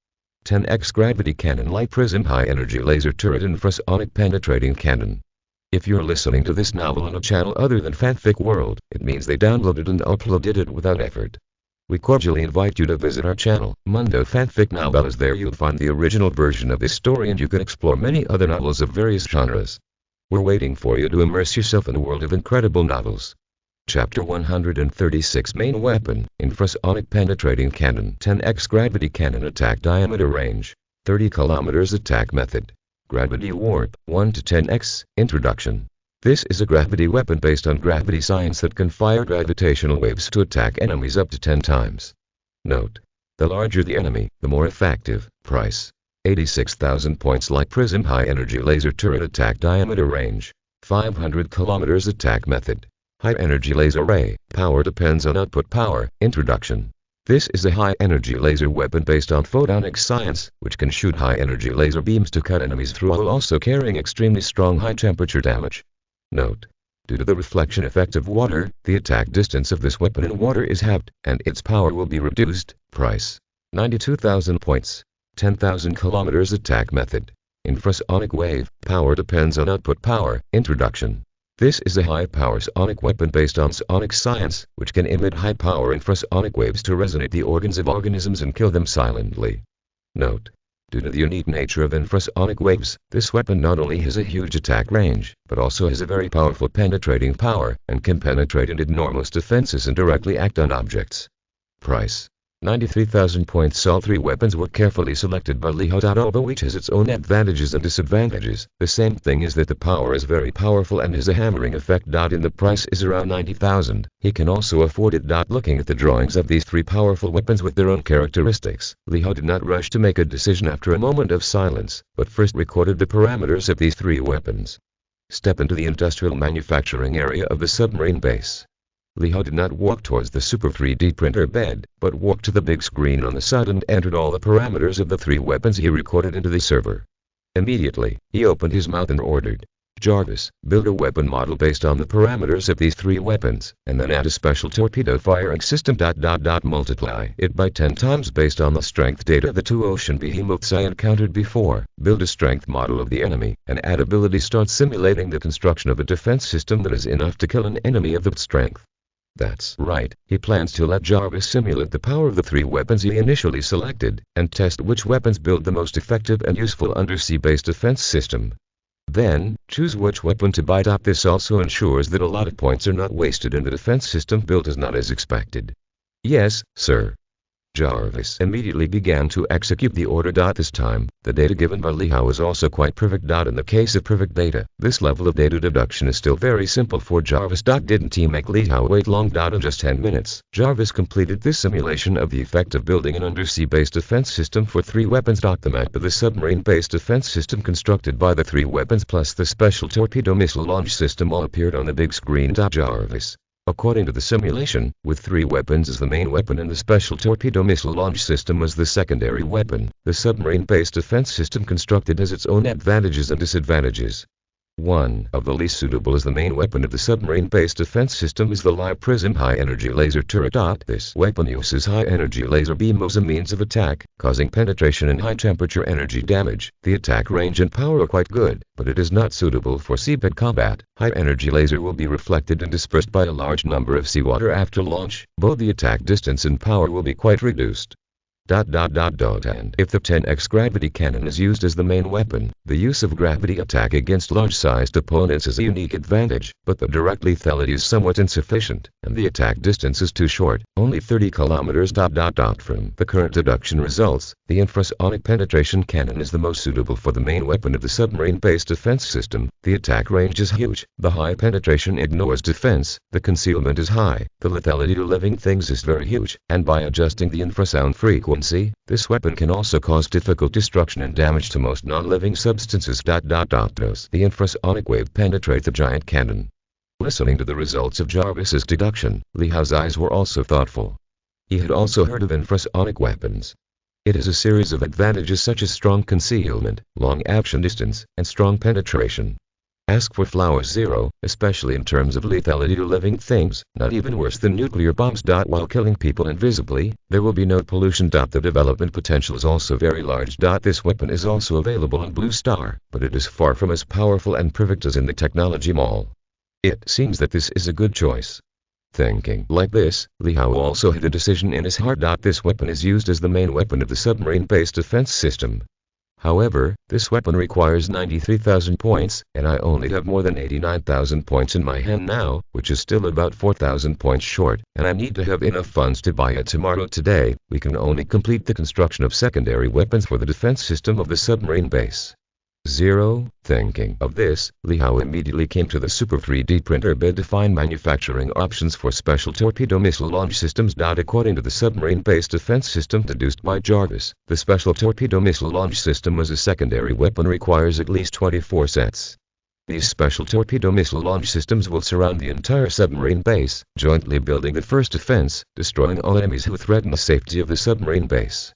10x gravity cannon, light prism, high energy laser turret, and infrasonic penetrating cannon. If you're listening to this novel on a channel other than Fanfic World, it means they downloaded and uploaded it without effort. We cordially invite you to visit our channel, Mundo Fanfic Novelas. There you'll find the original version of this story and you can explore many other novels of various genres. We're waiting for you to immerse yourself in a world of incredible novels. Chapter 136. Main weapon: infrasonic penetrating cannon. 10x gravity cannon. Attack diameter range: 30 km. Attack method: gravity warp, 1 to 10x. Introduction. This is a gravity weapon based on gravity science that can fire gravitational waves to attack enemies up to 10 times. Note: the larger the enemy, the more effective. Price: 86,000 points. Light prism, high energy laser turret. Attack diameter range: 500 km. Attack method: high energy laser ray. Power depends on output power. Introduction. This is a high energy laser weapon based on photonic science, which can shoot high energy laser beams to cut enemies through while also carrying extremely strong high temperature damage. Note: due to the reflection effect of water, the attack distance of this weapon in water is halved, and its power will be reduced. Price: 92,000 points. 10,000 km. Attack method: infrasonic wave. Power depends on output power. Introduction. This is a high-power sonic weapon based on sonic science, which can emit high-power infrasonic waves to resonate the organs of organisms and kill them silently. Note: due to the unique nature of infrasonic waves, this weapon not only has a huge attack range, but also has a very powerful penetrating power, and can penetrate into enormous defenses and directly act on objects. Price: 93,000 points. All 3 weapons were carefully selected by Li Hao. Although each has its own advantages and disadvantages, the same thing is that the power is very powerful and has a hammering effect. And the price is around 90,000. He can also afford it. Looking at the drawings of these 3 powerful weapons with their own characteristics, Li Hao did not rush to make a decision after a moment of silence, but first recorded the parameters of these 3 weapons. Step into the industrial manufacturing area of the submarine base. Li Hao did not walk towards the Super 3D printer bed, but walked to the big screen on the side and entered all the parameters of the three weapons he recorded into the server. Immediately, he opened his mouth and ordered, "Jarvis, build a weapon model based on the parameters of these three weapons, and then add a special torpedo firing system. Multiply it by 10 times based on the strength data of the two ocean behemoths I encountered before. Build a strength model of the enemy, and add ability. Start simulating the construction of a defense system that is enough to kill an enemy of that strength." That's right, he plans to let Jarvis simulate the power of the three weapons he initially selected, and test which weapons build the most effective and useful undersea-based defense system. Then, choose which weapon to buy. This also ensures that a lot of points are not wasted and the defense system built is not as expected. "Yes, sir." Jarvis immediately began to execute the order. This time, the data given by Li Hao is also quite perfect. In the case of perfect data, this level of data deduction is still very simple for Jarvis. Didn't he make Li Hao wait long? In just 10 minutes, Jarvis completed this simulation of the effect of building an undersea-based defense system for three weapons. The map of the submarine-based defense system constructed by the three weapons plus the special torpedo missile launch system all appeared on the big screen. Jarvis, according to the simulation, with three weapons as the main weapon and the special torpedo missile launch system as the secondary weapon, the submarine-based defense system constructed has its own advantages and disadvantages. One of the least suitable as the main weapon of the submarine-based defense system is the Li Prism high-energy laser turret. This weapon uses high-energy laser beam as a means of attack, causing penetration and high-temperature energy damage. The attack range and power are quite good, but it is not suitable for seabed combat. High-energy laser will be reflected and dispersed by a large number of seawater after launch. Both the attack distance and power will be quite reduced. And if the 10x gravity cannon is used as the main weapon, the use of gravity attack against large-sized opponents is a unique advantage, but the direct lethality is somewhat insufficient, and the attack distance is too short, only 30 kilometers. From the current deduction results, the infrasonic penetration cannon is the most suitable for the main weapon of the submarine-based defense system. The attack range is huge, the high penetration ignores defense, the concealment is high, the lethality to living things is very huge, and by adjusting the infrasound frequency, this weapon can also cause difficult destruction and damage to most non-living substances. Does the infrasonic wave penetrate the giant cannon? Listening to the results of Jarvis's deduction, Li Hao's eyes were also thoughtful. He had also heard of infrasonic weapons. It has a series of advantages such as strong concealment, long action distance, and strong penetration. Ask for Flower Zero, especially in terms of lethality to living things, not even worse than nuclear bombs. While killing people invisibly, there will be no pollution. The development potential is also very large. This weapon is also available in Blue Star, but it is far from as powerful and perfect as in the Technology Mall. It seems that this is a good choice. Thinking like this, Li Hao also had a decision in his heart. This weapon is used as the main weapon of the submarine-based defense system. However, this weapon requires 93,000 points, and I only have more than 89,000 points in my hand now, which is still about 4,000 points short, and I need to have enough funds to buy it tomorrow. Today, we can only complete the construction of secondary weapons for the defense system of the submarine base. Thinking of this, Li Hao immediately came to the Super 3D printer bed to find manufacturing options for special torpedo missile launch systems. According to the submarine-based defense system deduced by Jarvis, the special torpedo missile launch system as a secondary weapon requires at least 24 sets. These special torpedo missile launch systems will surround the entire submarine base, jointly building the first defense, destroying all enemies who threaten the safety of the submarine base.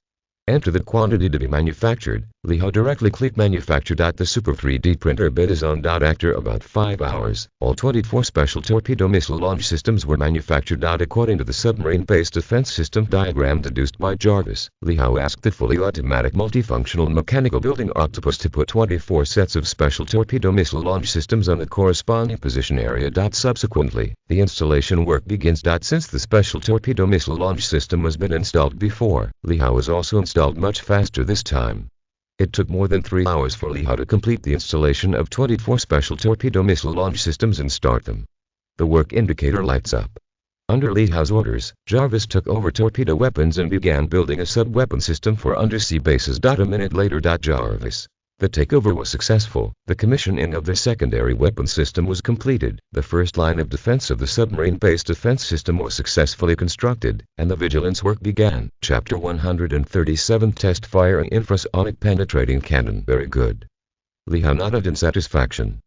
Enter the quantity to be manufactured. Li Hao directly clicked manufacture. The Super 3D printer bed is on. After about 5 hours, all 24 special torpedo missile launch systems were manufactured. According to the submarine-based defense system diagram deduced by Jarvis, Li Hao asked the fully automatic multifunctional mechanical building octopus to put 24 sets of special torpedo missile launch systems on the corresponding position area. Subsequently, the installation work begins. Since the special torpedo missile launch system has been installed before, Li Hao was also installed much faster this time. It took more than 3 hours for Li Hao to complete the installation of 24 special torpedo missile launch systems and start them. The work indicator lights up. Under Li Hao's orders, Jarvis took over torpedo weapons and began building a sub-weapon system for undersea bases. A minute later. Jarvis. The takeover was successful. The commissioning of the secondary weapon system was completed. The first line of defense of the submarine-based defense system was successfully constructed, and the vigilance work began. Chapter 137 Test Firing Infrasonic Penetrating Cannon. Very good. Li Hao nodded in satisfaction.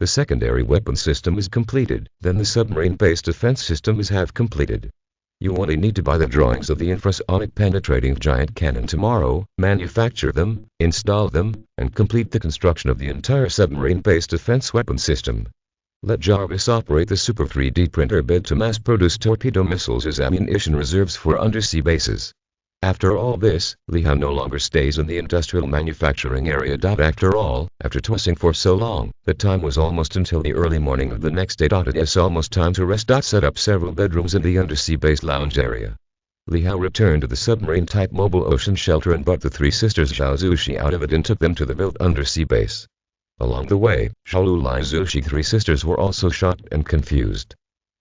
The secondary weapon system is completed, then the submarine-based defense system is half completed. You only need to buy the drawings of the infrasonic penetrating giant cannon tomorrow, manufacture them, install them, and complete the construction of the entire submarine-based defense weapon system. Let Jarvis operate the Super 3D printer bed to mass-produce torpedo missiles as ammunition reserves for undersea bases. After all this, Li Hao no longer stays in the industrial manufacturing area. After all, after tossing for so long, the time was almost until the early morning of the next day. It is almost time to rest. Set up several bedrooms in the undersea base lounge area. Li Hao returned to the submarine-type mobile ocean shelter and brought the three sisters Zhao Zushi out of it and took them to the built undersea base. Along the way, Zhao Li Zushi three sisters were also shocked and confused.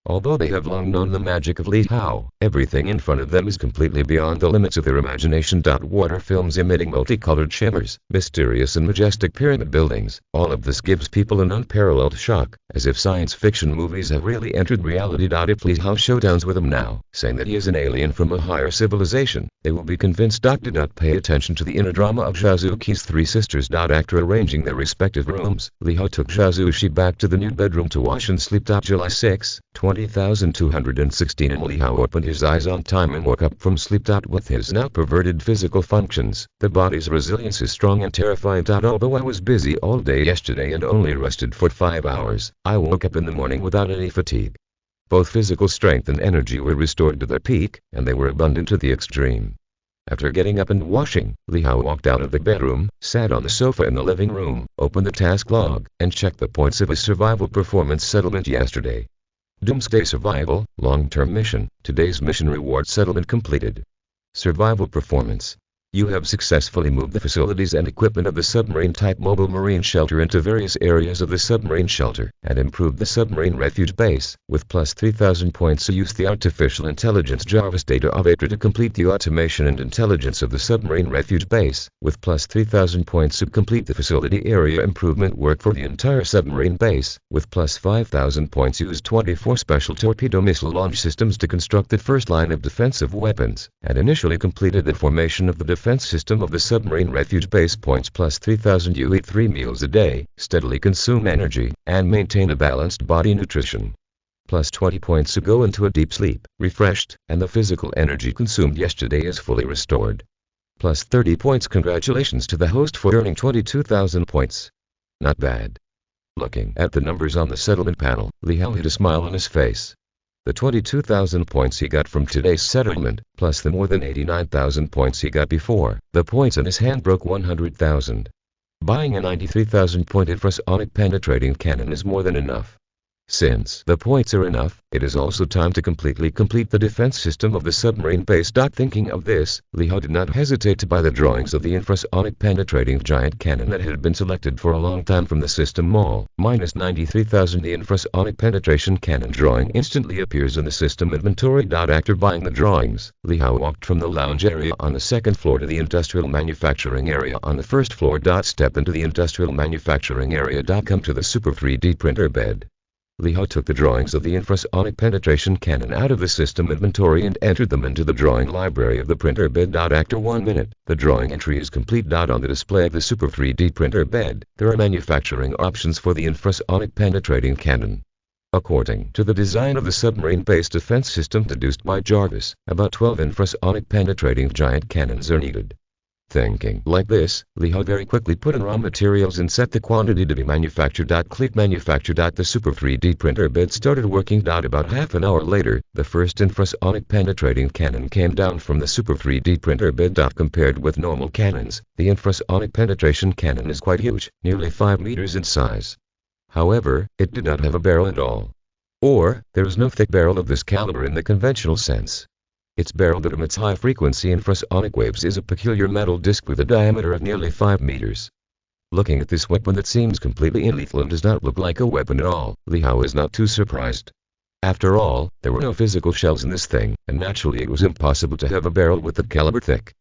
Although they have long known the magic of Li Hao, everything in front of them is completely beyond the limits of their imagination. Water films emitting multicolored shimmers, mysterious and majestic pyramid buildings, all of this gives people an unparalleled shock, as if science fiction movies have really entered reality. If Li Hao showdowns with them now, saying that he is an alien from a higher civilization, they will be convinced. Do not pay attention to the inner drama of Zhazuki's three sisters. After arranging their respective rooms, Li Hao took Zhazushi back to the new bedroom to wash and sleep. July 6, 20,216 and Li Hao opened his eyes on time and woke up from sleep. With his now perverted physical functions, the body's resilience is strong and terrifying. Although I was busy all day yesterday and only rested for 5 hours, I woke up in the morning without any fatigue. Both physical strength and energy were restored to their peak, and they were abundant to the extreme. After getting up and washing, Li Hao walked out of the bedroom, sat on the sofa in the living room, opened the task log, and checked the points of his survival performance settlement yesterday. Doomsday Survival, Long-Term Mission, today's mission reward settlement completed. Survival Performance. You have successfully moved the facilities and equipment of the submarine-type mobile marine shelter into various areas of the submarine shelter, and improved the submarine refuge base, with plus 3,000 points. Use the artificial intelligence Jarvis data operator to complete the automation and intelligence of the submarine refuge base, with plus 3,000 points. To complete the facility area improvement work for the entire submarine base, with plus 5,000 points. Use 24 special torpedo missile launch systems to construct the first line of defensive weapons, and initially completed the formation of the defense system of the submarine refuge base. Points plus 3,000. You eat 3 meals a day, steadily consume energy, and maintain a balanced body nutrition. Plus 20 points to go into a deep sleep, refreshed, and the physical energy consumed yesterday is fully restored. Plus 30 points. Congratulations to the host for earning 22,000 points. Not bad. Looking at the numbers on the settlement panel, Li Hao hid a smile on his face. The 22,000 points he got from today's settlement, plus the more than 89,000 points he got before, the points in his hand broke 100,000. Buying a 93,000 point infrasonic penetrating cannon is more than enough. Since the points are enough, it is also time to completely complete the defense system of the submarine base. Thinking of this, Li Hao did not hesitate to buy the drawings of the infrasonic penetrating giant cannon that had been selected for a long time from the system mall. Minus 93,000. The infrasonic penetration cannon drawing instantly appears in the system inventory. After buying the drawings, Li Hao walked from the lounge area on the second floor to the industrial manufacturing area on the first floor. Step into the industrial manufacturing area. Come to the Super 3D printer bed. Li Hao took the drawings of the infrasonic penetration cannon out of the system inventory and entered them into the drawing library of the printer bed. After 1 minute, the drawing entry is complete. On the display of the Super 3D printer bed, there are manufacturing options for the infrasonic penetrating cannon. According to the design of the submarine-based defense system deduced by Jarvis, about 12 infrasonic penetrating giant cannons are needed. Thinking like this, Li Hao very quickly put in raw materials and set the quantity to be manufactured. Click manufacture. The Super 3D printer bed started working. About half an hour later, the first infrasonic penetrating cannon came down from the Super 3D printer bed. Compared with normal cannons, the infrasonic penetration cannon is quite huge, nearly 5 meters in size. However, it did not have a barrel at all. Or, there is no thick barrel of this caliber in the conventional sense. Its barrel that emits high-frequency infrasonic waves is a peculiar metal disc with a diameter of nearly 5 meters. Looking at this weapon that seems completely unlethal and does not look like a weapon at all, Li Hao is not too surprised. After all, there were no physical shells in this thing, and naturally it was impossible to have a barrel with that caliber thick.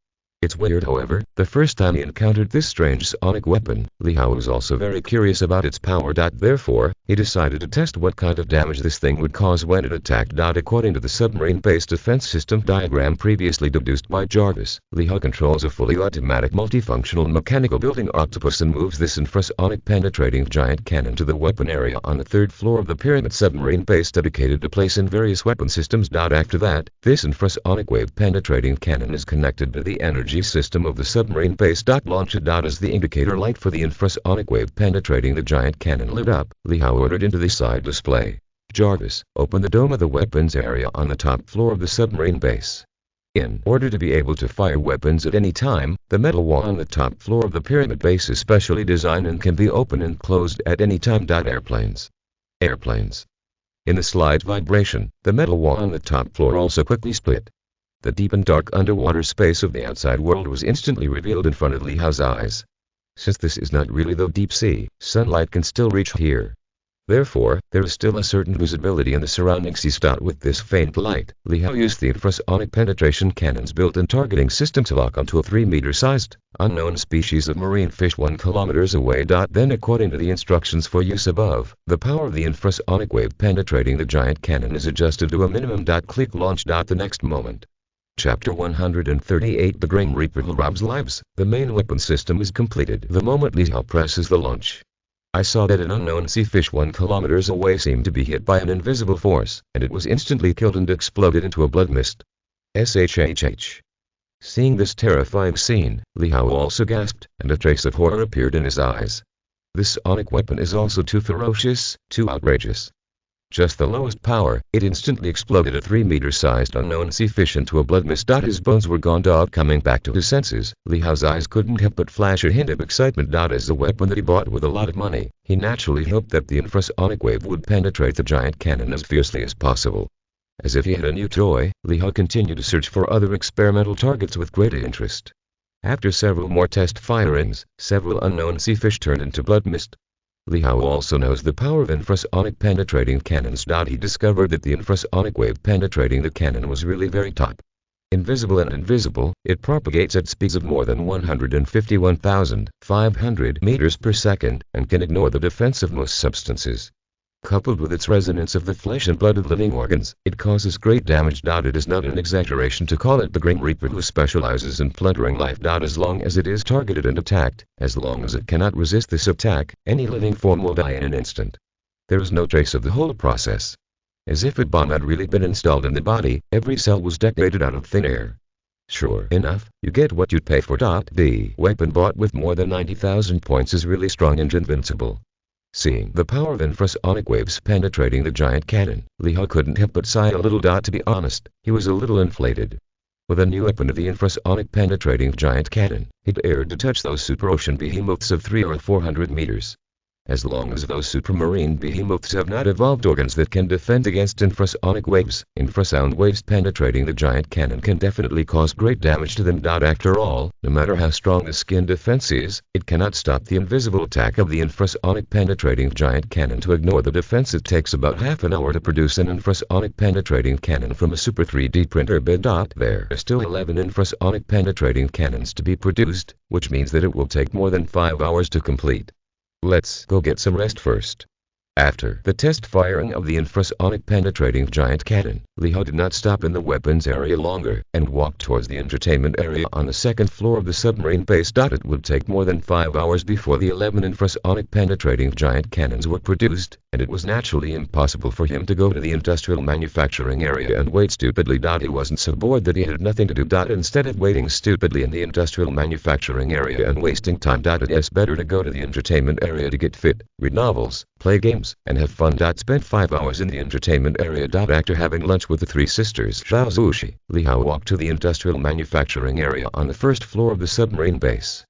It's weird, however, the first time he encountered this strange sonic weapon, Li Hao was also very curious about its power. Therefore, he decided to test what kind of damage this thing would cause when it attacked. According to the submarine-based defense system diagram previously deduced by Jarvis, Li Hao controls a fully automatic multifunctional mechanical building octopus and moves this infrasonic penetrating giant cannon to the weapon area on the third floor of the pyramid submarine base dedicated to place in various weapon systems. After that, this infrasonic wave penetrating cannon is connected to the energy system of the submarine base. Launch it. As the indicator light for the infrasonic wave penetrating the giant cannon lit up, Li Hao ordered into the side display, "Jarvis, open the dome of the weapons area on the top floor of the submarine base." In order to be able to fire weapons at any time, the metal wall on the top floor of the pyramid base is specially designed and can be opened and closed at any time. Airplanes. In the slight vibration, the metal wall on the top floor also quickly split. The deep and dark underwater space of the outside world was instantly revealed in front of Li Hao's eyes. Since this is not really the deep sea, sunlight can still reach here. Therefore, there is still a certain visibility in the surrounding seas. With this faint light, Li Hao used the infrasonic penetration cannon's built-in targeting system to lock onto a 3-meter-sized, unknown species of marine fish 1 kilometers away. Then, according to the instructions for use above, the power of the infrasonic wave penetrating the giant cannon is adjusted to a minimum. Click launch. The next moment. Chapter 138 The Grim Reaper Who Robs Lives. The main weapon system is completed the moment Li Hao presses the launch. I saw that an unknown sea fish 1 kilometers away seemed to be hit by an invisible force, and it was instantly killed and exploded into a blood mist. SHHH. Seeing this terrifying scene, Li Hao also gasped, and a trace of horror appeared in his eyes. This sonic weapon is also too ferocious, too outrageous. Just the lowest power, it instantly exploded a 3-meter-sized unknown sea fish into a blood mist. His bones were gone. Coming back to his senses, Li Hao's eyes couldn't help but flash a hint of excitement. As the weapon that he bought with a lot of money, he naturally hoped that the infrasonic wave would penetrate the giant cannon as fiercely as possible. As if he had a new toy, Li Hao continued to search for other experimental targets with great interest. After several more test firings, several unknown sea fish turned into blood mist. Li Hao also knows the power of infrasonic penetrating cannons. He discovered that the infrasonic wave penetrating the cannon was really very top. Invisible and invisible, it propagates at speeds of more than 151,500 meters per second, and can ignore the defense of most substances. Coupled with its resonance of the flesh and blood of living organs, it causes great damage. It is not an exaggeration to call it the Grim Reaper who specializes in plundering life. As long as it is targeted and attacked, as long as it cannot resist this attack, any living form will die in an instant. There is no trace of the whole process. As if a bomb had really been installed in the body, every cell was decorated out of thin air. Sure enough, you get what you'd pay for. The weapon bought with more than 90,000 points is really strong and invincible. Seeing the power of infrasonic waves penetrating the giant cannon, Li Hao couldn't help but sigh a little. To be honest, he was a little inflated. With a new weapon of the infrasonic penetrating giant cannon, he dared to touch those super ocean behemoths of 300 or 400 meters. As long as those supermarine behemoths have not evolved organs that can defend against infrasonic waves, infrasound waves penetrating the giant cannon can definitely cause great damage to them. After all, no matter how strong the skin defense is, it cannot stop the invisible attack of the infrasonic penetrating giant cannon. To ignore the defense, it takes about half an hour to produce an infrasonic penetrating cannon from a super 3D printer bed. There are still 11 infrasonic penetrating cannons to be produced, which means that it will take more than 5 hours to complete. Let's go get some rest first. After the test firing of the infrasonic penetrating giant cannon, Li Hao did not stop in the weapons area longer, and walked towards the entertainment area on the second floor of the submarine base. It would take more than 5 hours before the 11 infrasonic penetrating giant cannons were produced, and it was naturally impossible for him to go to the industrial manufacturing area and wait stupidly. He wasn't so bored that he had nothing to do. Instead of waiting stupidly in the industrial manufacturing area and wasting time, it's better to go to the entertainment area to get fit, read novels, play games, and have fun. Spent 5 hours in the entertainment area. After having lunch with the three sisters Zhao Zushi, Li Hao walked to the industrial manufacturing area on the first floor of the submarine base.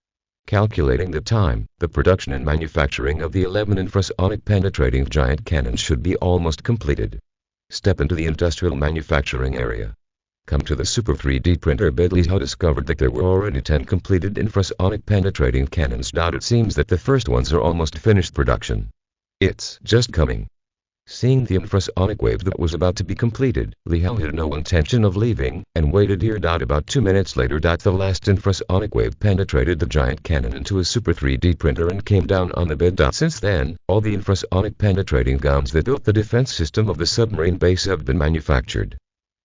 Calculating the time, the production and manufacturing of the 11 infrasonic penetrating giant cannons should be almost completed. Step into the industrial manufacturing area. Come to the super 3D printer bed. Li Hao discovered that there were already 10 completed infrasonic penetrating cannons. It seems that the first ones are almost finished production. It's just coming. Seeing the infrasonic wave that was about to be completed, Li Hao had no intention of leaving, and waited here. About 2 minutes later, the last infrasonic wave penetrated the giant cannon into a super 3D printer and came down on the bed. Since then, all the infrasonic penetrating guns that built the defense system of the submarine base have been manufactured.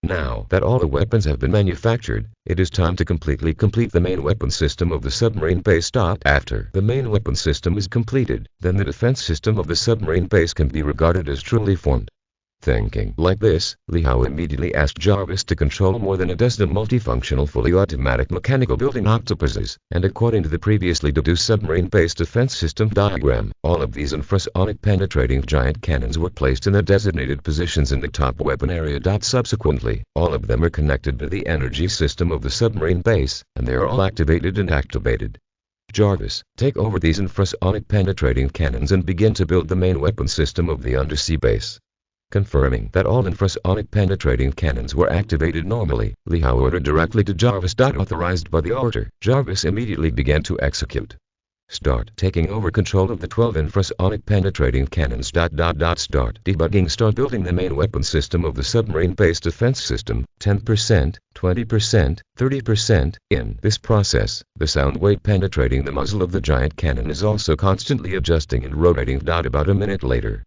Now that all the weapons have been manufactured, it is time to completely complete the main weapon system of the submarine base. After the main weapon system is completed, then the defense system of the submarine base can be regarded as truly formed. Thinking like this, Li Hao immediately asked Jarvis to control more than a dozen multifunctional fully automatic mechanical building octopuses, and according to the previously deduced submarine-based defense system diagram, all of these infrasonic penetrating giant cannons were placed in their designated positions in the top weapon area. Subsequently, all of them are connected to the energy system of the submarine base, and they are all activated and activated. Jarvis, take over these infrasonic penetrating cannons and begin to build the main weapon system of the undersea base. Confirming that all infrasonic penetrating cannons were activated normally, Li Hao ordered directly to Jarvis. Authorized by the order, Jarvis immediately began to execute. Start taking over control of the 12 infrasonic penetrating cannons. Start debugging. Start building the main weapon system of the submarine-based defense system. 10%, 20%, 30%. In this process, the sound wave penetrating the muzzle of the giant cannon is also constantly adjusting and rotating. About a minute later,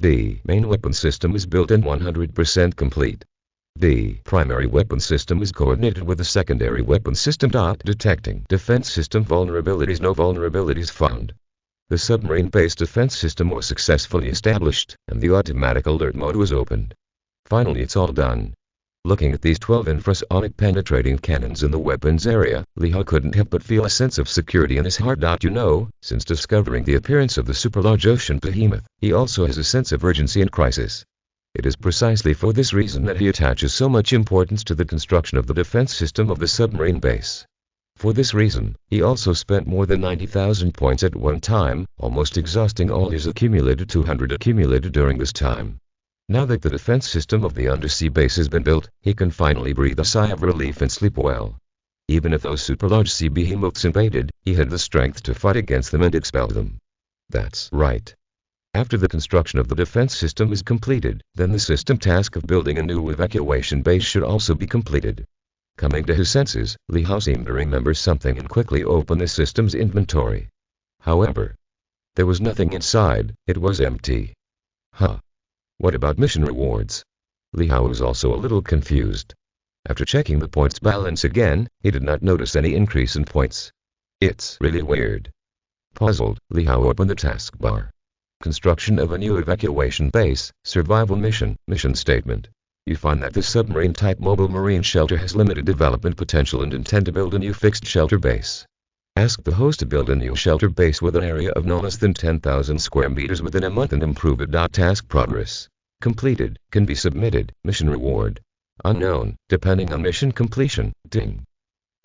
the main weapon system is built and 100% complete. The primary weapon system is coordinated with the secondary weapon system. Detecting defense system vulnerabilities. No vulnerabilities found. The submarine-based defense system was successfully established, and the automatic alert mode was opened. Finally, it's all done. Looking at these 12 infrasonic penetrating cannons in the weapons area, Li Hao couldn't help but feel a sense of security in his heart. Since discovering the appearance of the super-large ocean behemoth, he also has a sense of urgency and crisis. It is precisely for this reason that he attaches so much importance to the construction of the defense system of the submarine base. For this reason, he also spent more than 90,000 points at one time, almost exhausting all his accumulated 200 accumulated during this time. Now that the defense system of the undersea base has been built, he can finally breathe a sigh of relief and sleep well. Even if those super-large sea behemoths invaded, he had the strength to fight against them and expel them. That's right. After the construction of the defense system is completed, then the system task of building a new evacuation base should also be completed. Coming to his senses, Li Hao seemed to remember something and quickly opened the system's inventory. However, there was nothing inside. It was empty. What about mission rewards? Li Hao was also a little confused. After checking the points balance again, he did not notice any increase in points. It's really weird. Puzzled, Li Hao opened the taskbar. Construction of a new evacuation base, survival mission statement. You find that this submarine-type mobile marine shelter has limited development potential and intend to build a new fixed shelter base. Ask the host to build a new shelter base with an area of no less than 10,000 square meters within a month and improve it. Task progress completed, can be submitted. Mission reward unknown, depending on mission completion. Ding.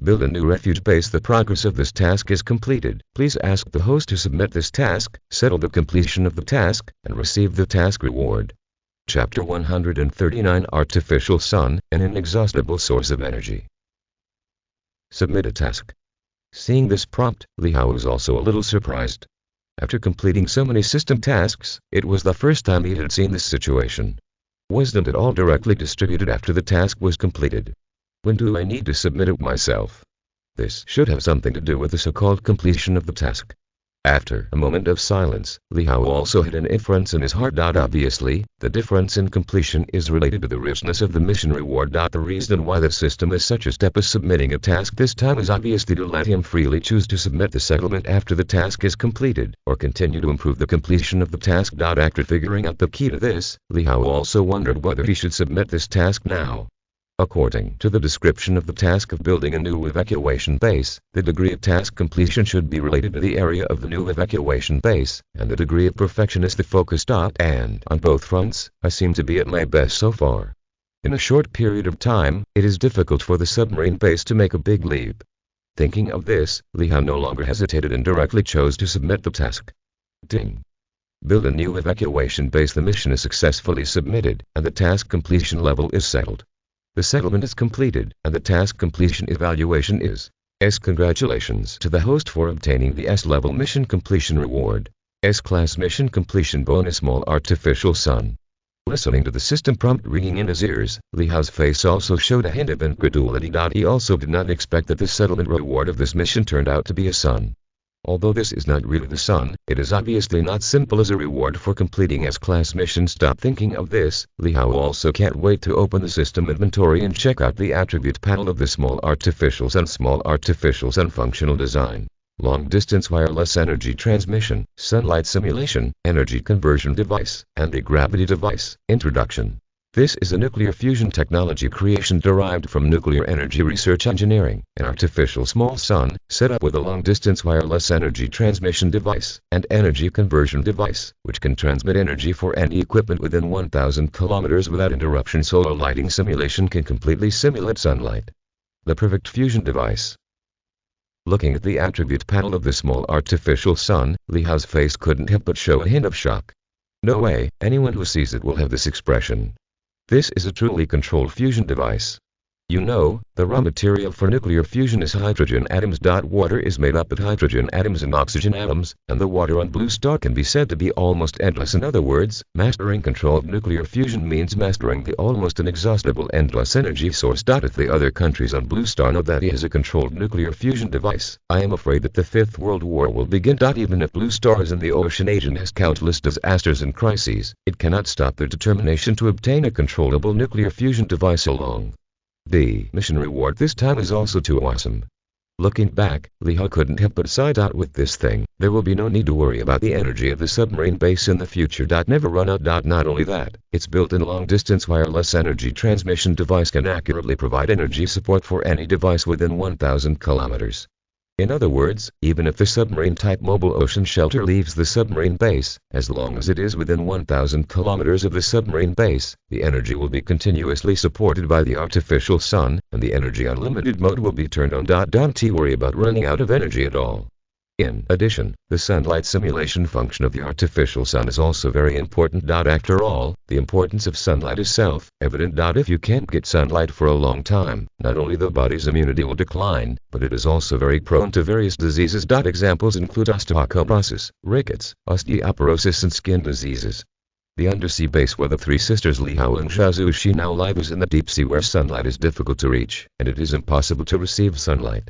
Build a new refuge base. The progress of this task is completed. Please ask the host to submit this task, settle the completion of the task, and receive the task reward. Chapter 139 Artificial Sun, an inexhaustible source of energy. Submit a task. Seeing this prompt, Li Hao was also a little surprised. After completing so many system tasks, it was the first time he had seen this situation. Wasn't it all directly distributed after the task was completed? When do I need to submit it myself? This should have something to do with the so-called completion of the task. After a moment of silence, Li Hao also had an inference in his heart. Obviously, the difference in completion is related to the richness of the mission reward. The reason why the system is such a step as submitting a task this time is obviously to let him freely choose to submit the settlement after the task is completed, or continue to improve the completion of the task. After figuring out the key to this, Li Hao also wondered whether he should submit this task now. According to the description of the task of building a new evacuation base, the degree of task completion should be related to the area of the new evacuation base, and the degree of perfection is the focus. And on both fronts, I seem to be at my best so far. In a short period of time, it is difficult for the submarine base to make a big leap. Thinking of this, Li Hao no longer hesitated and directly chose to submit the task. Ding. Build a new evacuation base. The mission is successfully submitted, and the task completion level is settled. The settlement is completed, and the task completion evaluation is S. Congratulations to the host for obtaining the S-level mission completion reward. S-class mission completion bonus. Small artificial sun. Listening to the system prompt ringing in his ears, Li Hao's face also showed a hint of incredulity. He also did not expect that the settlement reward of this mission turned out to be a sun. Although this is not really the sun, it is obviously not simple as a reward for completing S-class mission. Stop thinking of this. Li Hao also can't wait to open the system inventory and check out the attribute panel of the small artificial sun functional design. Long-distance wireless energy transmission, sunlight simulation, energy conversion device, anti-gravity device. Introduction. This is a nuclear fusion technology creation derived from nuclear energy research engineering, an artificial small sun, set up with a long-distance wireless energy transmission device, and energy conversion device, which can transmit energy for any equipment within 1,000 kilometers without interruption. Solar lighting simulation can completely simulate sunlight. The perfect fusion device. Looking at the attribute panel of the small artificial sun, Li Hao's face couldn't help but show a hint of shock. No way, anyone who sees it will have this expression. This is a truly controlled fusion device. You know, the raw material for nuclear fusion is hydrogen atoms. Water is made up of hydrogen atoms and oxygen atoms, and the water on Blue Star can be said to be almost endless. In other words, mastering controlled nuclear fusion means mastering the almost inexhaustible endless energy source. If the other countries on Blue Star know that he has a controlled nuclear fusion device, I am afraid that the Fifth World War will begin. Even if Blue Star is in the ocean age and has countless disasters and crises, it cannot stop their determination to obtain a controllable nuclear fusion device along. The mission reward this time is also too awesome. Looking back, Li Hao couldn't help but sigh. With this thing, there will be no need to worry about the energy of the submarine base in the future. Never run out. Not only that, its built-in long-distance wireless energy transmission device can accurately provide energy support for any device within 1,000 kilometers. In other words, even if the submarine-type mobile ocean shelter leaves the submarine base, as long as it is within 1,000 kilometers of the submarine base, the energy will be continuously supported by the artificial sun, and the energy unlimited mode will be turned on. Don't worry about running out of energy at all. In addition, the sunlight simulation function of the artificial sun is also very important. After all, the importance of sunlight is self-evident. If you can't get sunlight for a long time, not only the body's immunity will decline, but it is also very prone to various diseases. Examples include osteoporosis, rickets, osteoporosis, and skin diseases. The undersea base where the three sisters Li Hao and Zhaozushi now live is in the deep sea, where sunlight is difficult to reach, and it is impossible to receive sunlight.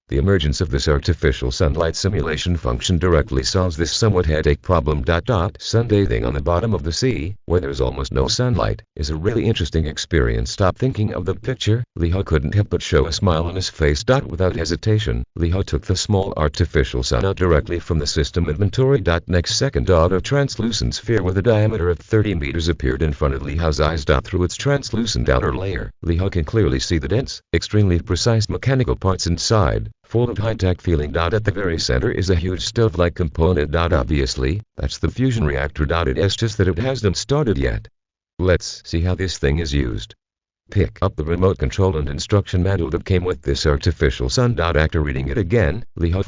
The emergence of this artificial sunlight simulation function directly solves this somewhat headache problem. Sunbathing on the bottom of the sea, where there's almost no sunlight, is a really interesting experience. Stop thinking of the picture. Li Hao couldn't help but show a smile on his face. Without hesitation, Li Hao took the small artificial sun out directly from the system inventory. Next second, a translucent sphere with a diameter of 30 meters appeared in front of Li Hao's eyes. Through its translucent outer layer, Li Hao can clearly see the dense, extremely precise mechanical parts inside, full of high-tech feeling. At the very center is a huge stove-like component. Obviously, that's the fusion reactor. It's just that it hasn't started yet. Let's see how this thing is used. Pick up the remote control and instruction manual that came with this artificial sun. After reading it again, Li Hao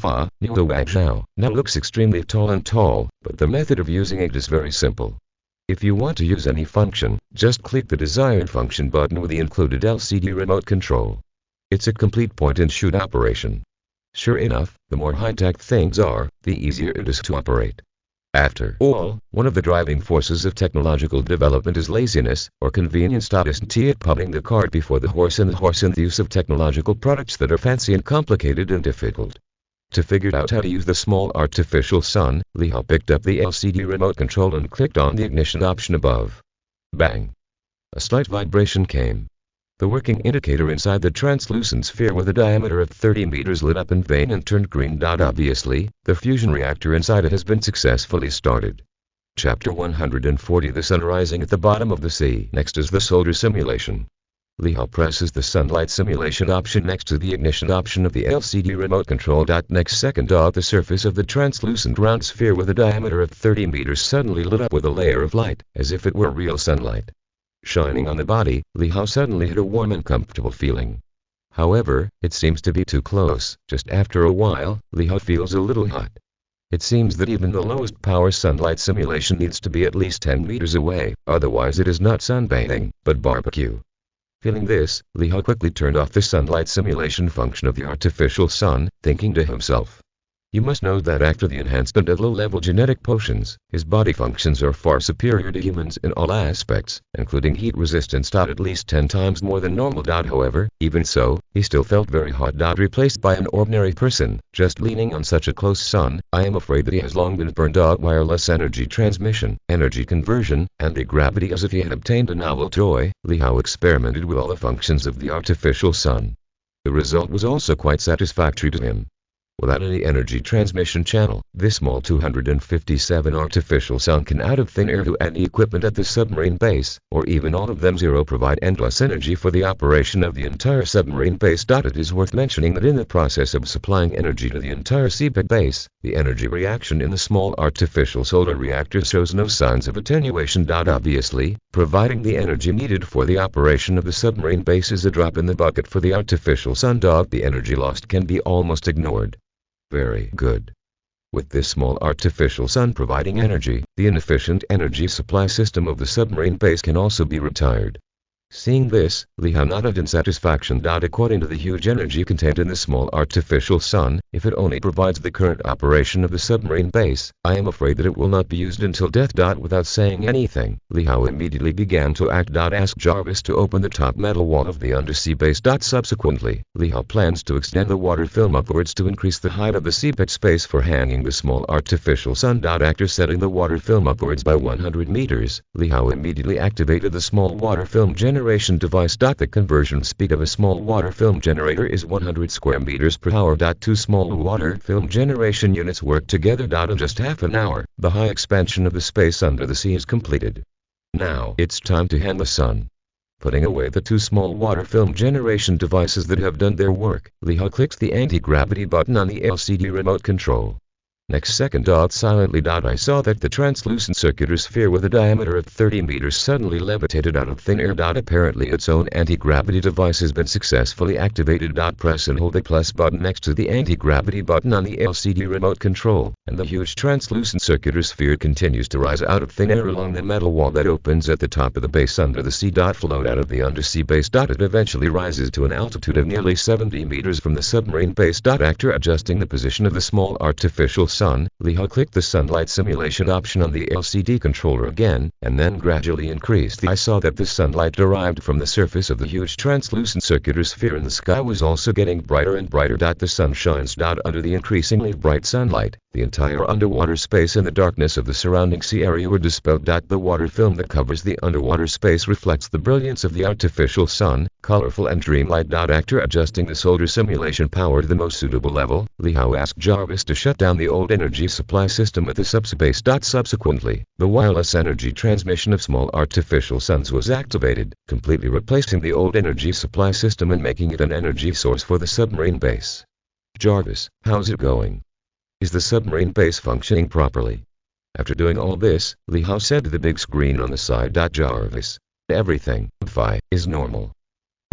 now looks extremely tall, but the method of using it is very simple. If you want to use any function, just click the desired function button with the included LCD remote control. It's a complete point-and-shoot operation. Sure enough, the more high-tech things are, the easier it is to operate. After all, one of the driving forces of technological development is laziness, or convenience. Isn't it putting the cart before the horse, and the horse in the use of technological products that are fancy and complicated and difficult? To figure out how to use the small artificial sun, Li Hao picked up the LCD remote control and clicked on the ignition option above. Bang! A slight vibration came. The working indicator inside the translucent sphere with a diameter of 30 meters lit up in vain and turned green. Obviously, the fusion reactor inside it has been successfully started. Chapter 140. The sun rising at the bottom of the sea. Next is the solar simulation. Li Hao presses the sunlight simulation option next to the ignition option of the LCD remote control. Next second, the surface of the translucent round sphere with a diameter of 30 meters suddenly lit up with a layer of light, as if it were real sunlight. Shining on the body, Li Hao suddenly had a warm and comfortable feeling. However, it seems to be too close. Just after a while, Li Hao feels a little hot. It seems that even the lowest power sunlight simulation needs to be at least 10 meters away, otherwise it is not sunbathing, but barbecue. Feeling this, Li Hao quickly turned off the sunlight simulation function of the artificial sun, thinking to himself, You must know that after the enhancement of low-level genetic potions, his body functions are far superior to humans in all aspects, including heat resistance. At least 10 times more than normal. However, even so, he still felt very hot. Replaced by an ordinary person, just leaning on such a close sun, I am afraid that he has long been burned out. Wireless energy transmission, energy conversion, anti-gravity. As if he had obtained a novel toy, Li Hao experimented with all the functions of the artificial sun. The result was also quite satisfactory to him. Without any energy transmission channel, this small 257 artificial sun can out of thin air to any equipment at the submarine base, or even all of them zero, provide endless energy for the operation of the entire submarine base. It is worth mentioning that in the process of supplying energy to the entire seabed base, the energy reaction in the small artificial solar reactor shows no signs of attenuation. Obviously, providing the energy needed for the operation of the submarine base is a drop in the bucket for the artificial sun. The energy lost can be almost ignored. Very good. With this small artificial sun providing energy, the inefficient energy supply system of the submarine base can also be retired. Seeing this, Li Hao nodded in satisfaction. According to the huge energy contained in the small artificial sun, if it only provides the current operation of the submarine base, I am afraid that it will not be used until death. Without saying anything, Li Hao immediately began to act. Asked Jarvis to open the top metal wall of the undersea base. Subsequently, Li Hao plans to extend the water film upwards to increase the height of the seabed space for hanging the small artificial sun. After setting the water film upwards by 100 meters, Li Hao immediately activated the small water film generation device. The conversion speed of a small water film generator is 100 square meters per hour. Two small water film generation units work together. In just half an hour, the high expansion of the space under the sea is completed. Now it's time to hand the sun. Putting away the two small water film generation devices that have done their work, Li Hao clicks the anti-gravity button on the LCD remote control. Next second, silently, I saw that the translucent circular sphere with a diameter of 30 meters suddenly levitated out of thin air. Apparently its own anti-gravity device has been successfully activated. Press and hold the plus button next to the anti-gravity button on the LCD remote control, and the huge translucent circular sphere continues to rise out of thin air along the metal wall that opens at the top of the base under the sea. Float out of the undersea base. It eventually rises to an altitude of nearly 70 meters from the submarine base. After adjusting the position of the small artificial sun, Li Hao clicked the sunlight simulation option on the LCD controller again, and then gradually increased. I saw that the sunlight derived from the surface of the huge translucent circular sphere in the sky was also getting brighter and brighter. The sun shines. Under the increasingly bright sunlight, the entire underwater space and the darkness of the surrounding sea area were dispelled. The water film that covers the underwater space reflects the brilliance of the artificial sun, colorful and dreamlike. After adjusting the solar simulation power to the most suitable level, Li Hao asked Jarvis to shut down the old energy supply system at the subspace. Subsequently, the wireless energy transmission of small artificial suns was activated, completely replacing the old energy supply system and making it an energy source for the submarine base. Jarvis, how's it going? Is the submarine base functioning properly? After doing all this, Li Hao said to the big screen on the side. Jarvis, everything, is normal.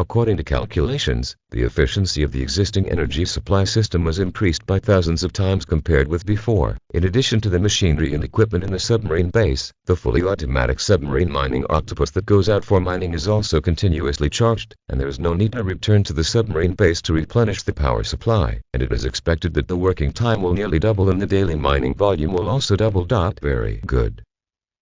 According to calculations, the efficiency of the existing energy supply system was increased by thousands of times compared with before. In addition to the machinery and equipment in the submarine base, the fully automatic submarine mining octopus that goes out for mining is also continuously charged, and there is no need to return to the submarine base to replenish the power supply, and it is expected that the working time will nearly double and the daily mining volume will also double. Very good.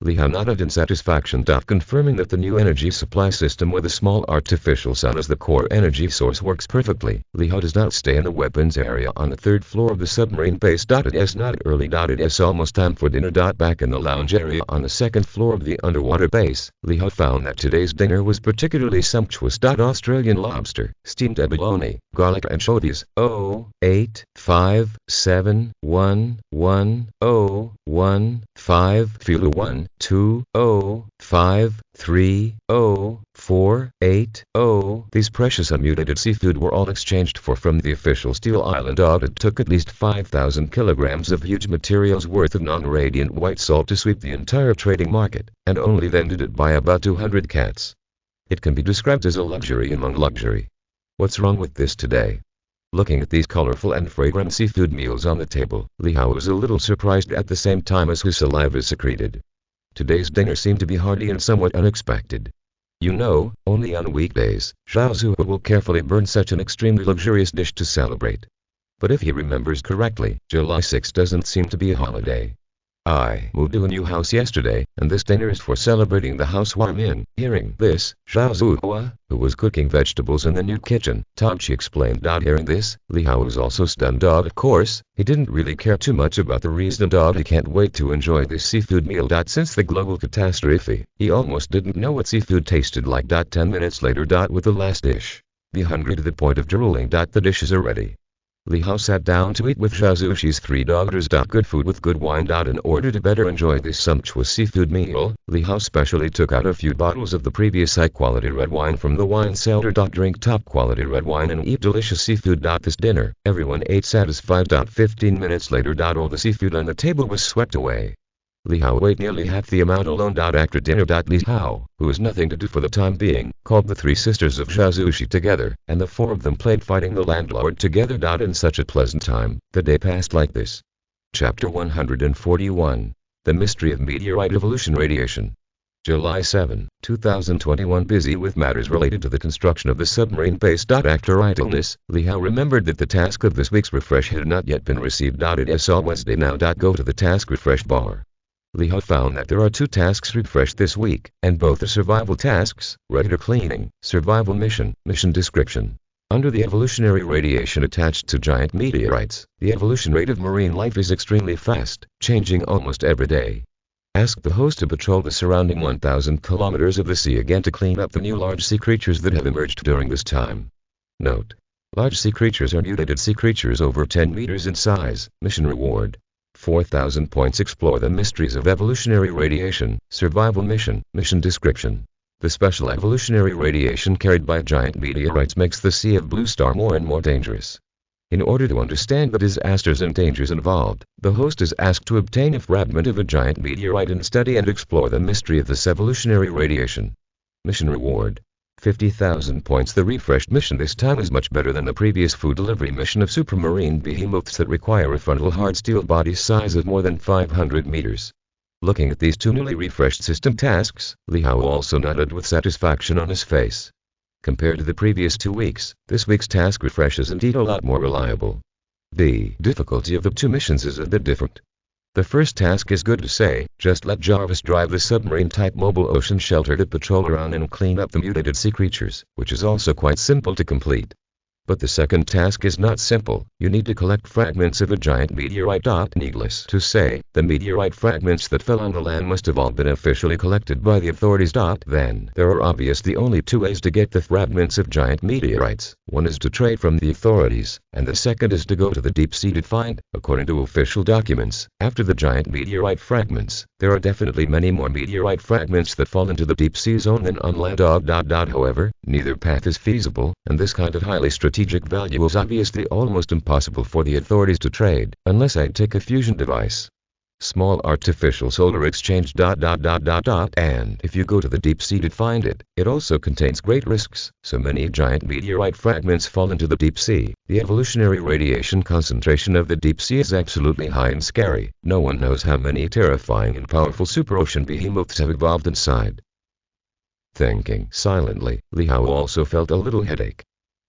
Li Hao nodded in satisfaction. Confirming that the new energy supply system with a small artificial sun as the core energy source works perfectly. Li Hao does not stay in the weapons area on the third floor of the submarine base. It is not early. It is almost time for dinner. Back in the lounge area on the second floor of the underwater base, Li Hao found that today's dinner was particularly sumptuous. Australian lobster, steamed abalone, garlic anchovies. 08571110115 Filo 120530480. These precious unmutilated seafood were all exchanged for from the official Steel Island. It took at least 5,000 kilograms of huge materials worth of non-radiant white salt to sweep the entire trading market, and only then did it buy about 200 cats. It can be described as a luxury among luxury. What's wrong with this today? Looking at these colorful and fragrant seafood meals on the table, Li Hao was a little surprised at the same time as his saliva secreted. Today's dinner seemed to be hearty and somewhat unexpected. You know, only on weekdays, Zhao Zuo will carefully burn such an extremely luxurious dish to celebrate. But if he remembers correctly, July 6 doesn't seem to be a holiday. I moved to a new house yesterday, and this dinner is for celebrating the housewarming. Hearing this, Zhao Zuhua, who was cooking vegetables in the new kitchen, she explained. Hearing this, Li Hao was also stunned. Of course, he didn't really care too much about the reason. He can't wait to enjoy this seafood meal. Since the global catastrophe, he almost didn't know what seafood tasted like. 10 minutes later. With the last dish. Be hungry to the point of drooling. The dishes are ready. Li Hao sat down to eat with Zhaozhuxi's 3 daughters. Good food with good wine. In order to better enjoy this sumptuous seafood meal, Li Hao specially took out a few bottles of the previous high-quality red wine from the wine cellar. Drink top-quality red wine and eat delicious seafood. This dinner, everyone ate satisfied. 15 minutes later. All the seafood on the table was swept away. Li Hao ate nearly half the amount alone. After dinner. Li Hao, who has nothing to do for the time being, called the 3 sisters of Zhaozhuxi together, and the 4 of them played fighting the landlord together. In such a pleasant time, the day passed like this. Chapter 141. The Mystery of Meteorite Evolution Radiation. July 7, 2021. Busy with matters related to the construction of the submarine base. After idleness, Li Hao remembered that the task of this week's refresh had not yet been received. It is all Wednesday now. Go to the task refresh bar. Li Hao found that there are 2 tasks refreshed this week, and both are survival tasks: regular cleaning, survival mission, mission description. Under the evolutionary radiation attached to giant meteorites, the evolution rate of marine life is extremely fast, changing almost every day. Ask the host to patrol the surrounding 1,000 kilometers of the sea again to clean up the new large sea creatures that have emerged during this time. Note: large sea creatures are mutated sea creatures over 10 meters in size. Mission reward: 4,000 points. Explore the mysteries of evolutionary radiation, survival mission, mission description. The special evolutionary radiation carried by giant meteorites makes the Sea of Blue Star more and more dangerous. In order to understand the disasters and dangers involved, the host is asked to obtain a fragment of a giant meteorite and study and explore the mystery of this evolutionary radiation. Mission reward: 50,000 points. The refreshed mission this time is much better than the previous food delivery mission of supermarine behemoths that require a frontal hard steel body size of more than 500 meters. Looking at these 2 newly refreshed system tasks, Li Hao also nodded with satisfaction on his face. Compared to the previous 2 weeks, this week's task refresh is indeed a lot more reliable. The difficulty of the 2 missions is a bit different. The first task is good to say: just let Jarvis drive the submarine-type mobile ocean shelter to patrol around and clean up the mutated sea creatures, which is also quite simple to complete. But the second task is not simple. You need to collect fragments of a giant meteorite. Needless to say, the meteorite fragments that fell on the land must have all been officially collected by the authorities. Then, there are obviously only 2 ways to get the fragments of giant meteorites. One is to trade from the authorities, and the second is to go to the deep sea to find, according to official documents. After the giant meteorite fragments, there are definitely many more meteorite fragments that fall into the deep sea zone than on land. However, neither path is feasible, and this kind of highly strategic value is obviously almost impossible for the authorities to trade, unless I take a fusion device. Small artificial solar exchange. And if you go to the deep sea to find it, it also contains great risks. So many giant meteorite fragments fall into the deep sea. The evolutionary radiation concentration of the deep sea is absolutely high and scary. No one knows how many terrifying and powerful superocean behemoths have evolved inside. Thinking silently, Li Hao also felt a little headache.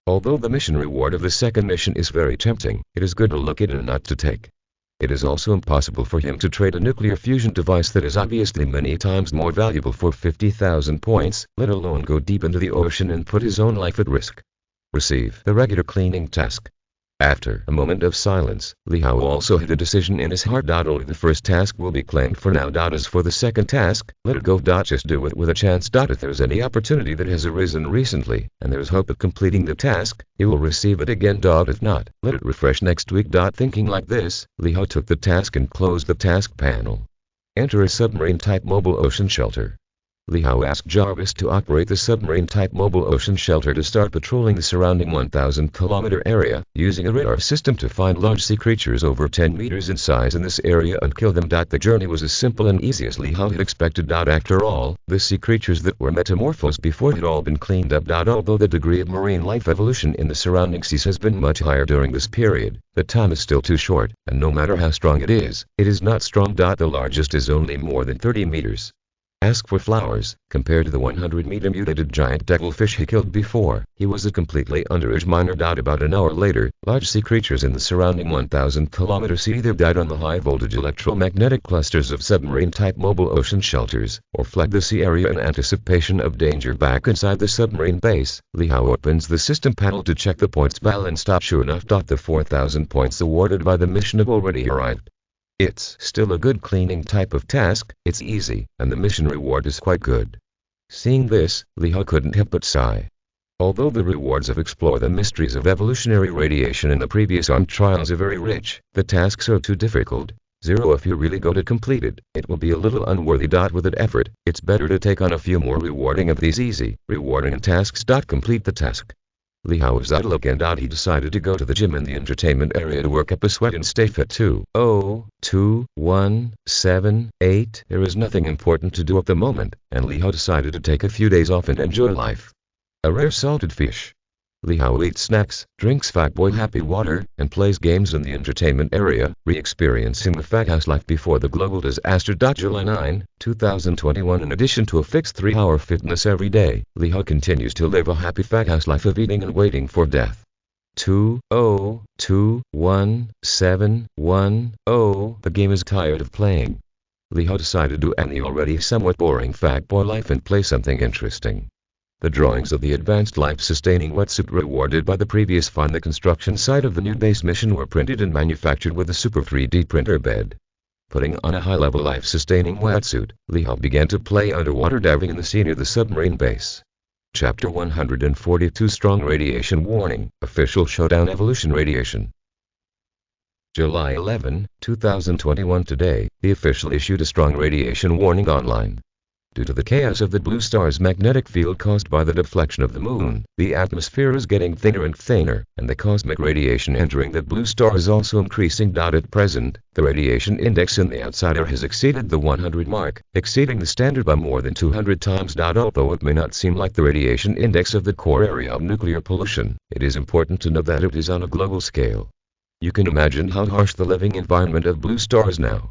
Although the mission reward of the second mission is very tempting, it is good to look at and not to take. It is also impossible for him to trade a nuclear fusion device that is obviously many times more valuable for 50,000 points, let alone go deep into the ocean and put his own life at risk. Receive the regular cleaning task. After a moment of silence, Li Hao also had a decision in his heart. Only the first task will be claimed for now. As for the second task, let it go. Just do it with a chance. If there's any opportunity that has arisen recently, and there's hope of completing the task, you will receive it again. If not, let it refresh next week. Thinking like this, Li Hao took the task and closed the task panel. Enter a submarine-type mobile ocean shelter. Li Hao asked Jarvis to operate the submarine-type mobile ocean shelter to start patrolling the surrounding 1,000-kilometer area, using a radar system to find large sea creatures over 10 meters in size in this area and kill them. The journey was as simple and easy as Li Hao had expected. After all, the sea creatures that were metamorphosed before had all been cleaned up. Although the degree of marine life evolution in the surrounding seas has been much higher during this period, the time is still too short, and no matter how strong it is not strong. The largest is only more than 30 meters. Ask for flowers. Compared to the 100-meter mutated giant devilfish he killed before, he was a completely underage miner. About an hour later, large sea creatures in the surrounding 1,000-kilometer sea either died on the high-voltage electromagnetic clusters of submarine-type mobile ocean shelters, or fled the sea area in anticipation of danger. Back inside the submarine base, Li Hao opens the system panel to check the points balanced. Sure enough, the 4,000 points awarded by the mission have already arrived. It's still a good cleaning type of task, it's easy, and the mission reward is quite good. Seeing this, Li Hao couldn't help but sigh. Although the rewards of explore the mysteries of evolutionary radiation in the previous armed trials are very rich, the tasks are too difficult. If you really go to complete it, it will be a little unworthy. With that effort, it's better to take on a few more rewarding of these easy, rewarding tasks. Complete the task. Li Hao was idle again. He decided to go to the gym in the entertainment area to work up a sweat and stay fit. 202178. There is nothing important to do at the moment, and Li Hao decided to take a few days off and enjoy life. A rare salted fish. Li Hao eats snacks, drinks Fatboy Happy water, and plays games in the entertainment area, re-experiencing the fat house life before the global disaster. July 9, 2021. In addition to a fixed 3-hour fitness every day, Li Hao continues to live a happy fat house life of eating and waiting for death. 202171. The game is tired of playing. Li Hao decided to end the already somewhat boring Fatboy life and play something interesting. The drawings of the advanced life-sustaining wetsuit rewarded by the previous find the construction site of the new base mission were printed and manufactured with a super 3D printer bed. Putting on a high-level life-sustaining wetsuit, Li Hao began to play underwater diving in the sea near the submarine base. Chapter 142 Strong Radiation Warning, Official Showdown Evolution Radiation. July 11, 2021. Today, the official issued a strong radiation warning online. Due to the chaos of the blue star's magnetic field caused by the deflection of the moon, the atmosphere is getting thinner and thinner, and the cosmic radiation entering the blue star is also increasing. At present, the radiation index in the outside air has exceeded the 100 mark, exceeding the standard by more than 200 times. Although it may not seem like the radiation index of the core area of nuclear pollution, it is important to know that it is on a global scale. You can imagine how harsh the living environment of blue stars now.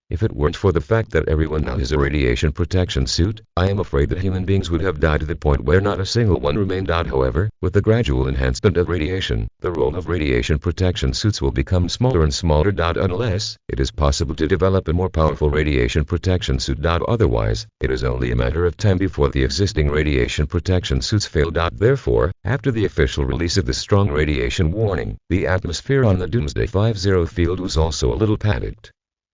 If it weren't for the fact that everyone now has a radiation protection suit, I am afraid that human beings would have died to the point where not a single one remained. However, with the gradual enhancement of radiation, the role of radiation protection suits will become smaller and smaller. Unless it is possible to develop a more powerful radiation protection suit. Otherwise, it is only a matter of time before the existing radiation protection suits fail. Therefore, after the official release of the strong radiation warning, the atmosphere on the Doomsday 50 field was also a little panicked.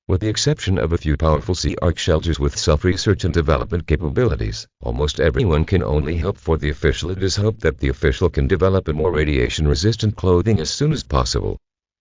With the exception of a few powerful sea arc shelters with self-research and development capabilities, almost everyone can only hope for the official. It is hoped that the official can develop a more radiation-resistant clothing as soon as possible.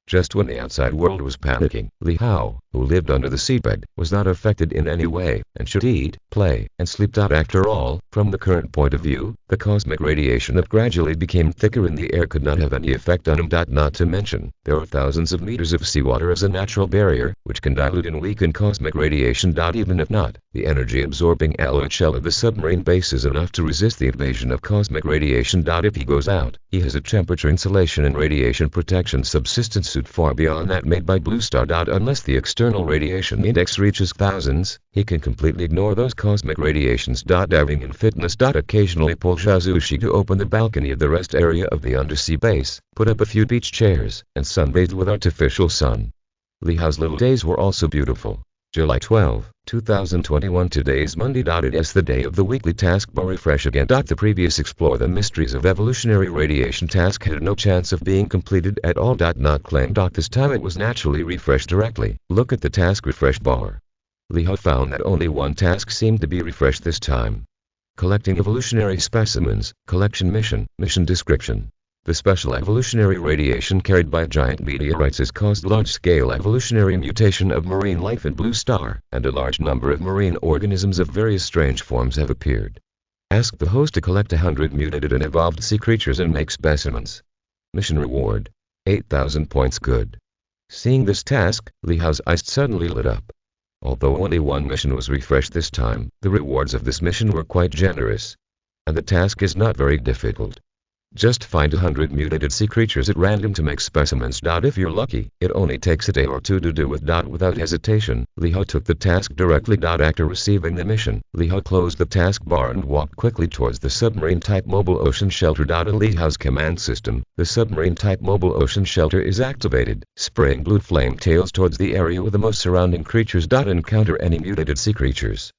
Just when the outside world was panicking, Li Hao, who lived under the seabed, was not affected in any way, and should eat, play, and sleep. After all, from the current point of view, the cosmic radiation that gradually became thicker in the air could not have any effect on him. Not to mention, there are thousands of meters of seawater as a natural barrier, which can dilute and weaken cosmic radiation. Even if not, the energy-absorbing alloy shell of the submarine base is enough to resist the invasion of cosmic radiation. If he goes out, he has a temperature insulation and radiation protection subsistence suit far beyond that made by Blue Star. Unless the external radiation index reaches thousands, he can completely ignore those cosmic radiations. Diving in fitness. Occasionally pull Shazushi to open the balcony of the rest area of the undersea base, put up a few beach chairs, and sunbathe with artificial sun. Li Hao's little days were also beautiful. July 12, 2021. Today is Monday. It is the day of the weekly taskbar refresh again. The previous Explore the Mysteries of Evolutionary Radiation task had no chance of being completed at all. Not claimed. This time it was naturally refreshed directly. Look at the task refresh bar. Li Hao found that only one task seemed to be refreshed this time. Collecting evolutionary specimens, collection mission description. The special evolutionary radiation carried by giant meteorites has caused large-scale evolutionary mutation of marine life in Blue Star, and a large number of marine organisms of various strange forms have appeared. Ask the host to collect 100 mutated and evolved sea creatures and make specimens. Mission reward: 8,000 points. Good. Seeing this task, Li Hao's eyes suddenly lit up. Although only one mission was refreshed this time, the rewards of this mission were quite generous. And the task is not very difficult. Just find 100 mutated sea creatures at random to make specimens. If you're lucky, it only takes a day or two to do without hesitation. Li Hao took the task directly. After receiving the mission, Li Hao closed the taskbar and walked quickly towards the submarine-type mobile ocean shelter. In Li Hao's command system, the submarine-type mobile ocean shelter is activated, spraying blue flame tails towards the area with the most surrounding creatures. Encounter any mutated sea creatures.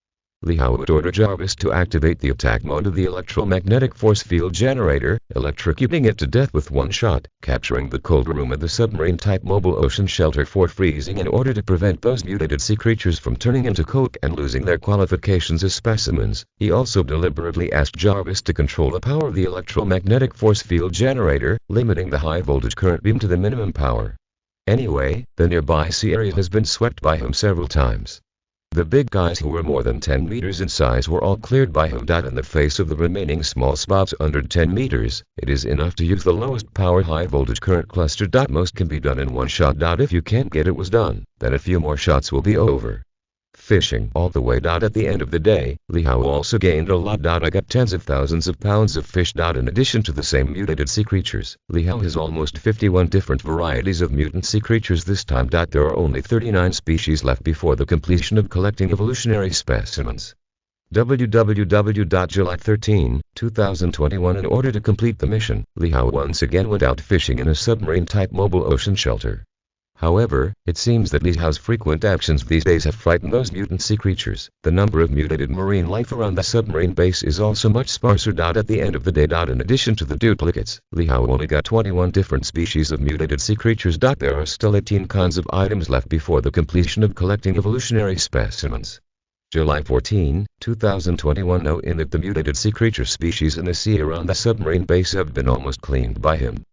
Li Hao would order Jarvis to activate the attack mode of the electromagnetic force field generator, electrocuting it to death with one shot, capturing the cold room of the submarine-type mobile ocean shelter for freezing in order to prevent those mutated sea creatures from turning into coke and losing their qualifications as specimens. He also deliberately asked Jarvis to control the power of the electromagnetic force field generator, limiting the high-voltage current beam to the minimum power. Anyway, the nearby sea area has been swept by him several times. The big guys who were more than 10 meters in size were all cleared by him. In the face of the remaining small spots under 10 meters, it is enough to use the lowest power high voltage current cluster. Most can be done in one shot. If you can't get it was done, then a few more shots will be over. Fishing all the way. At the end of the day, Li Hao also gained a lot. I got tens of thousands of pounds of fish. In addition to the same mutated sea creatures, Li Hao has almost 51 different varieties of mutant sea creatures this time. There are only 39 species left before the completion of collecting evolutionary specimens. July 13, 2021. In order to complete the mission, Li Hao once again went out fishing in a submarine-type mobile ocean shelter. However, it seems that Li Hao's frequent actions these days have frightened those mutant sea creatures. The number of mutated marine life around the submarine base is also much sparser. At the end of the day. In addition to the duplicates, Li Hao only got 21 different species of mutated sea creatures. There are still 18 kinds of items left before the completion of collecting evolutionary specimens. July 14, 2021. Knowing that the mutated sea creature species in the sea around the submarine base have been almost cleaned by him,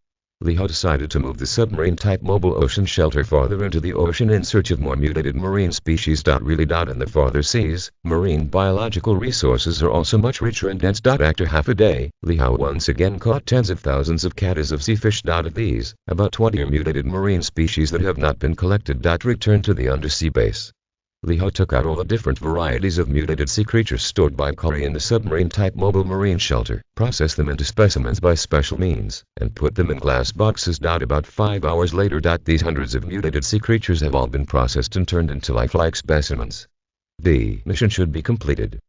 Li Hao decided to move the submarine-type mobile ocean shelter farther into the ocean in search of more mutated marine species. In the farther seas, marine biological resources are also much richer and dense. After half a day, Li Hao once again caught tens of thousands of cattas of sea fish. Of these, about 20 are mutated marine species that have not been collected. Returned to the undersea base, Li Hao took out all the different varieties of mutated sea creatures stored by Kari in the submarine-type mobile marine shelter, processed them into specimens by special means, and put them in glass boxes. About 5 hours later. These hundreds of mutated sea creatures have all been processed and turned into lifelike specimens. The mission should be completed.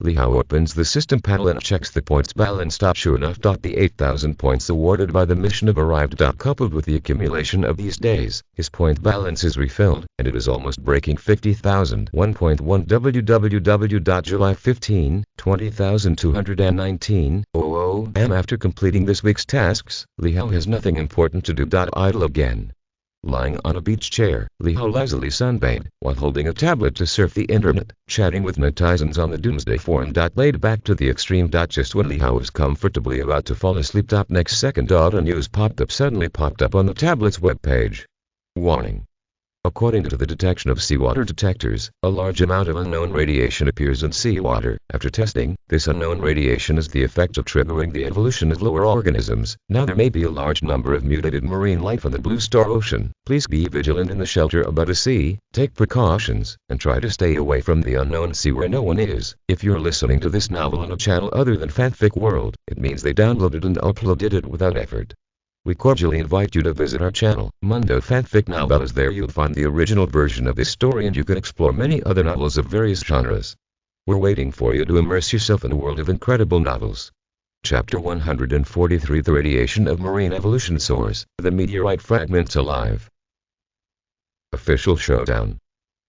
Li Hao opens the system panel and checks the points balance. Sure enough, the 8,000 points awarded by the mission have arrived. Coupled with the accumulation of these days, his point balance is refilled, and it is almost breaking 50,000. 1.1 www.July 15, 20,219 am. After completing this week's tasks, Li Hao has nothing important to do. Idle again. Lying on a beach chair, Li Hao lazily sunbathed, while holding a tablet to surf the internet, chatting with netizens on the Doomsday Forum. Laid back to the extreme. Just when Li Hao was comfortably about to fall asleep. Next second, a news suddenly popped up on the tablet's webpage. Warning. According to the detection of seawater detectors, a large amount of unknown radiation appears in seawater. After testing, this unknown radiation is the effect of triggering the evolution of lower organisms. Now there may be a large number of mutated marine life in the Blue Star Ocean. Please be vigilant in the shelter above the sea, take precautions, and try to stay away from the unknown sea where no one is. If you're listening to this novel on a channel other than Fanfic World, it means they downloaded and uploaded it without effort. We cordially invite you to visit our channel, Mundo Fanfic Novellas. There you'll find the original version of this story and you can explore many other novels of various genres. We're waiting for you to immerse yourself in a world of incredible novels. Chapter 143: The Radiation of Marine Evolution Source, the Meteorite Fragments Alive. Official Showdown.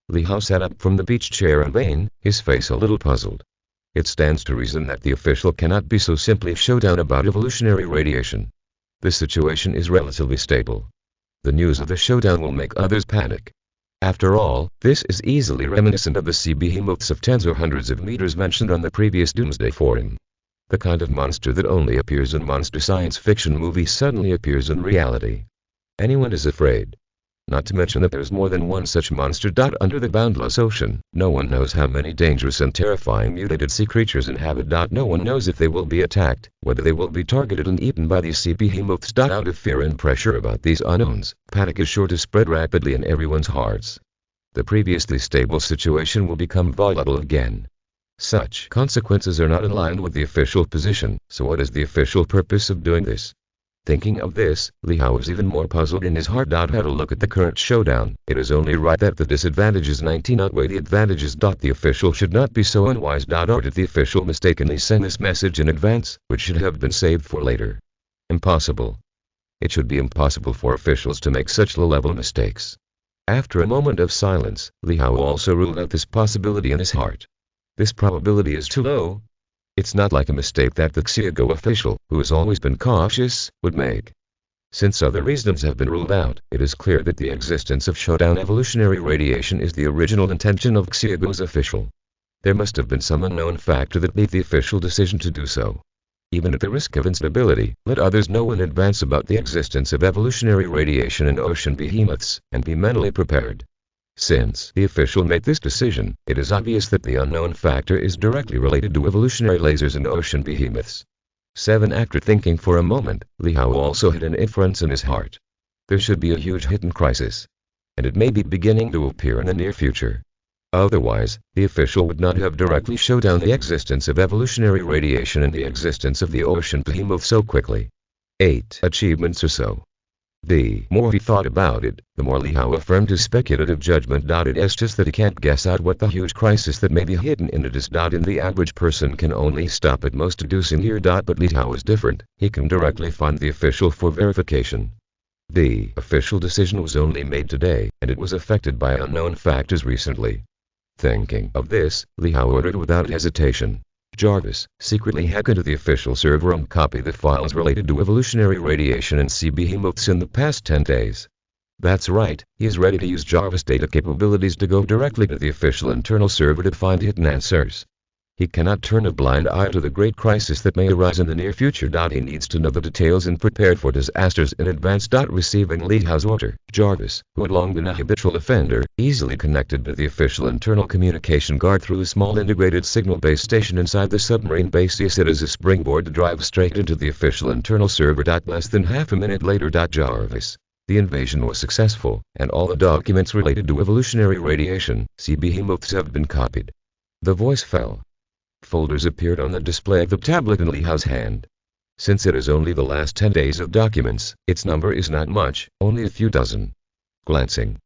Li Hao sat up from the beach chair in vain, his face a little puzzled. It stands to reason that the official cannot be so simply showdown about evolutionary radiation. The situation is relatively stable. The news of the showdown will make others panic. After all, this is easily reminiscent of the sea behemoths of tens or hundreds of meters mentioned on the previous Doomsday Forum. The kind of monster that only appears in monster science fiction movies suddenly appears in reality. Anyone is afraid. Not to mention that there's more than one such monster. Under the boundless ocean, no one knows how many dangerous and terrifying mutated sea creatures inhabit. No one knows if they will be attacked, whether they will be targeted and eaten by these sea behemoths. Out of fear and pressure about these unknowns, panic is sure to spread rapidly in everyone's hearts. The previously stable situation will become volatile again. Such consequences are not aligned with the official position, so what is the official purpose of doing this? Thinking of this, Li Hao was even more puzzled in his heart. How to look at the current showdown, it is only right that the disadvantages 19 outweigh the advantages. The official should not be so unwise. Or did the official mistakenly send this message in advance, which should have been saved for later? Impossible. It should be impossible for officials to make such low-level mistakes. After a moment of silence, Li Hao also ruled out this possibility in his heart. This probability is too low. It's not like a mistake that the Xiago official, who has always been cautious, would make. Since other reasons have been ruled out, it is clear that the existence of showdown evolutionary radiation is the original intention of Xiago's official. There must have been some unknown factor that made the official decision to do so. Even at the risk of instability, let others know in advance about the existence of evolutionary radiation in ocean behemoths, and be mentally prepared. Since the official made this decision, it is obvious that the unknown factor is directly related to evolutionary lasers and ocean behemoths. 7. After thinking for a moment, Li Hao also had an inference in his heart. There should be a huge hidden crisis. And it may be beginning to appear in the near future. Otherwise, the official would not have directly showed down the existence of evolutionary radiation and the existence of the ocean behemoth so quickly. 8 achievements or so. The more he thought about it, the more Li Hao affirmed his speculative judgment. It is just that he can't guess out what the huge crisis that may be hidden in it is. And the average person can only stop at most deducing here. But Li Hao is different. He can directly find the official for verification. The official decision was only made today, and it was affected by unknown factors recently. Thinking of this, Li Hao ordered without hesitation. Jarvis, secretly hack into the official server and copy the files related to evolutionary radiation and sea behemoths in the past 10 days. That's right, he is ready to use Jarvis data capabilities to go directly to the official internal server to find hidden answers. He cannot turn a blind eye to the great crisis that may arise in the near future. He needs to know the details and prepare for disasters in advance. Receiving Li Hao's order, Jarvis, who had long been a habitual offender, easily connected to the official internal communication guard through a small integrated signal base station inside the submarine base. He used it as a springboard to drive straight into the official internal server. Less than half a minute later, Jarvis. The invasion was successful, and all the documents related to evolutionary radiation, sea behemoths have been copied. The voice fell. Folders appeared on the display of the tablet in Li Hao's hand. Since it is only the last 10 days of documents, its number is not much, only a few dozen. Glancing.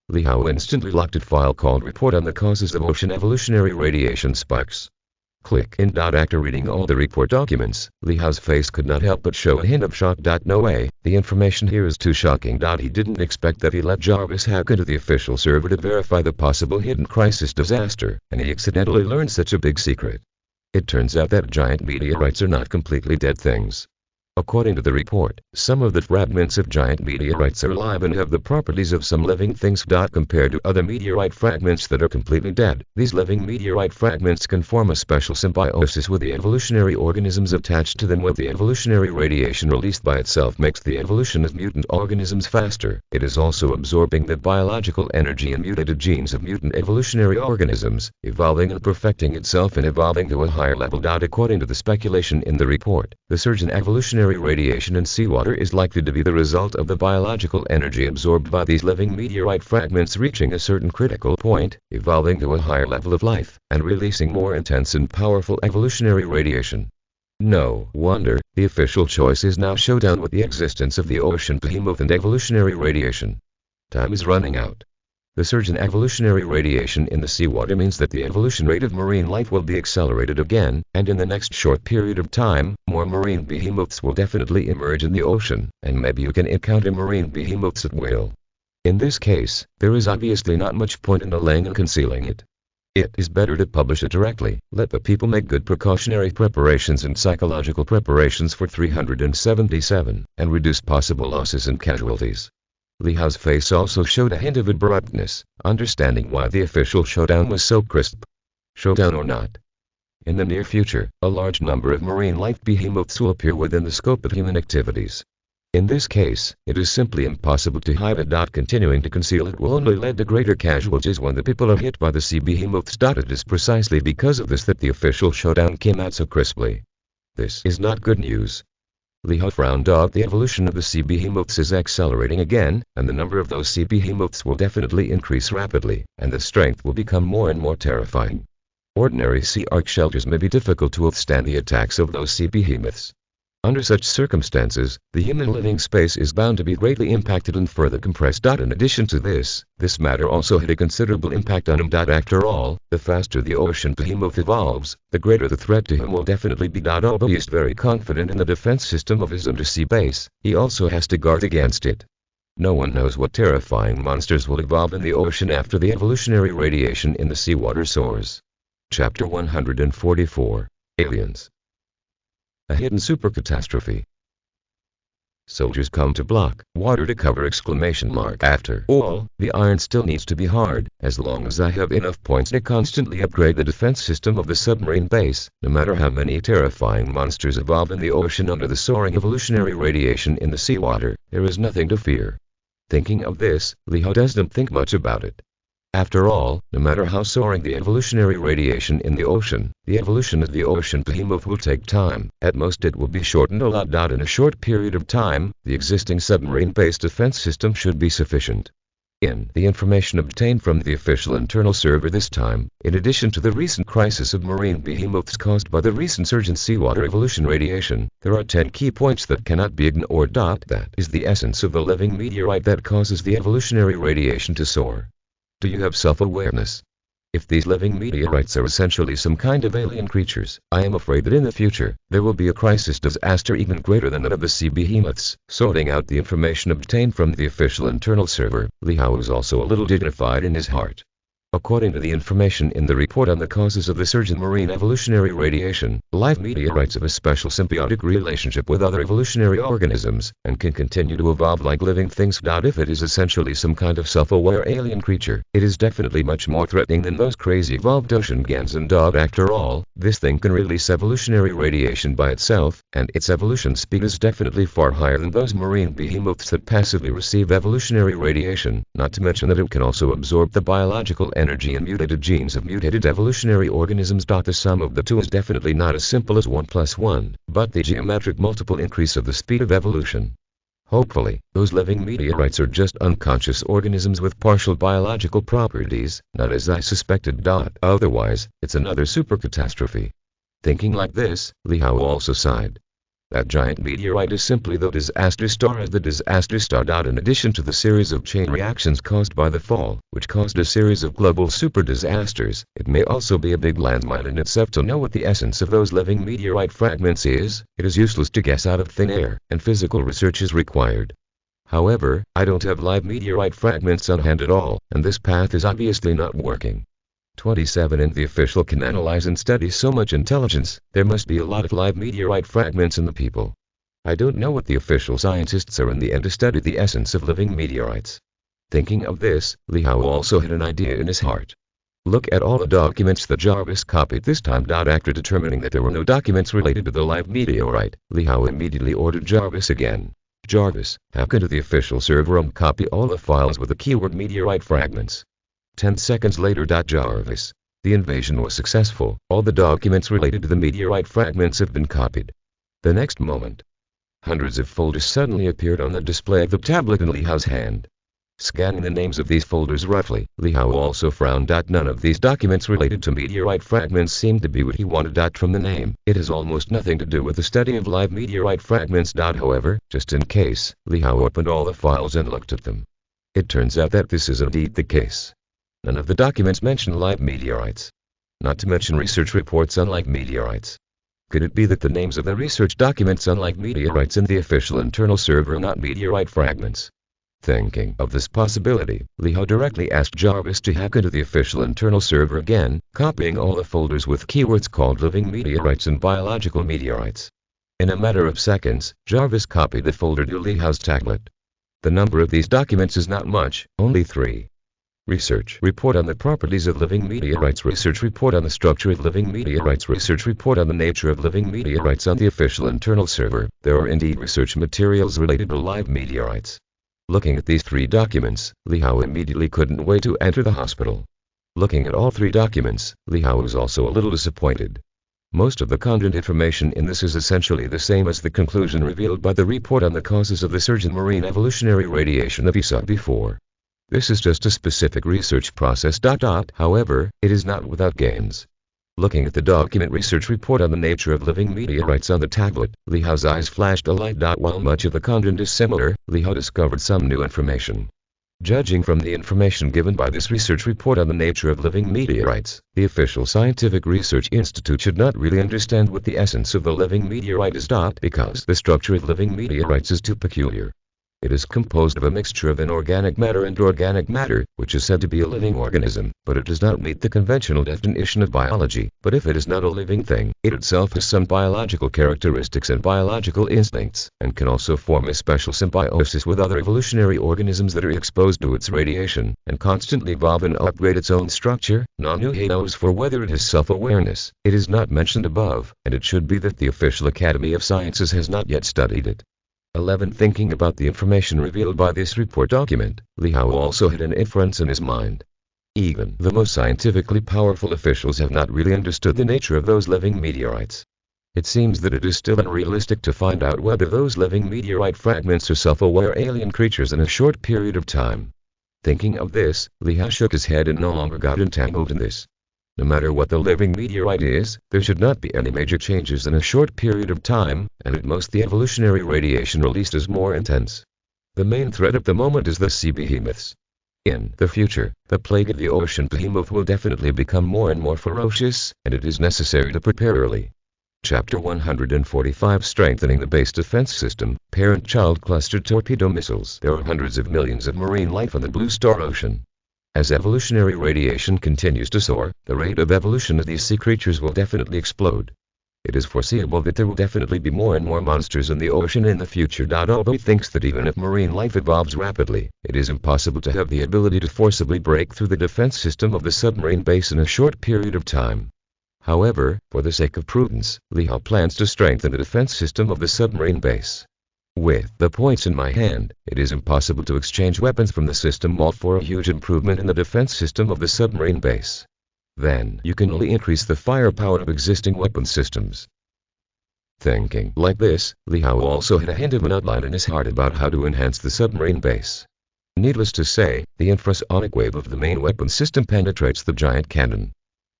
Li Hao instantly locked a file called Report on the Causes of Ocean Evolutionary Radiation Spikes. Click in. After reading all the report documents, Li Hao's face could not help but show a hint of shock. No way, the information here is too shocking. He didn't expect that he let Jarvis hack into the official server to verify the possible hidden crisis disaster, and he accidentally learned such a big secret. It turns out that giant meteorites are not completely dead things. According to the report, some of the fragments of giant meteorites are alive and have the properties of some living things. Compared to other meteorite fragments that are completely dead, these living meteorite fragments can form a special symbiosis with the evolutionary organisms attached to them. With the evolutionary radiation released by itself makes the evolution of mutant organisms faster. It is also absorbing the biological energy and mutated genes of mutant evolutionary organisms, evolving and perfecting itself and evolving to a higher level. According to the speculation in the report, the surge in evolutionary radiation in seawater is likely to be the result of the biological energy absorbed by these living meteorite fragments reaching a certain critical point, evolving to a higher level of life, and releasing more intense and powerful evolutionary radiation. No wonder, the official choice is now showdown with the existence of the ocean behemoth and evolutionary radiation. Time is running out. The surge in evolutionary radiation in the seawater means that the evolution rate of marine life will be accelerated again, and in the next short period of time, more marine behemoths will definitely emerge in the ocean, and maybe you can encounter marine behemoths at will. In this case, there is obviously not much point in delaying and concealing it. It is better to publish it directly, let the people make good precautionary preparations and psychological preparations for 377, and reduce possible losses and casualties. Li Hao's face also showed a hint of abruptness, understanding why the official showdown was so crisp. Showdown or not. In the near future, a large number of marine life behemoths will appear within the scope of human activities. In this case, it is simply impossible to hide it. Continuing to conceal it will only lead to greater casualties when the people are hit by the sea behemoths. It is precisely because of this that the official showdown came out so crisply. This is not good news. Li Hao frowned. The evolution of the sea behemoths is accelerating again, and the number of those sea behemoths will definitely increase rapidly, and the strength will become more and more terrifying. Ordinary sea ark shelters may be difficult to withstand the attacks of those sea behemoths. Under such circumstances, the human living space is bound to be greatly impacted and further compressed. In addition to this matter also had a considerable impact on him. After all, the faster the ocean behemoth evolves, the greater the threat to him will definitely be. Although he is very confident in the defense system of his undersea base, he also has to guard against it. No one knows what terrifying monsters will evolve in the ocean after the evolutionary radiation in the seawater soars. Chapter 144. Aliens. A hidden super catastrophe. Soldiers come to block, water to cover! After all, the iron still needs to be hard. As long as I have enough points to constantly upgrade the defense system of the submarine base, no matter how many terrifying monsters evolve in the ocean under the soaring evolutionary radiation in the seawater, there is nothing to fear. Thinking of this, Li Hao doesn't think much about it. After all, no matter how soaring the evolutionary radiation in the ocean, the evolution of the ocean behemoth will take time. At most it will be shortened a lot. In a short period of time, the existing submarine-based defense system should be sufficient. In the information obtained from the official internal server this time, in addition to the recent crisis of marine behemoths caused by the recent surge in seawater evolution radiation, there are 10 key points that cannot be ignored. That is the essence of the living meteorite that causes the evolutionary radiation to soar. Do you have self-awareness? If these living meteorites are essentially some kind of alien creatures, I am afraid that in the future, there will be a crisis disaster even greater than that of the sea behemoths. Sorting out the information obtained from the official internal server, Li Hao was also a little dignified in his heart. According to the information in the report on the causes of the surge in marine evolutionary radiation, live meteorites have a special symbiotic relationship with other evolutionary organisms, and can continue to evolve like living things. If it is essentially some kind of self-aware alien creature, it is definitely much more threatening than those crazy evolved ocean gans. And after all, this thing can release evolutionary radiation by itself, and its evolution speed is definitely far higher than those marine behemoths that passively receive evolutionary radiation, not to mention that it can also absorb the biological energy and mutated genes of mutated evolutionary organisms. The sum of the two is definitely not as simple as 1 plus 1, but the geometric multiple increase of the speed of evolution. Hopefully, those living meteorites are just unconscious organisms with partial biological properties, not as I suspected. Otherwise, it's another super catastrophe. Thinking like this, Li Hao also sighed. That giant meteorite is simply the disaster star as the disaster star. In addition to the series of chain reactions caused by the fall, which caused a series of global super disasters, it may also be a big landmine in itself. To know what the essence of those living meteorite fragments is, it is useless to guess out of thin air, and physical research is required. However, I don't have live meteorite fragments on hand at all, and this path is obviously not working. 27 And the official can analyze and study so much intelligence, there must be a lot of live meteorite fragments in the people. I don't know what the official scientists are in the end to study the essence of living meteorites. Thinking of this, Li Hao also had an idea in his heart. Look at all the documents that Jarvis copied this time. After determining that there were no documents related to the live meteorite, Li Hao immediately ordered Jarvis again. Jarvis, hack into the official server and copy all the files with the keyword meteorite fragments. 10 seconds later. Jarvis. The invasion was successful. All the documents related to the meteorite fragments have been copied. The next moment, hundreds of folders suddenly appeared on the display of the tablet in Li Hao's hand. Scanning the names of these folders roughly, Li Hao also frowned. None of these documents related to meteorite fragments seemed to be what he wanted. From the name, it has almost nothing to do with the study of live meteorite fragments. However, just in case, Li Hao opened all the files and looked at them. It turns out that this is indeed the case. None of the documents mention live meteorites. Not to mention research reports on live meteorites. Could it be that the names of the research documents on live meteorites in the official internal server are not meteorite fragments? Thinking of this possibility, Li Hao directly asked Jarvis to hack into the official internal server again, copying all the folders with keywords called living meteorites and biological meteorites. In a matter of seconds, Jarvis copied the folder to Li Hao's tablet. The number of these documents is not much, only 3. Research report on the properties of living meteorites. Research report on the structure of living meteorites. Research report on the nature of living meteorites. On the official internal server, there are indeed research materials related to live meteorites. Looking at these 3 documents, Li Hao immediately couldn't wait to enter the hospital. Looking at all 3 documents, Li Hao was also a little disappointed. Most of the content information in this is essentially the same as the conclusion revealed by the report on the causes of the surge in marine evolutionary radiation that he saw before. This is just a specific research process. However, it is not without gains. Looking at the document research report on the nature of living meteorites on the tablet, Li Hao's eyes flashed a light. While much of the content is similar, Li Hao discovered some new information. Judging from the information given by this research report on the nature of living meteorites, the official scientific research institute should not really understand what the essence of the living meteorite is. Because the structure of living meteorites is too peculiar. It is composed of a mixture of inorganic matter and organic matter, which is said to be a living organism, but it does not meet the conventional definition of biology. But if it is not a living thing, it itself has some biological characteristics and biological instincts, and can also form a special symbiosis with other evolutionary organisms that are exposed to its radiation, and constantly evolve and upgrade its own structure. None knows for whether it has self-awareness. It is not mentioned above, and it should be that the official Academy of Sciences has not yet studied it. 11. Thinking about the information revealed by this report document, Li Hao also had an inference in his mind. Even the most scientifically powerful officials have not really understood the nature of those living meteorites. It seems that it is still unrealistic to find out whether those living meteorite fragments are self-aware alien creatures in a short period of time. Thinking of this, Li Hao shook his head and no longer got entangled in this. No matter what the living meteorite is, there should not be any major changes in a short period of time, and at most the evolutionary radiation released is more intense. The main threat at the moment is the sea behemoths. In the future, the plague of the ocean behemoth will definitely become more and more ferocious, and it is necessary to prepare early. Chapter 145 Strengthening the Base Defense System, Parent-Child Clustered Torpedo Missiles. There are hundreds of millions of marine life on the Blue Star Ocean. As evolutionary radiation continues to soar, the rate of evolution of these sea creatures will definitely explode. It is foreseeable that there will definitely be more and more monsters in the ocean in the future. Although he thinks that even if marine life evolves rapidly, it is impossible to have the ability to forcibly break through the defense system of the submarine base in a short period of time. However, for the sake of prudence, Li Hao plans to strengthen the defense system of the submarine base. With the points in my hand, it is impossible to exchange weapons from the system vault for a huge improvement in the defense system of the submarine base. Then you can only increase the firepower of existing weapon systems. Thinking like this, Li Hao also had a hint of an outline in his heart about how to enhance the submarine base. Needless to say, the infrasonic wave of the main weapon system penetrates the giant cannon.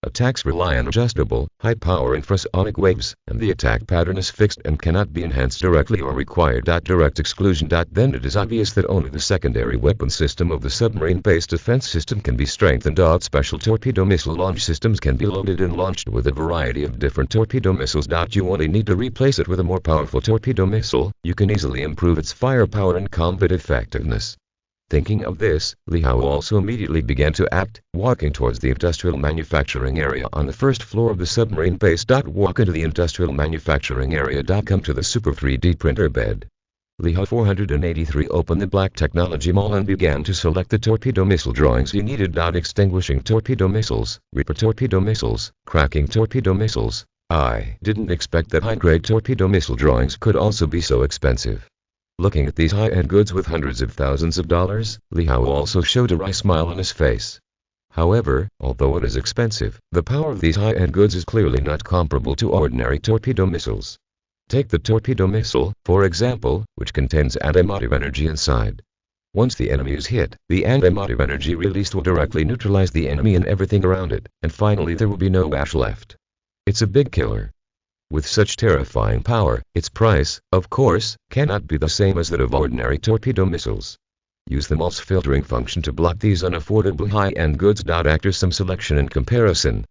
Attacks rely on adjustable, high-power infrasonic waves, and the attack pattern is fixed and cannot be enhanced directly or require direct exclusion. Then it is obvious that only the secondary weapon system of the submarine-based defense system can be strengthened. Special torpedo missile launch systems can be loaded and launched with a variety of different torpedo missiles. You only need to replace it with a more powerful torpedo missile. You can easily improve its firepower and combat effectiveness. Thinking of this, Li Hao also immediately began to act, walking towards the industrial manufacturing area on the first floor of the submarine base. Walk into the industrial manufacturing area. Come to the Super 3D printer bed. Li Hao 483 opened the Black Technology Mall and began to select the torpedo missile drawings he needed. Extinguishing torpedo missiles, Reaper torpedo missiles, cracking torpedo missiles. I didn't expect that high-grade torpedo missile drawings could also be so expensive. Looking at these high-end goods with hundreds of thousands of dollars, Li Hao also showed a wry smile on his face. However, although it is expensive, the power of these high-end goods is clearly not comparable to ordinary torpedo missiles. Take the torpedo missile, for example, which contains antimatter energy inside. Once the enemy is hit, the antimatter energy released will directly neutralize the enemy and everything around it, and finally there will be no ash left. It's a big killer. With such terrifying power, its price, of course, cannot be the same as that of ordinary torpedo missiles. Use the Mall's filtering function to block these unaffordable high-end goods. After some selection and comparison,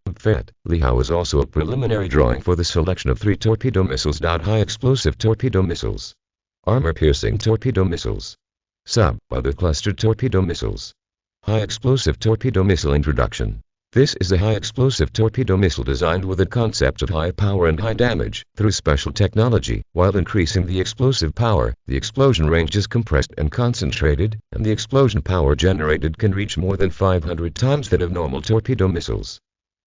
Li Hao is also a preliminary drawing for the selection of 3 torpedo missiles. High-explosive torpedo missiles. Armor-piercing torpedo missiles. Other clustered torpedo missiles. High-explosive torpedo missile introduction. This is a high-explosive torpedo missile designed with a concept of high power and high damage. Through special technology, while increasing the explosive power, the explosion range is compressed and concentrated, and the explosion power generated can reach more than 500 times that of normal torpedo missiles.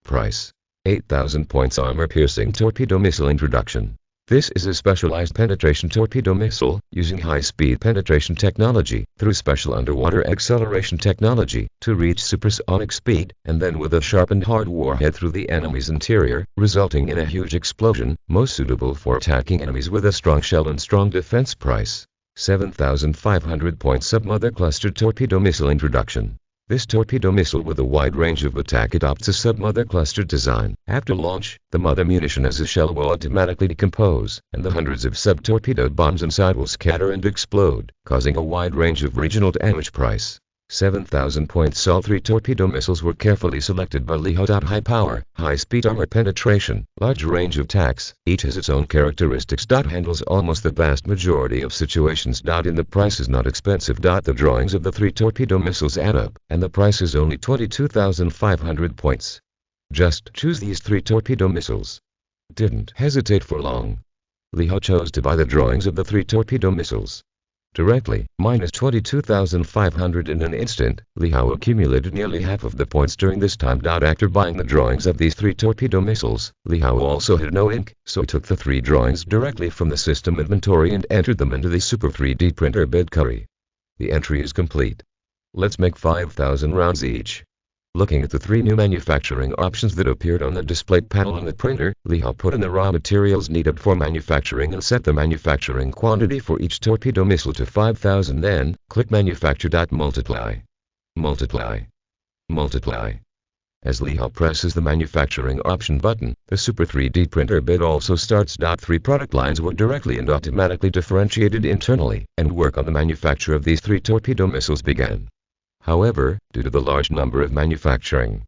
Price: 8,000 points. Armor-piercing torpedo missile introduction. This is a specialized penetration torpedo missile, using high-speed penetration technology, through special underwater acceleration technology, to reach supersonic speed, and then with a sharpened hard warhead through the enemy's interior, resulting in a huge explosion, most suitable for attacking enemies with a strong shell and strong defense. Price: 7,500 points. Submother clustered torpedo missile introduction. This torpedo missile with a wide range of attack adopts a sub-mother cluster design. After launch, the mother munition as a shell will automatically decompose, and the hundreds of sub-torpedo bombs inside will scatter and explode, causing a wide range of regional damage. Price: 7,000 points. All 3 torpedo missiles were carefully selected by Li Hao. High power, high speed armor penetration, large range of attacks, each has its own characteristics. Handles almost the vast majority of situations. And the price is not expensive. The drawings of the 3 torpedo missiles add up, and the price is only 22,500 points. Just choose these 3 torpedo missiles. Didn't hesitate for long. Li Hao chose to buy the drawings of the 3 torpedo missiles. Directly, minus 22,500 in an instant. Li Hao accumulated nearly half of the points during this time. After buying the drawings of these 3 torpedo missiles, Li Hao also had no ink, so he took the 3 drawings directly from the system inventory and entered them into the Super 3D printer bed curry. The entry is complete. Let's make 5,000 rounds each. Looking at the 3 new manufacturing options that appeared on the display panel on the printer, Li Hao put in the raw materials needed for manufacturing and set the manufacturing quantity for each torpedo missile to 5,000. Then, click Manufacture. Multiply. Multiply. Multiply. As Li Hao presses the manufacturing option button, the Super 3D printer bed also starts. 3 product lines were directly and automatically differentiated internally, and work on the manufacture of these 3 torpedo missiles began. However, due to the large number of manufacturing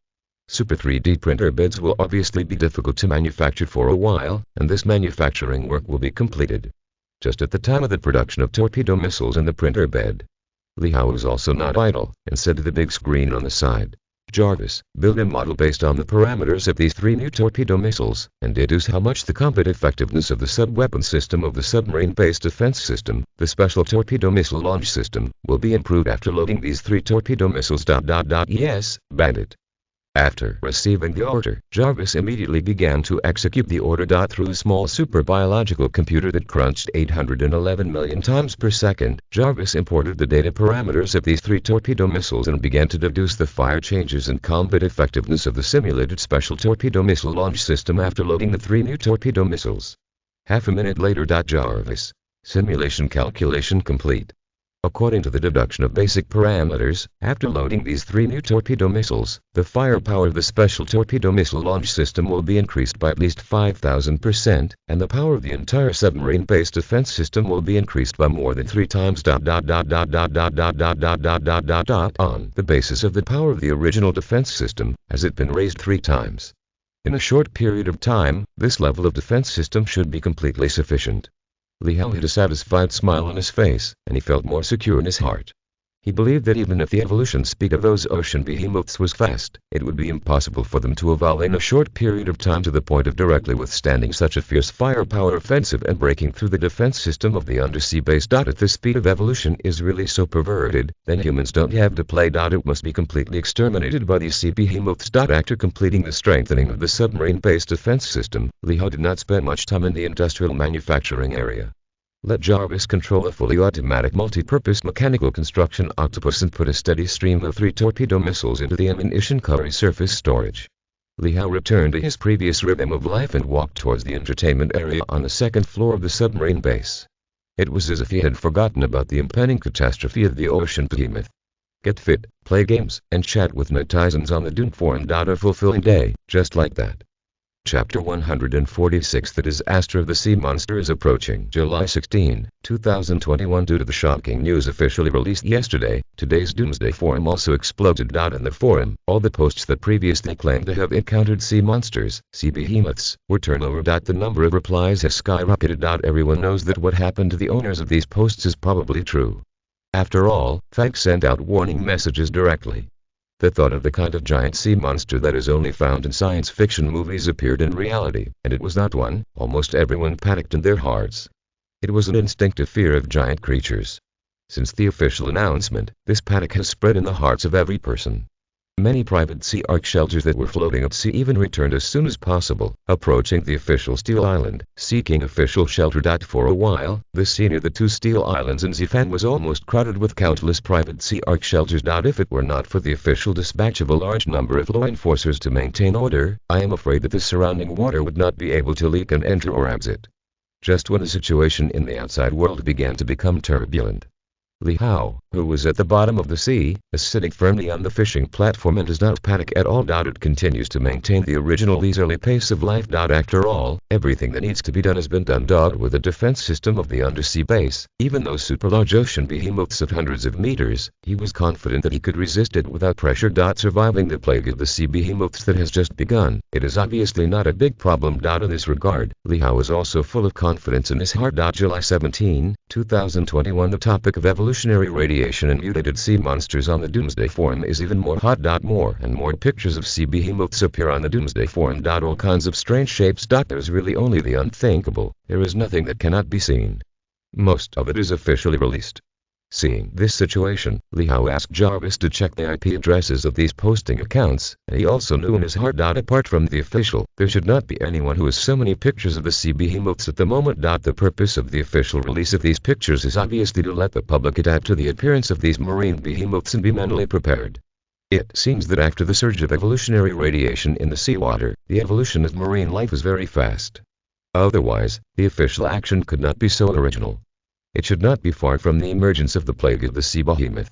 Super 3D printer beds will obviously be difficult to manufacture for a while, and this manufacturing work will be completed just at the time of the production of torpedo missiles in the printer bed. Li Hao was also not idle, and said to the big screen on the side, "Jarvis, build a model based on the parameters of these 3 new torpedo missiles, and deduce how much the combat effectiveness of the sub-weapon system of the submarine-based defense system, the special torpedo missile launch system, will be improved after loading these 3 torpedo missiles. Yes, Bandit." After receiving the order, Jarvis immediately began to execute the order. Through a small super-biological computer that crunched 811 million times per second, Jarvis imported the data parameters of these 3 torpedo missiles and began to deduce the fire changes and combat effectiveness of the simulated special torpedo missile launch system after loading the 3 new torpedo missiles. Half a minute later. Jarvis. Simulation calculation complete. According to the deduction of basic parameters, after loading these 3 new torpedo missiles, the firepower of the special torpedo missile launch system will be increased by at least 5,000%, and the power of the entire submarine-based defense system will be increased by more than 3 times. On the basis of the power of the original defense system, has it been raised 3 times. In a short period of time, this level of defense system should be completely sufficient. Li Hao had a satisfied smile on his face, and he felt more secure in his heart. He believed that even if the evolution speed of those ocean behemoths was fast, it would be impossible for them to evolve in a short period of time to the point of directly withstanding such a fierce firepower offensive and breaking through the defense system of the undersea base. If the speed of evolution is really so perverted, then humans don't have to play. It must be completely exterminated by these sea behemoths. After completing the strengthening of the submarine-based defense system, Li Hao did not spend much time in the industrial manufacturing area. Let Jarvis control a fully automatic multi-purpose mechanical construction octopus and put a steady stream of 3 torpedo missiles into the ammunition curry surface storage. Li Hao returned to his previous rhythm of life and walked towards the entertainment area on the 2nd floor of the submarine base. It was as if he had forgotten about the impending catastrophe of the ocean behemoth. Get fit, play games, and chat with netizens on the Dune forum. A fulfilling day, just like that. Chapter 146. The disaster of the sea monster is approaching. July 16, 2021. Due to the shocking news officially released yesterday, today's Doomsday Forum also exploded. In the forum, all the posts that previously claimed to have encountered sea monsters, sea behemoths, were turned over. The number of replies has skyrocketed. Everyone knows that what happened to the owners of these posts is probably true. After all, fakes sent out warning messages directly. The thought of the kind of giant sea monster that is only found in science fiction movies appeared in reality, and it was not one. Almost everyone panicked in their hearts. It was an instinctive fear of giant creatures. Since the official announcement, this panic has spread in the hearts of every person. Many private sea ark shelters that were floating at sea even returned as soon as possible, approaching the official Steel Island, seeking official shelter. For a while, the sea near the 2 Steel Islands in Zifan was almost crowded with countless private sea ark shelters. If it were not for the official dispatch of a large number of law enforcers to maintain order, I am afraid that the surrounding water would not be able to leak and enter or exit. Just when the situation in the outside world began to become turbulent, Li Hao, who was at the bottom of the sea, is sitting firmly on the fishing platform and does not panic at all. It continues to maintain the original leisurely pace of life. After all, everything that needs to be done has been done. With a defense system of the undersea base, even those super-large ocean behemoths of hundreds of meters, he was confident that he could resist it without pressure. Surviving the plague of the sea behemoths that has just begun, it is obviously not a big problem. In this regard, Li Hao is also full of confidence in his heart. July 17, 2021. The topic of evolutionary radiation and mutated sea monsters on the Doomsday Forum is even more hot. More and more pictures of sea behemoths appear on the Doomsday Forum. All kinds of strange shapes. There's really only the unthinkable. There is nothing that cannot be seen. Most of it is officially released. Seeing this situation, Li Hao asked Jarvis to check the IP addresses of these posting accounts, and he also knew in his heart. Apart from the official, there should not be anyone who has so many pictures of the sea behemoths at the moment. The purpose of the official release of these pictures is obviously to let the public adapt to the appearance of these marine behemoths and be mentally prepared. It seems that after the surge of evolutionary radiation in the seawater, the evolution of marine life is very fast. Otherwise, the official action could not be so original. It should not be far from the emergence of the plague of the sea behemoth.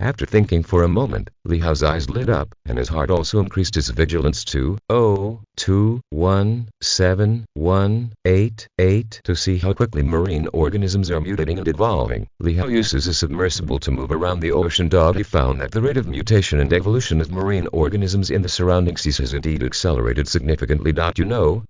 After thinking for a moment, Li Hao's eyes lit up, and his heart also increased his vigilance to 0217188 to see how quickly marine organisms are mutating and evolving. Li Hao uses a submersible to move around the ocean. He found that the rate of mutation and evolution of marine organisms in the surrounding seas has indeed accelerated significantly.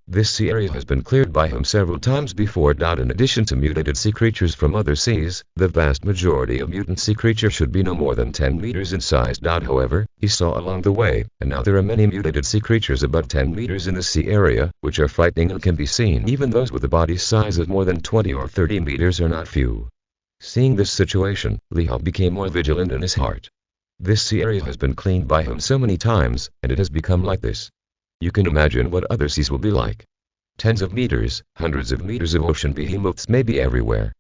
This sea area has been cleared by him several times before. In addition to mutated sea creatures from other seas, the vast majority of mutant sea creatures should be no more than 10 meters in size. However, he saw along the way, and now there are many mutated sea creatures about 10 meters in the sea area, which are frightening and can be seen. Even those with a body size of more than 20 or 30 meters are not few. Seeing this situation, Li Hao became more vigilant in his heart. This sea area has been cleaned by him so many times, and it has become like this. You can imagine what other seas will be like. Tens of meters, hundreds of meters of ocean behemoths may be everywhere.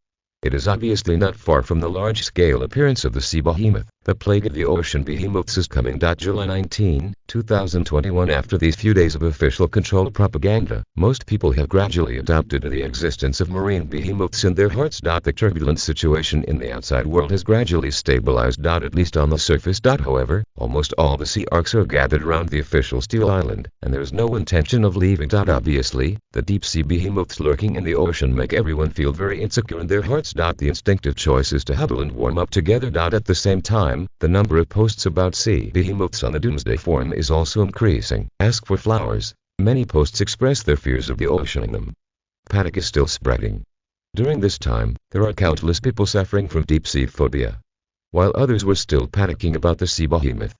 It is obviously not far from the large-scale appearance of the sea behemoth. The plague of the ocean behemoths is coming. July 19, 2021. After these few days of official control propaganda, most people have gradually adapted to the existence of marine behemoths in their hearts. The turbulent situation in the outside world has gradually stabilized. At least on the surface. However, almost all the sea arcs are gathered around the official Steel Island, and there is no intention of leaving. Obviously, the deep-sea behemoths lurking in the ocean make everyone feel very insecure in their hearts. The instinctive choice is to huddle and warm up together. At the same time, the number of posts about sea behemoths on the Doomsday Forum is also increasing. Ask for flowers. Many posts express their fears of the ocean in them. Panic is still spreading. During this time, there are countless people suffering from deep-sea phobia. While others were still panicking about the sea behemoth,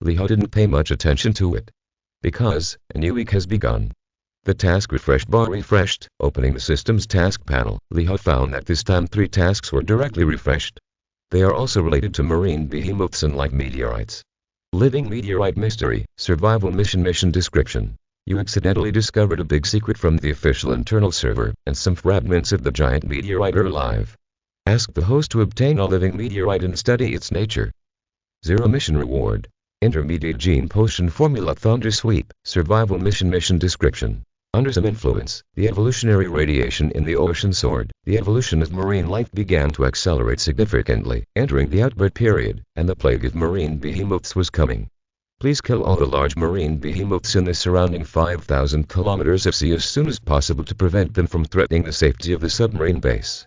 Li Hao didn't pay much attention to it. Because a new week has begun. The task refresh bar refreshed. Opening the system's task panel, Li Hao found that this time 3 tasks were directly refreshed. They are also related to marine behemoths and like meteorites. Living meteorite mystery, survival mission description. You accidentally discovered a big secret from the official internal server, and some fragments of the giant meteorite are alive. Ask the host to obtain a living meteorite and study its nature. 0 mission reward. Intermediate gene potion formula thunder sweep, survival mission description. Under some influence, the evolutionary radiation in the ocean soared. The evolution of marine life began to accelerate significantly, entering the outbreak period, and the plague of marine behemoths was coming. Please kill all the large marine behemoths in the surrounding 5,000 kilometers of sea as soon as possible to prevent them from threatening the safety of the submarine base.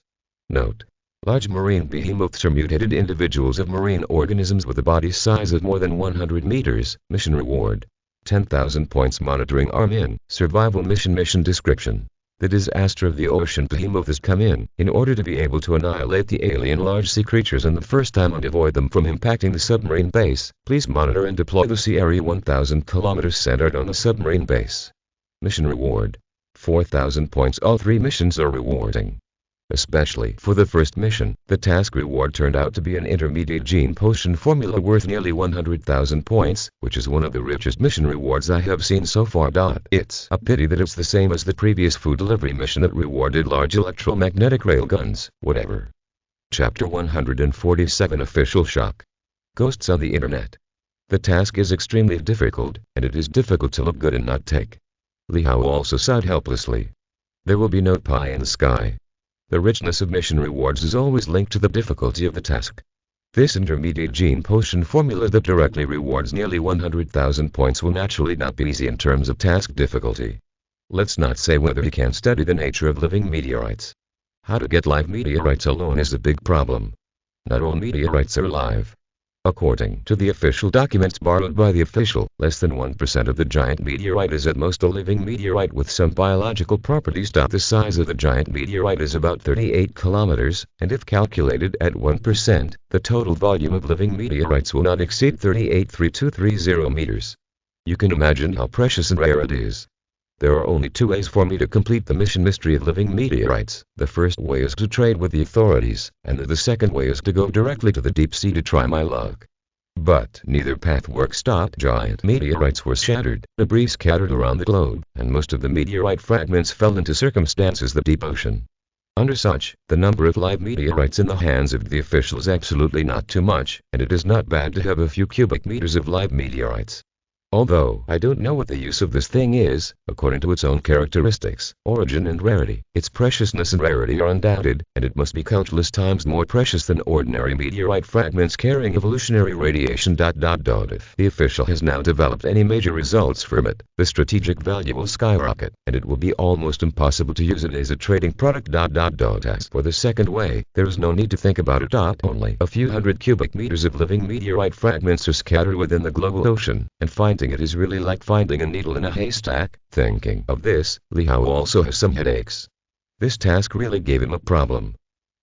Note: large marine behemoths are mutated individuals of marine organisms with a body size of more than 100 meters. Mission reward: 10,000 points. Monitoring arm in, survival mission description. The disaster of the ocean behemoth has come in order to be able to annihilate the alien large sea creatures in the first time and avoid them from impacting the submarine base. Please monitor and deploy the sea area 1,000 kilometers centered on the submarine base. Mission reward: 4,000 points. All 3 missions are rewarding. Especially for the first mission, the task reward turned out to be an intermediate gene potion formula worth nearly 100,000 points, which is one of the richest mission rewards I have seen so far. It's a pity that it's the same as the previous food delivery mission that rewarded large electromagnetic railguns. Whatever. Chapter 147 Official Shock. Ghosts on the Internet. The task is extremely difficult, and it is difficult to look good and not take. Li Hao also sighed helplessly. There will be no pie in the sky. The richness of mission rewards is always linked to the difficulty of the task. This intermediate gene potion formula that directly rewards nearly 100,000 points will naturally not be easy in terms of task difficulty. Let's not say whether he can study the nature of living meteorites. How to get live meteorites alone is a big problem. Not all meteorites are live. According to the official documents borrowed by the official, less than 1% of the giant meteorite is at most a living meteorite with some biological properties. The size of the giant meteorite is about 38 kilometers, and if calculated at 1%, the total volume of living meteorites will not exceed 38.3230 meters. You can imagine how precious and rare it is. There are only two ways for me to complete the mission mystery of living meteorites. The first way is to trade with the authorities, and the second way is to go directly to the deep sea to try my luck. But neither path works. Giant meteorites were shattered, debris scattered around the globe, and most of the meteorite fragments fell into circumstances the deep ocean. Under such, the number of live meteorites in the hands of the official is absolutely not too much, and it is not bad to have a few cubic meters of live meteorites. Although I don't know what the use of this thing is, according to its own characteristics, origin and rarity, its preciousness and rarity are undoubted, and it must be countless times more precious than ordinary meteorite fragments carrying evolutionary radiation. If the official has now developed any major results from it, the strategic value will skyrocket, and it will be almost impossible to use it as a trading product. As for the second way, there is no need to think about it. Only a few hundred cubic meters of living meteorite fragments are scattered within the global ocean, and finding it is really like finding a needle in a haystack. Thinking of this, Li Hao also has some headaches. This task really gave him a problem.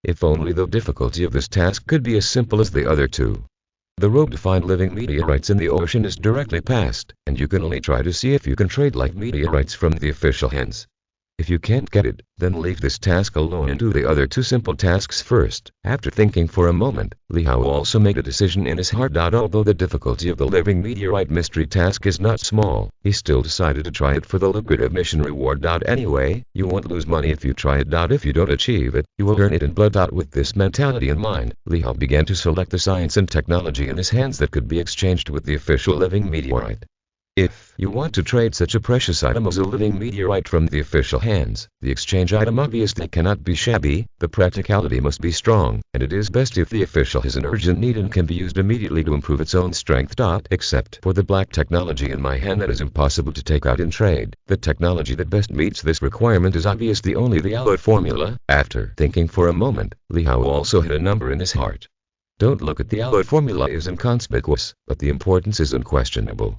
If only the difficulty of this task could be as simple as the other two. The road to find living meteorites in the ocean is directly past, and you can only try to see if you can trade like meteorites from the official hands. If you can't get it, then leave this task alone and do the other two simple tasks first. After thinking for a moment, Li Hao also made a decision in his heart. Although the difficulty of the living meteorite mystery task is not small, he still decided to try it for the lucrative mission reward. Anyway, you won't lose money if you try it. If you don't achieve it, you will earn it in blood. With this mentality in mind, Li Hao began to select the science and technology in his hands that could be exchanged with the official living meteorite. If you want to trade such a precious item as a living meteorite from the official hands, the exchange item obviously cannot be shabby, the practicality must be strong, and it is best if the official has an urgent need and can be used immediately to improve its own strength. Except for the black technology in my hand that is impossible to take out in trade, the technology that best meets this requirement is obviously only the alloy formula. After thinking for a moment, Li Hao also had a number in his heart. Don't look at the alloy formula as inconspicuous, but the importance is unquestionable.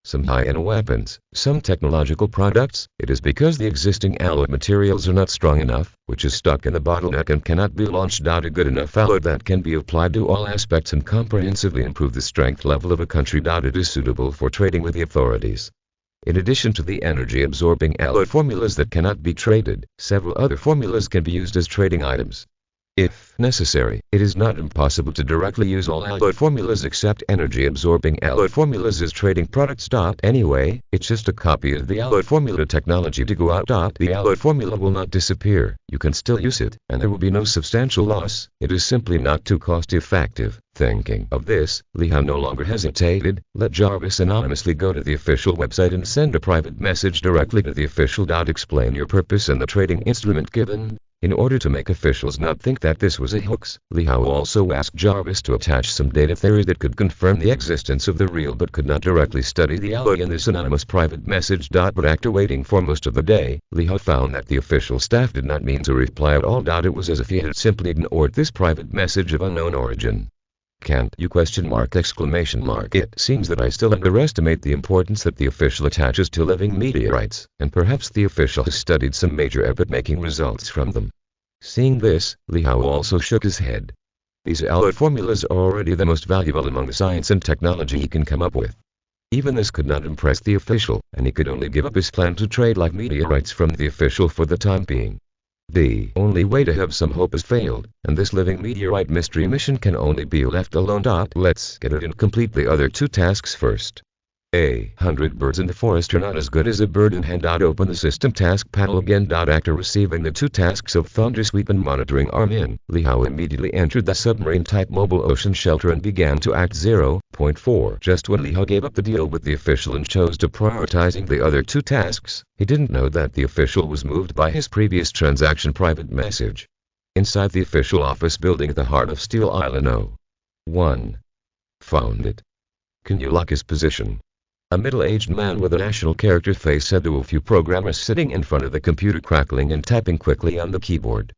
Some high-end weapons, some technological products, it is because the existing alloy materials are not strong enough, which is stuck in the bottleneck and cannot be launched. A good enough alloy that can be applied to all aspects and comprehensively improve the strength level of a country. It is suitable for trading with the authorities. In addition to the energy-absorbing alloy formulas that cannot be traded, several other formulas can be used as trading items. If necessary, it is not impossible to directly use all alloy formulas except energy-absorbing alloy formulas as trading products. Anyway, it's just a copy of the alloy formula technology to go out. The alloy formula will not disappear, you can still use it, and there will be no substantial loss, it is simply not too cost-effective. Thinking of this, Li Hao no longer hesitated, let Jarvis anonymously go to the official website and send a private message directly to the official. Explain your purpose and the trading instrument given. In order to make officials not think that this was a hoax, Li Hao also asked Jarvis to attach some data theory that could confirm the existence of the real but could not directly study the alloy in this anonymous private message. But after waiting for most of the day, Li Hao found that the official staff did not mean to reply at all. It was as if he had simply ignored this private message of unknown origin. Can't you ? It seems that I still underestimate the importance that the official attaches to living meteorites, and perhaps the official has studied some major epoch-making results from them. Seeing this, Li Hao also shook his head. These alloy formulas are already the most valuable among the science and technology he can come up with. Even this could not impress the official, and he could only give up his plan to trade like meteorites from the official for the time being. The only way to have some hope has failed, and this living meteorite mystery mission can only be left alone. Let's get it and complete the other two tasks first. 100 birds in the forest are not as good as a bird in hand. Open the system task panel again. After receiving the two tasks of thunder sweep and monitoring arm in, Li Hao immediately entered the submarine-type mobile ocean shelter and began to act 0.4. Just when Li Hao gave up the deal with the official and chose to prioritizing the other two tasks, he didn't know that the official was moved by his previous transaction private message. inside the official office building at the heart of Steel Island. 1. Found it. Can you lock his position? A middle-aged man with a national character face said to a few programmers sitting in front of the computer, crackling and tapping quickly on the keyboard.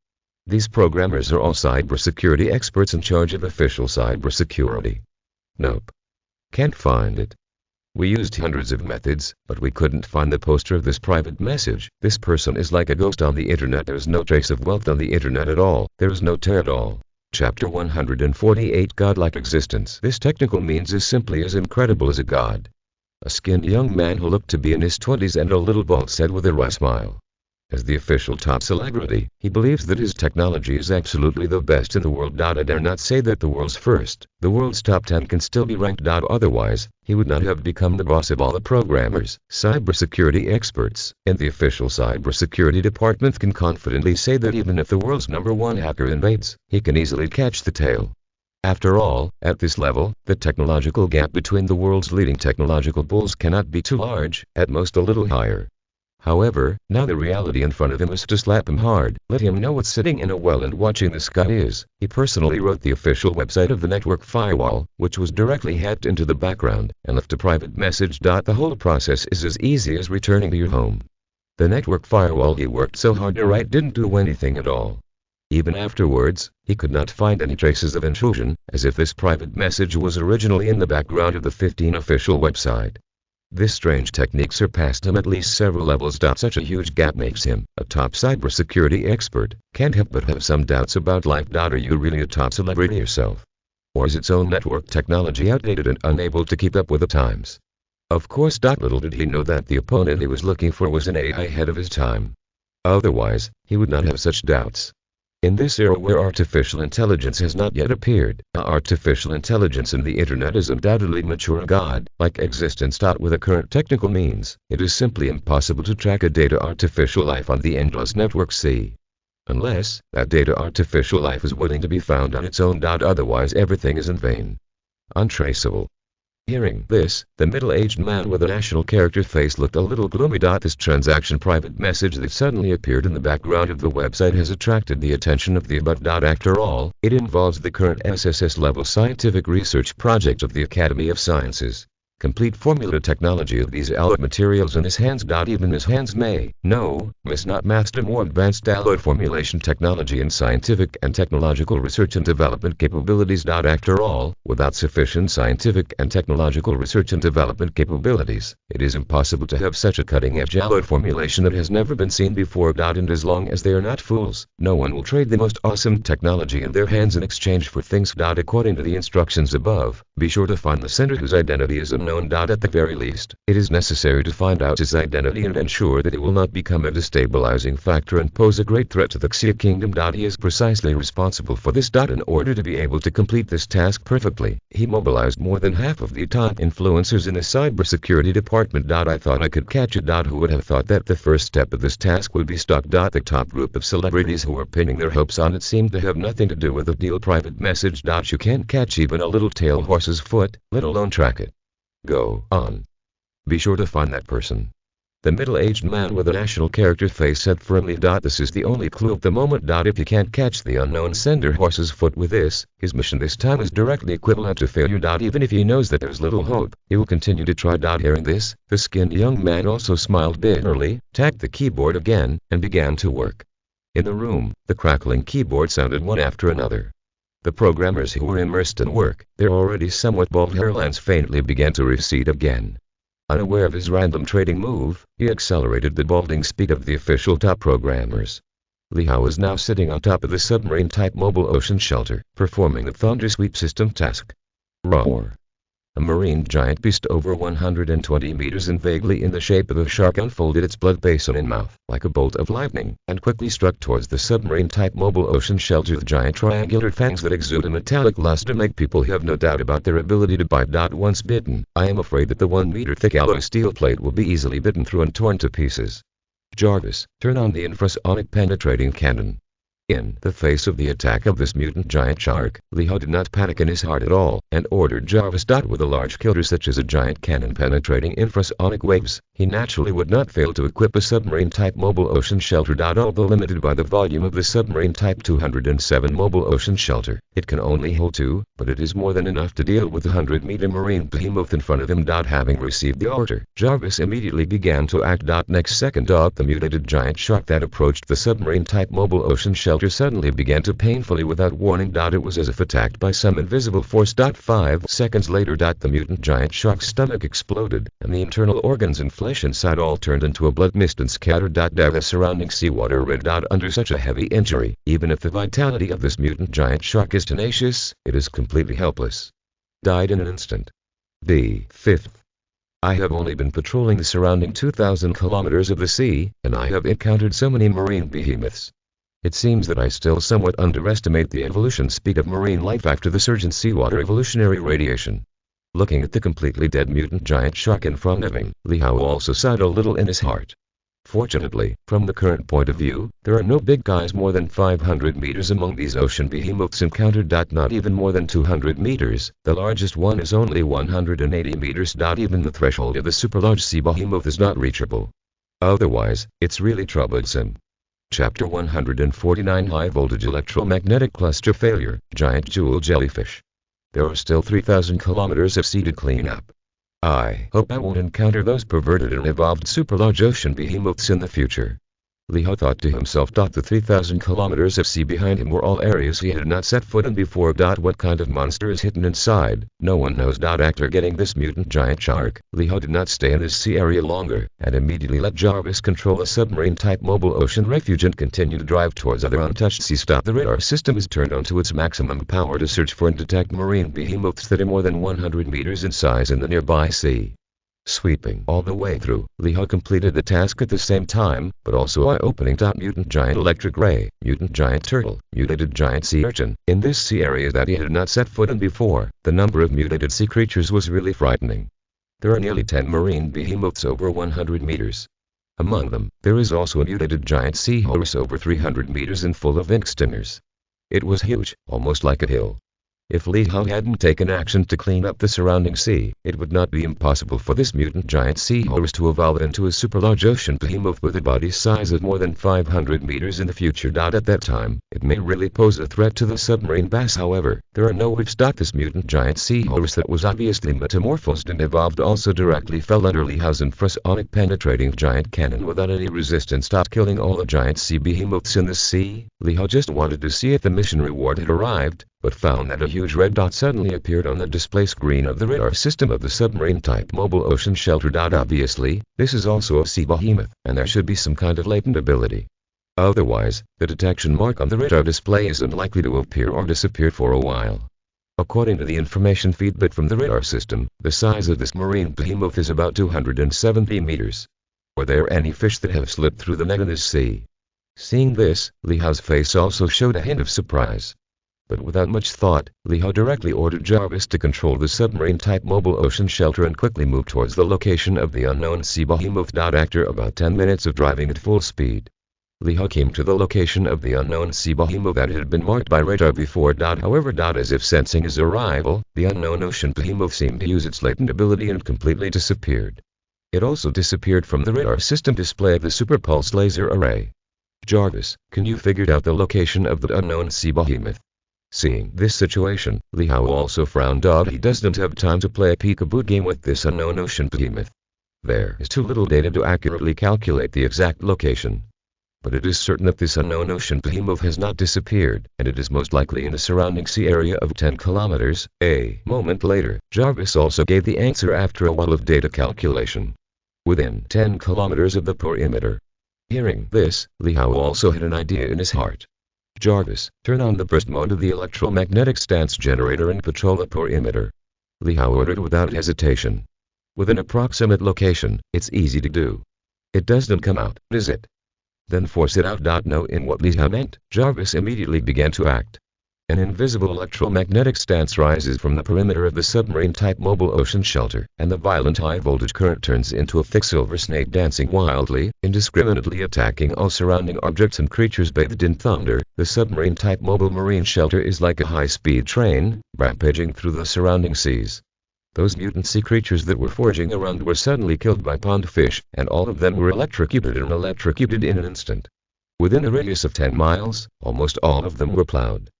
These programmers are all cybersecurity experts in charge of official cybersecurity. Nope. Can't find it. We used hundreds of methods, but we couldn't find the poster of this private message. This person is like a ghost on the internet. There's no trace of wealth on the internet at all. There's no tear at all. Chapter 148, Godlike Existence. This technical means is simply as incredible as a god. A skinned young man who looked to be in his 20s and a little bald said with a wry smile. As the official top celebrity, he believes that his technology is absolutely the best in the world. I dare not say that the world's first. The world's top 10 can still be ranked. Otherwise, he would not have become the boss of all the programmers. Cybersecurity experts in the official cybersecurity department can confidently say that even if the world's #1 hacker invades, he can easily catch the tail. After all, at this level, the technological gap between the world's leading technological bulls cannot be too large, at most a little higher. However, now the reality in front of him is to slap him hard, let him know what sitting in a well and watching the sky is. He personally wrote the official website of the network firewall, which was directly hacked into the background, and left a private message. The whole process is as easy as returning to your home. The network firewall he worked so hard to write didn't do anything at all. Even afterwards, he could not find any traces of intrusion, as if this private message was originally in the background of the 15 official website. This strange technique surpassed him at least several levels. Such a huge gap makes him a top cybersecurity expert. Can't help but have some doubts about life. Are you really a top celebrity yourself? Or is its own network technology outdated and unable to keep up with the times? Of course. Little did he know that the opponent he was looking for was an AI ahead of his time. Otherwise, he would not have such doubts. In this era where artificial intelligence has not yet appeared, artificial intelligence in the internet is undoubtedly mature god-like existence. With the current technical means, it is simply impossible to track a data artificial life on the endless network sea. Unless that data artificial life is willing to be found on its own. Otherwise everything is in vain. Untraceable. Hearing this, the middle-aged man with a national character face looked a little gloomy. This transaction private message that suddenly appeared in the background of the website has attracted the attention of the above. After all, it involves the current SSS-level scientific research project of the Academy of Sciences. Complete formula technology of these alloy materials in his hands. Even his hands may not master more advanced alloy formulation technology and scientific and technological research and development capabilities. After all, without sufficient scientific and technological research and development capabilities, it is impossible to have such a cutting-edge alloy formulation that has never been seen before. And as long as they are not fools, no one will trade the most awesome technology in their hands in exchange for things. According to the instructions above, be sure to find the sender whose identity is unknown. At the very least, it is necessary to find out his identity and ensure that it will not become a destabilizing factor and pose a great threat to the Xia kingdom. He is precisely responsible for this. In order to be able to complete this task perfectly, he mobilized more than half of the top influencers in the cybersecurity department. I thought I could catch it. Who would have thought that the first step of this task would be stuck? The top group of celebrities who were pinning their hopes on it seemed to have nothing to do with the deal private message. You can't catch even a little tail horse's foot, let alone track it. Go on. Be sure to find that person. The middle-aged man with a national character face said firmly. This is the only clue at the moment. If you can't catch the unknown sender horse's foot with this, his mission this time is directly equivalent to failure. Even if he knows that there's little hope, he will continue to try. Hearing this, the skinned young man also smiled bitterly, tapped the keyboard again, and began to work. In the room, the crackling keyboard sounded one after another. The programmers who were immersed in work, their already somewhat bald hairlines faintly began to recede again. Unaware of his random trading move, he accelerated the balding speed of the official top programmers. Li Hao is now sitting on top of the submarine-type mobile ocean shelter, performing the thunder sweep system task. Roar! A marine giant beast over 120 meters and vaguely in the shape of a shark unfolded its blood basin and mouth like a bolt of lightning, and quickly struck towards the submarine-type mobile ocean shelter. The giant triangular fangs that exude a metallic luster make people have no doubt about their ability to bite. Once bitten, I am afraid that the 1-meter-thick alloy steel plate will be easily bitten through and torn to pieces. Jarvis, turn on the infrasonic penetrating cannon. In the face of the attack of this mutant giant shark, Li Hao did not panic in his heart at all, and ordered Jarvis. With a large killer such as a giant cannon penetrating infrasonic waves, he naturally would not fail to equip a submarine-type mobile ocean shelter. Although limited by the volume of the submarine-type 207 mobile ocean shelter, it can only hold 2, but it is more than enough to deal with the 100-meter marine behemoth in front of him. Having received the order, Jarvis immediately began to act. Next second, the mutated giant shark that approached the submarine-type mobile ocean shelter suddenly began to painfully without warning. It was as if attacked by some invisible force. 5 seconds later, the mutant giant shark's stomach exploded, and the internal organs and flesh inside all turned into a blood mist and scattered. The surrounding seawater red. Under such a heavy injury, even if the vitality of this mutant giant shark is tenacious, it is completely helpless. Died in an instant. The 5th. I have only been patrolling the surrounding 2,000 kilometers of the sea, and I have encountered so many marine behemoths. It seems that I still somewhat underestimate the evolution speed of marine life after the surge in seawater evolutionary radiation. Looking at the completely dead mutant giant shark in front of him, Li Hao also sighed a little in his heart. Fortunately, from the current point of view, there are no big guys more than 500 meters among these ocean behemoths encountered. Not even more than 200 meters, the largest one is only 180 meters. Even the threshold of the superlarge sea behemoth is not reachable. Otherwise, it's really troublesome. Chapter 149 High Voltage Electromagnetic Cluster Failure, Giant Jewel Jellyfish. There are still 3,000 kilometers of sea to clean up. I hope I won't encounter those perverted and evolved superlarge ocean behemoths in the future. Li Hao thought to himself. The 3,000 kilometers of sea behind him were all areas he had not set foot in before. What kind of monster is hidden inside? No one knows. After getting this mutant giant shark, Li Hao did not stay in this sea area longer, and immediately let Jarvis control a submarine-type mobile ocean refuge and continue to drive towards other untouched seas. The radar system is turned on to its maximum power to search for and detect marine behemoths that are more than 100 meters in size in the nearby sea. Sweeping all the way through, Li Hao completed the task at the same time, but also eye-opening. Mutant giant electric ray, mutant giant turtle, mutated giant sea urchin. In this sea area that he had not set foot in before, the number of mutated sea creatures was really frightening. There are nearly 10 marine behemoths over 100 meters. Among them, there is also a mutated giant seahorse over 300 meters and full of ink stingers. It was huge, almost like a hill. If Li Hao hadn't taken action to clean up the surrounding sea, it would not be impossible for this mutant giant seahorse to evolve into a superlarge ocean behemoth with a body size of more than 500 meters in the future. At that time, it may really pose a threat to the submarine bass. However, there are no whips. This mutant giant seahorse that was obviously metamorphosed and evolved also directly fell under Li Hao's infrasonic penetrating giant cannon without any resistance. Killing all the giant sea behemoths in the sea, Li Hao just wanted to see if the mission reward had arrived, but found that a huge red dot suddenly appeared on the display screen of the radar system of the submarine-type mobile ocean shelter. Obviously, this is also a sea behemoth, and there should be some kind of latent ability. Otherwise, the detection mark on the radar display isn't likely to appear or disappear for a while. According to the information feedback from the radar system, the size of this marine behemoth is about 270 meters. Are there any fish that have slipped through the net in this sea? Seeing this, Li Hao's face also showed a hint of surprise. But without much thought, Li Hao directly ordered Jarvis to control the submarine-type mobile ocean shelter and quickly move towards the location of the unknown sea behemoth. After about 10 minutes of driving at full speed, Li Hao came to the location of the unknown sea behemoth that had been marked by radar before. However, as if sensing his arrival, the unknown ocean behemoth seemed to use its latent ability and completely disappeared. It also disappeared from the radar system display of the super pulse laser array. Jarvis, can you figure out the location of the unknown sea behemoth? Seeing this situation, Li Hao also frowned. He doesn't have time to play a peekaboo game with this unknown ocean behemoth. There is too little data to accurately calculate the exact location. But it is certain that this unknown ocean behemoth has not disappeared, and it is most likely in the surrounding sea area of 10 kilometers. A moment later, Jarvis also gave the answer after a while of data calculation. Within 10 kilometers of the perimeter. Hearing this, Li Hao also had an idea in his heart. Jarvis, turn on the burst mode of the electromagnetic stance generator and patrol the perimeter. Li Hao ordered without hesitation. With an approximate location, it's easy to do. It doesn't come out, does it? Then force it out. Knowing what Li Hao meant, Jarvis immediately began to act. An invisible electromagnetic stance rises from the perimeter of the submarine-type mobile ocean shelter, and the violent high-voltage current turns into a thick silver snake dancing wildly, indiscriminately attacking all surrounding objects and creatures bathed in thunder. The submarine-type mobile marine shelter is like a high-speed train, rampaging through the surrounding seas. Those mutant sea creatures that were foraging around were suddenly killed by pond fish, and all of them were electrocuted in an instant. Within a radius of 10 miles, almost all of them were plowed.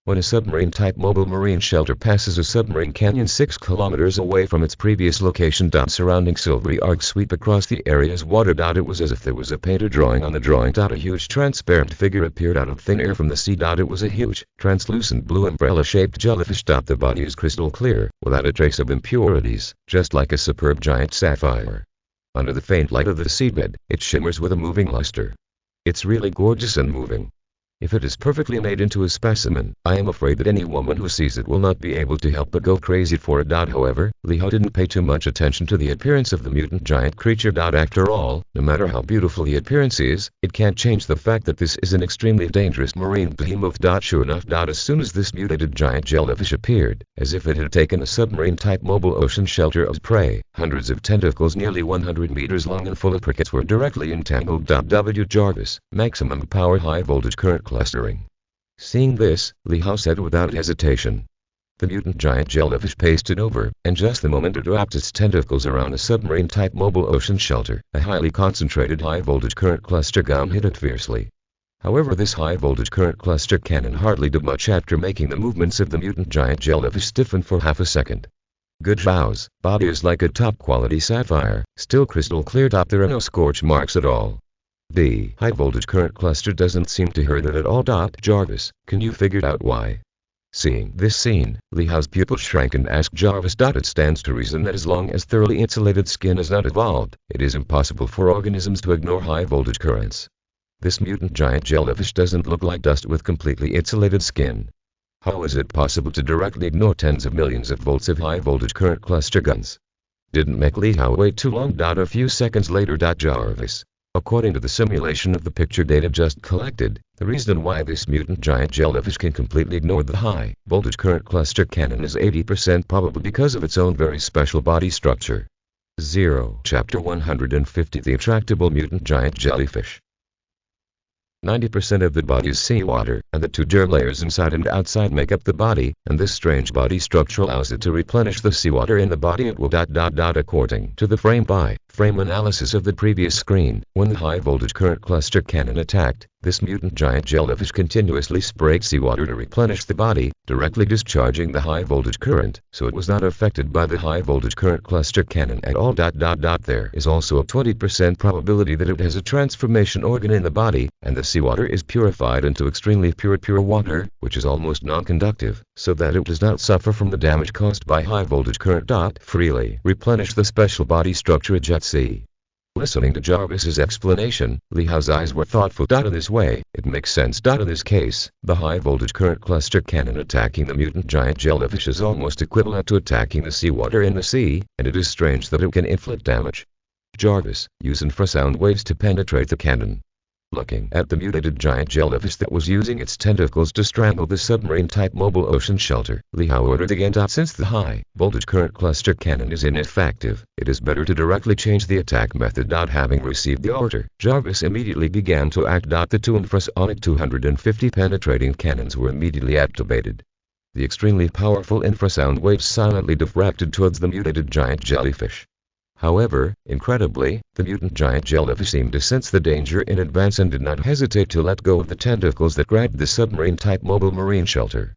When a submarine-type mobile marine shelter passes a submarine canyon 6 kilometers away from its previous location, surrounding silvery arcs sweep across the area's water. It was as if there was a painter drawing on the drawing. A huge transparent figure appeared out of thin air from the sea. It was a huge, translucent blue umbrella-shaped jellyfish. The body is crystal clear, without a trace of impurities, just like a superb giant sapphire. Under the faint light of the seabed, it shimmers with a moving luster. It's really gorgeous and moving. If it is perfectly made into a specimen, I am afraid that any woman who sees it will not be able to help but go crazy for it. However, Li Hao didn't pay too much attention to the appearance of the mutant giant creature. After all, no matter how beautiful the appearance is, it can't change the fact that this is an extremely dangerous marine behemoth. Sure enough, as soon as this mutated giant jellyfish appeared, as if it had taken a submarine-type mobile ocean shelter as prey, hundreds of tentacles nearly 100 meters long and full of crickets were directly entangled. Jarvis, maximum power high-voltage current clustering. Seeing this, Li Hao said without hesitation. The mutant giant jellyfish pasted over, and just the moment it wrapped its tentacles around a submarine-type mobile ocean shelter, a highly concentrated high-voltage current cluster gun hit it fiercely. However, this high-voltage current cluster cannon hardly did much after making the movements of the mutant giant jellyfish stiffen for half a second. Good Zhao's body is like a top-quality sapphire, still crystal clear. There are no scorch marks at all. The high-voltage current cluster doesn't seem to hurt it at all. Jarvis, can you figure out why? Seeing this scene, Li Hao's pupil shrank and asked Jarvis. It stands to reason that as long as thoroughly insulated skin has not evolved, it is impossible for organisms to ignore high-voltage currents. This mutant giant jellyfish doesn't look like dust with completely insulated skin. How is it possible to directly ignore tens of millions of volts of high-voltage current cluster guns? Didn't make Li Hao wait too long. A few seconds later, Jarvis. According to the simulation of the picture data just collected, the reason why this mutant giant jellyfish can completely ignore the high-voltage current cluster cannon is 80% probably because of its own very special body structure. 0. Chapter 150 The Attractable Mutant Giant Jellyfish. 90% of the body is seawater, and the two germ layers inside and outside make up the body, and this strange body structure allows it to replenish the seawater in the body. It will ... According to the frame-by-frame analysis of the previous screen, when the high-voltage current cluster cannon attacked, this mutant giant jellyfish continuously sprayed seawater to replenish the body, directly discharging the high-voltage current, so it was not affected by the high-voltage current cluster cannon at all. There is also a 20% probability that it has a transformation organ in the body, and the seawater is purified into extremely pure water, which is almost non-conductive, so that it does not suffer from the damage caused by high-voltage current. Freely replenish the special body structure at sea. Listening to Jarvis's explanation, Li Hao's eyes were thoughtful. In this way, it makes sense. In this case, the high-voltage current cluster cannon attacking the mutant giant jellyfish is almost equivalent to attacking the seawater in the sea, and it is strange that it can inflict damage. Jarvis, use infrasound waves to penetrate the cannon. Looking at the mutated giant jellyfish that was using its tentacles to strangle the submarine-type mobile ocean shelter, Li Hao ordered again. Since the high-voltage current cluster cannon is ineffective, it is better to directly change the attack method. Having received the order, Jarvis immediately began to act. The two infrasonic 250 penetrating cannons were immediately activated. The extremely powerful infrasound waves silently diffracted towards the mutated giant jellyfish. However, incredibly, the mutant giant jellyfish seemed to sense the danger in advance and did not hesitate to let go of the tentacles that grabbed the submarine-type mobile marine shelter.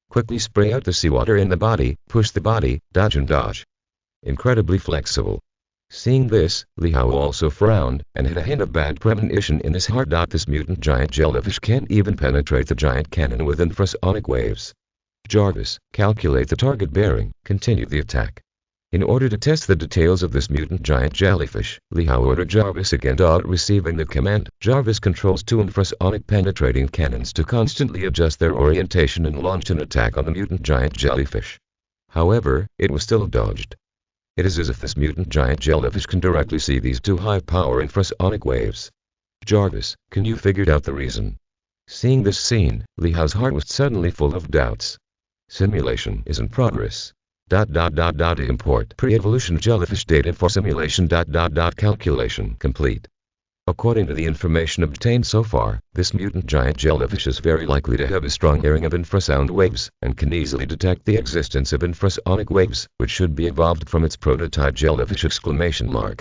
Quickly spray out the seawater in the body, push the body, dodge and dodge. Incredibly flexible. Seeing this, Li Hao also frowned, and had a hint of bad premonition in his heart. This mutant giant jellyfish can't even penetrate the giant cannon with infrasonic waves. Jarvis, calculate the target bearing, continue the attack. In order to test the details of this mutant giant jellyfish, Li Hao ordered Jarvis again. Receiving the command, Jarvis controls two infrasonic penetrating cannons to constantly adjust their orientation and launched an attack on the mutant giant jellyfish. However, it was still dodged. It is as if this mutant giant jellyfish can directly see these two high-power infrasonic waves. Jarvis, can you figure out the reason? Seeing this scene, Li Hao's heart was suddenly full of doubts. Simulation is in progress. Import pre-evolution jellyfish data for simulation. Calculation complete. According to the information obtained so far, this mutant giant jellyfish is very likely to have a strong hearing of infrasound waves, and can easily detect the existence of infrasonic waves, which should be evolved from its prototype jellyfish!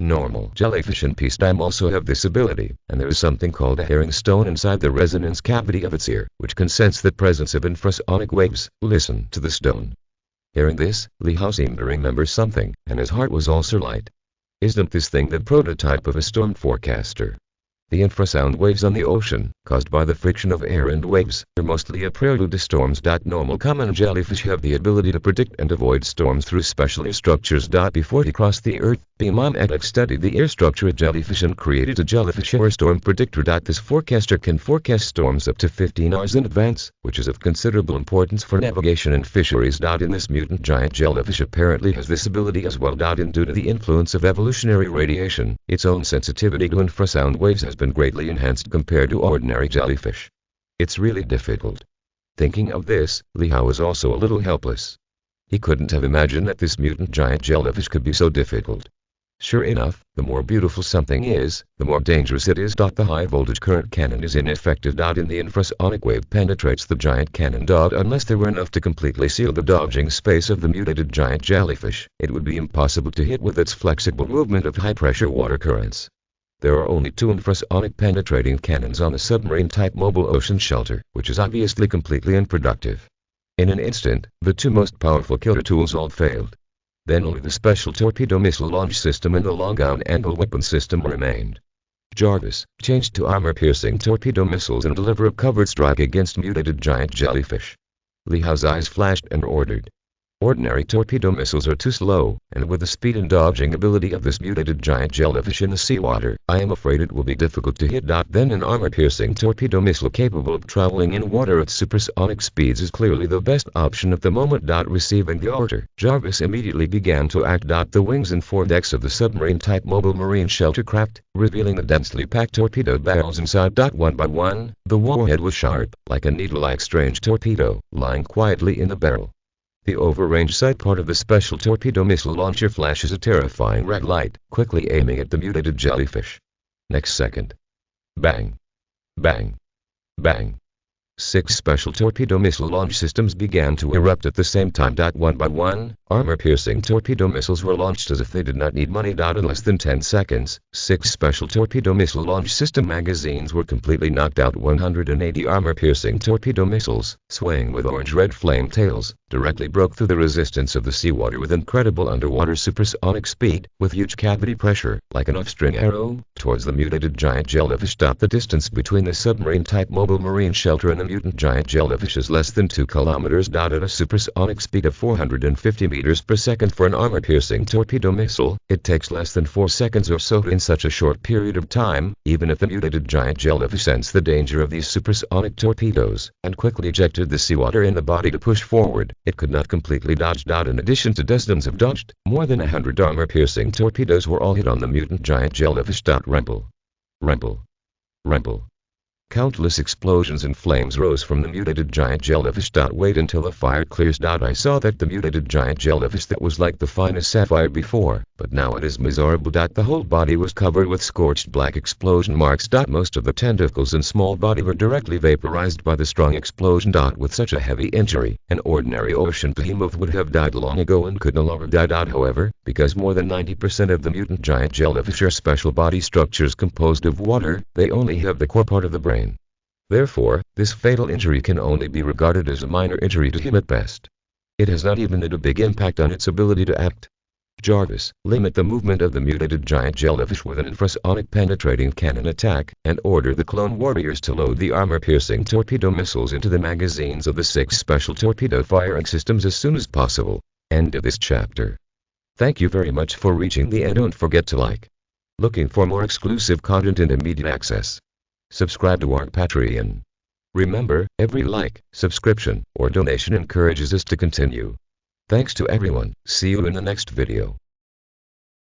Normal jellyfish in peacetime also have this ability, and there is something called a hearing stone inside the resonance cavity of its ear, which can sense the presence of infrasonic waves. Listen to the stone. Hearing this, Li Hao seemed to remember something, and his heart was also light. Isn't this thing the prototype of a storm forecaster? The infrasound waves on the ocean, caused by the friction of air and waves, are mostly a prelude to storms. Normal common jellyfish have the ability to predict and avoid storms through special ear structures. Before they cross the earth, Mecha studied the ear structure of jellyfish and created a jellyfish ear storm predictor. This forecaster can forecast storms up to 15 hours in advance, which is of considerable importance for navigation and fisheries. In this mutant giant jellyfish apparently has this ability as well. And due to the influence of evolutionary radiation, its own sensitivity to infrasound waves has been greatly enhanced compared to ordinary jellyfish. It's really difficult. Thinking of this, Li Hao was also a little helpless. He couldn't have imagined that this mutant giant jellyfish could be so difficult. Sure enough, the more beautiful something is, the more dangerous it is. The high voltage current cannon is ineffective. And the infrasonic wave penetrates the giant cannon. Unless there were enough to completely seal the dodging space of the mutated giant jellyfish, it would be impossible to hit with its flexible movement of high pressure water currents. There are only 2 infrasonic penetrating cannons on a submarine-type mobile ocean shelter, which is obviously completely unproductive. In an instant, the 2 most powerful killer tools all failed. Then only the special torpedo missile launch system and the long-gun angle weapon system remained. Jarvis, change to armor-piercing torpedo missiles and deliver a covered strike against mutated giant jellyfish. Li Hao's eyes flashed and ordered. Ordinary torpedo missiles are too slow, and with the speed and dodging ability of this mutated giant jellyfish in the seawater, I am afraid it will be difficult to hit. Then an armor-piercing torpedo missile capable of traveling in water at supersonic speeds is clearly the best option at the moment. Receiving the order, Jarvis immediately began to act. The wings and foredecks of the submarine-type mobile marine shelter cracked, revealing the densely packed torpedo barrels inside. One by one, the warhead was sharp, like a needle-like strange torpedo, lying quietly in the barrel. The overrange sight part of the special torpedo missile launcher flashes a terrifying red light, quickly aiming at the mutated jellyfish. Next second. Bang. Bang. Bang. 6 special torpedo missile launch systems began to erupt at the same time. One by one, armor-piercing torpedo missiles were launched as if they did not need money. In less than 10 seconds, 6 special torpedo missile launch system magazines were completely knocked out. 180 armor-piercing torpedo missiles, swaying with orange-red flame tails, directly broke through the resistance of the seawater with incredible underwater supersonic speed, with huge cavity pressure, like an off-string arrow, towards the mutated giant jellyfish. The distance between the submarine-type mobile marine shelter and the mutant giant jellyfish is less than 2 kilometers. At a supersonic speed of 450 meters per second for an armor-piercing torpedo missile, it takes less than 4 seconds or so. In such a short period of time, even if the mutated giant jellyfish sensed the danger of these supersonic torpedoes, and quickly ejected the seawater in the body to push forward, it could not completely dodge. In addition to dozens of dodged, more than 100 armor-piercing torpedoes were all hit on the mutant giant jellyfish. Rumble. Rumble. Rumble. Countless explosions and flames rose from the mutated giant jellyfish. Wait until the fire clears. I saw that the mutated giant jellyfish that was like the finest sapphire before, but now it is miserable. The whole body was covered with scorched black explosion marks. Most of the tentacles and small body were directly vaporized by the strong explosion. With such a heavy injury, an ordinary ocean behemoth would have died long ago and could no longer die. However, because more than 90% of the mutant giant jellyfish are special body structures composed of water, they only have the core part of the brain. Therefore, this fatal injury can only be regarded as a minor injury to him at best. It has not even had a big impact on its ability to act. Jarvis, limit the movement of the mutated giant jellyfish with an infrasonic penetrating cannon attack, and order the clone warriors to load the armor-piercing torpedo missiles into the magazines of the 6 special torpedo firing systems as soon as possible. End of this chapter. Thank you very much for reaching the end. Don't forget to like. Looking for more exclusive content and immediate access? Subscribe to our Patreon. Remember, every like, subscription, or donation encourages us to continue. Thanks to everyone. See you in the next video.